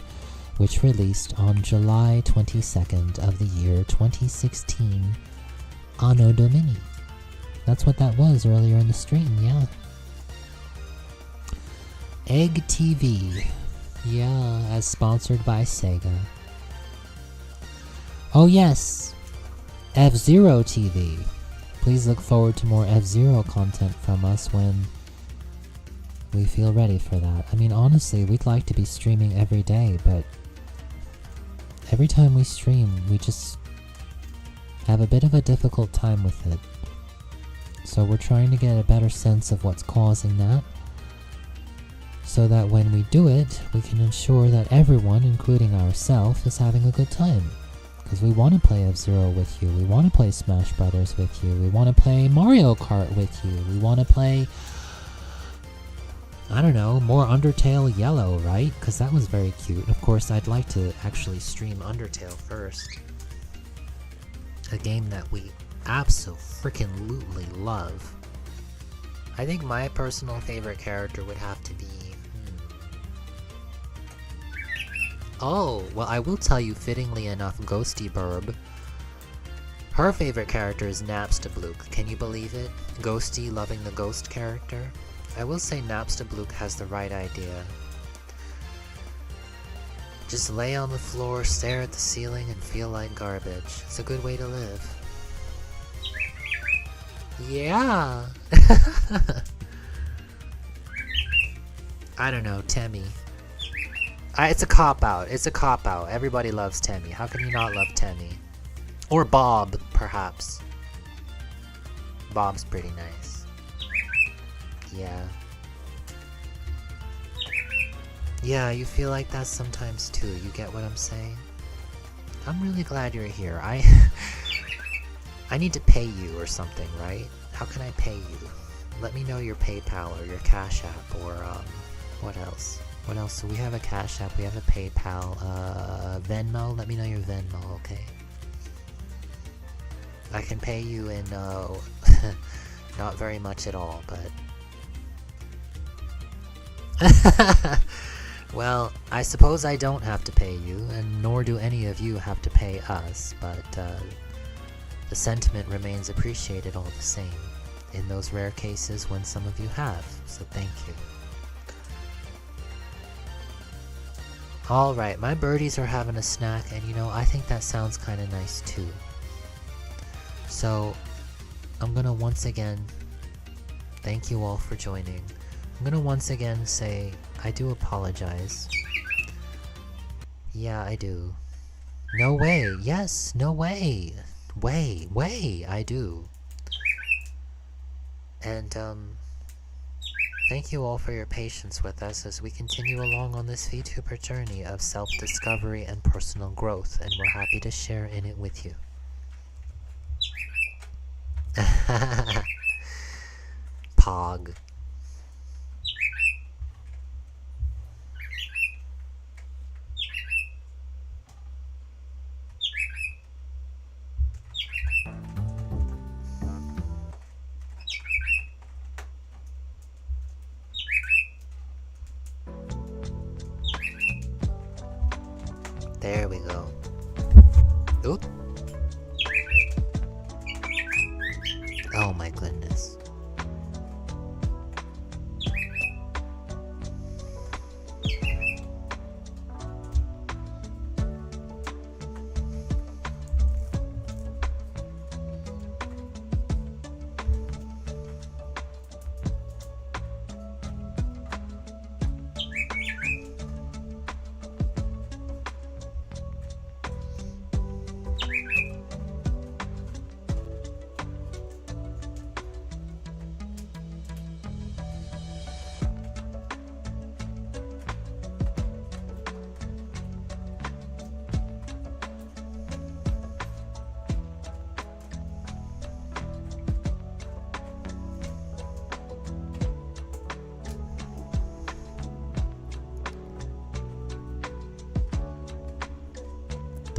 which released on July 22nd of the year 2016, Anno Domini. That's what that was earlier in the stream, yeah. Egg TV. Yeah, as sponsored by Sega. Oh yes, F-Zero TV. Please look forward to more F-Zero content from us when we feel ready for that. I mean, honestly, we'd like to be streaming every day, but every time we stream, we just have a bit of a difficult time with it. So we're trying to get a better sense of what's causing that, so that when we do it, we can ensure that everyone, including ourselves, is having a good time. Because we want to play F-Zero with you, we want to play Smash Brothers with you, we want to play Mario Kart with you, we want to play, I don't know, more Undertale Yellow, right? Because that was very cute. Of course, I'd like to actually stream Undertale first. A game that we abso-freaking-lutely love. I think my personal favorite character would have to be... Oh, well, I will tell you, fittingly enough, Ghosty Burb. Her favorite character is Napstablook. Can you believe it? Ghosty loving the ghost character? I will say Napstablook has the right idea. Just lay on the floor, stare at the ceiling, and feel like garbage. It's a good way to live. Yeah! I don't know, Temmie. It's a cop-out. It's a cop-out. Everybody loves Temmie. How can you not love Temmie? Or Bob, perhaps. Bob's pretty nice. Yeah. Yeah, you feel like that sometimes too. You get what I'm saying? I'm really glad you're here. I need to pay you or something, right? How can I pay you? Let me know your PayPal or your Cash App or, what else? What else? So we have a Cash App, we have a PayPal, Venmo. Let me know your Venmo, okay? I can pay you in, not very much at all, but... Well, I suppose I don't have to pay you, and nor do any of you have to pay us, but, the sentiment remains appreciated all the same, in those rare cases when some of you have, so thank you. Alright, my birdies are having a snack, and you know, I think that sounds kinda nice too. So, I'm gonna once again thank you all for joining. I'm gonna once again say, I do apologize. Yeah, I do. No way, yes, no way! Way, I do. And, thank you all for your patience with us as we continue along on this VTuber journey of self-discovery and personal growth, and we're happy to share in it with you. Pog. There we go. Oop. Oh my goodness.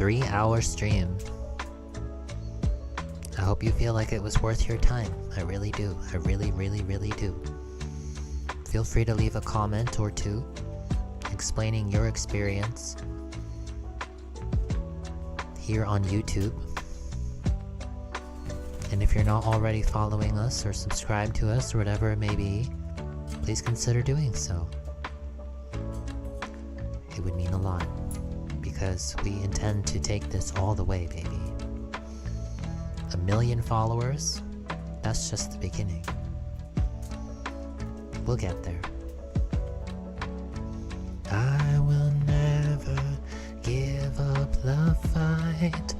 3-hour stream. I hope you feel like it was worth your time. I really do. I really, really, really do. Feel free to leave a comment or two explaining your experience here on YouTube. And if you're not already following us or subscribed to us or whatever it may be, please consider doing so. It would mean a lot, because we intend to take this all the way, baby. 1 million followers, that's just the beginning. We'll get there. I will never give up the fight,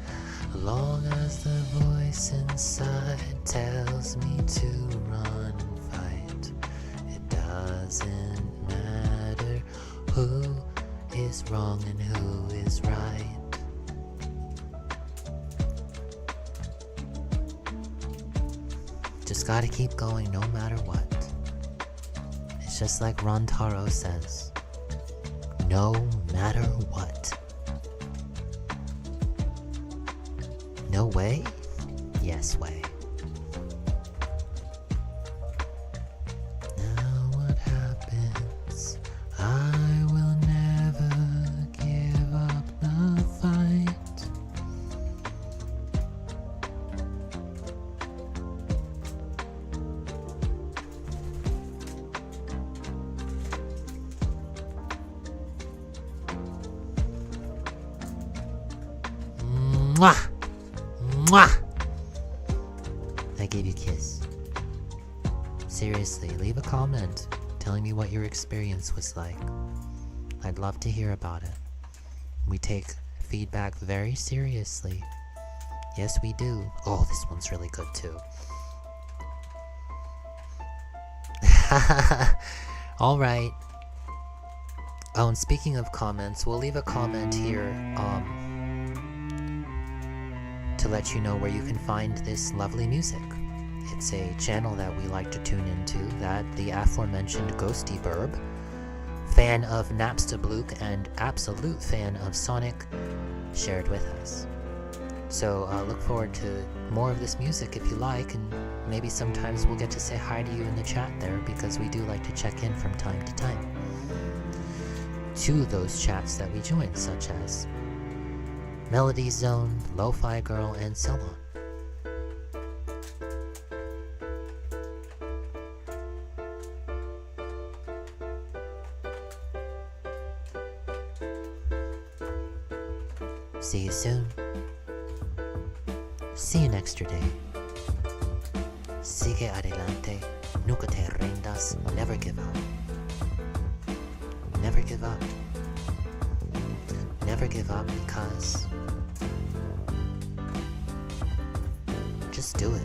as long as the voice inside tells me to run and fight. It doesn't matter who is wrong and who is right. Just gotta keep going no matter what. It's just like Ron Taro says, no matter what. No way? Yes way. Now what happens? I will never give up the fight. Mwah! Mwah! I gave you a kiss. Seriously, leave a comment telling me what your experience was like. I'd love to hear about it. We take feedback very seriously. Yes, we do. Oh, this one's really good too. Alright. Oh, and speaking of comments, we'll leave a comment here, to let you know where you can find this lovely music. It's a channel that we like to tune into, that the aforementioned Ghosty Burb, fan of Napster Blook and absolute fan of Sonic, shared with us. So look forward to more of this music if you like, and maybe sometimes we'll get to say hi to you in the chat there, because we do like to check in from time to time to those chats that we join, such as Melody Zone, Lo-Fi Girl, and so on. See you soon. See you next day. Sigue adelante. Nunca te rindas. Never give up. Never give up. Never give up, because just do it.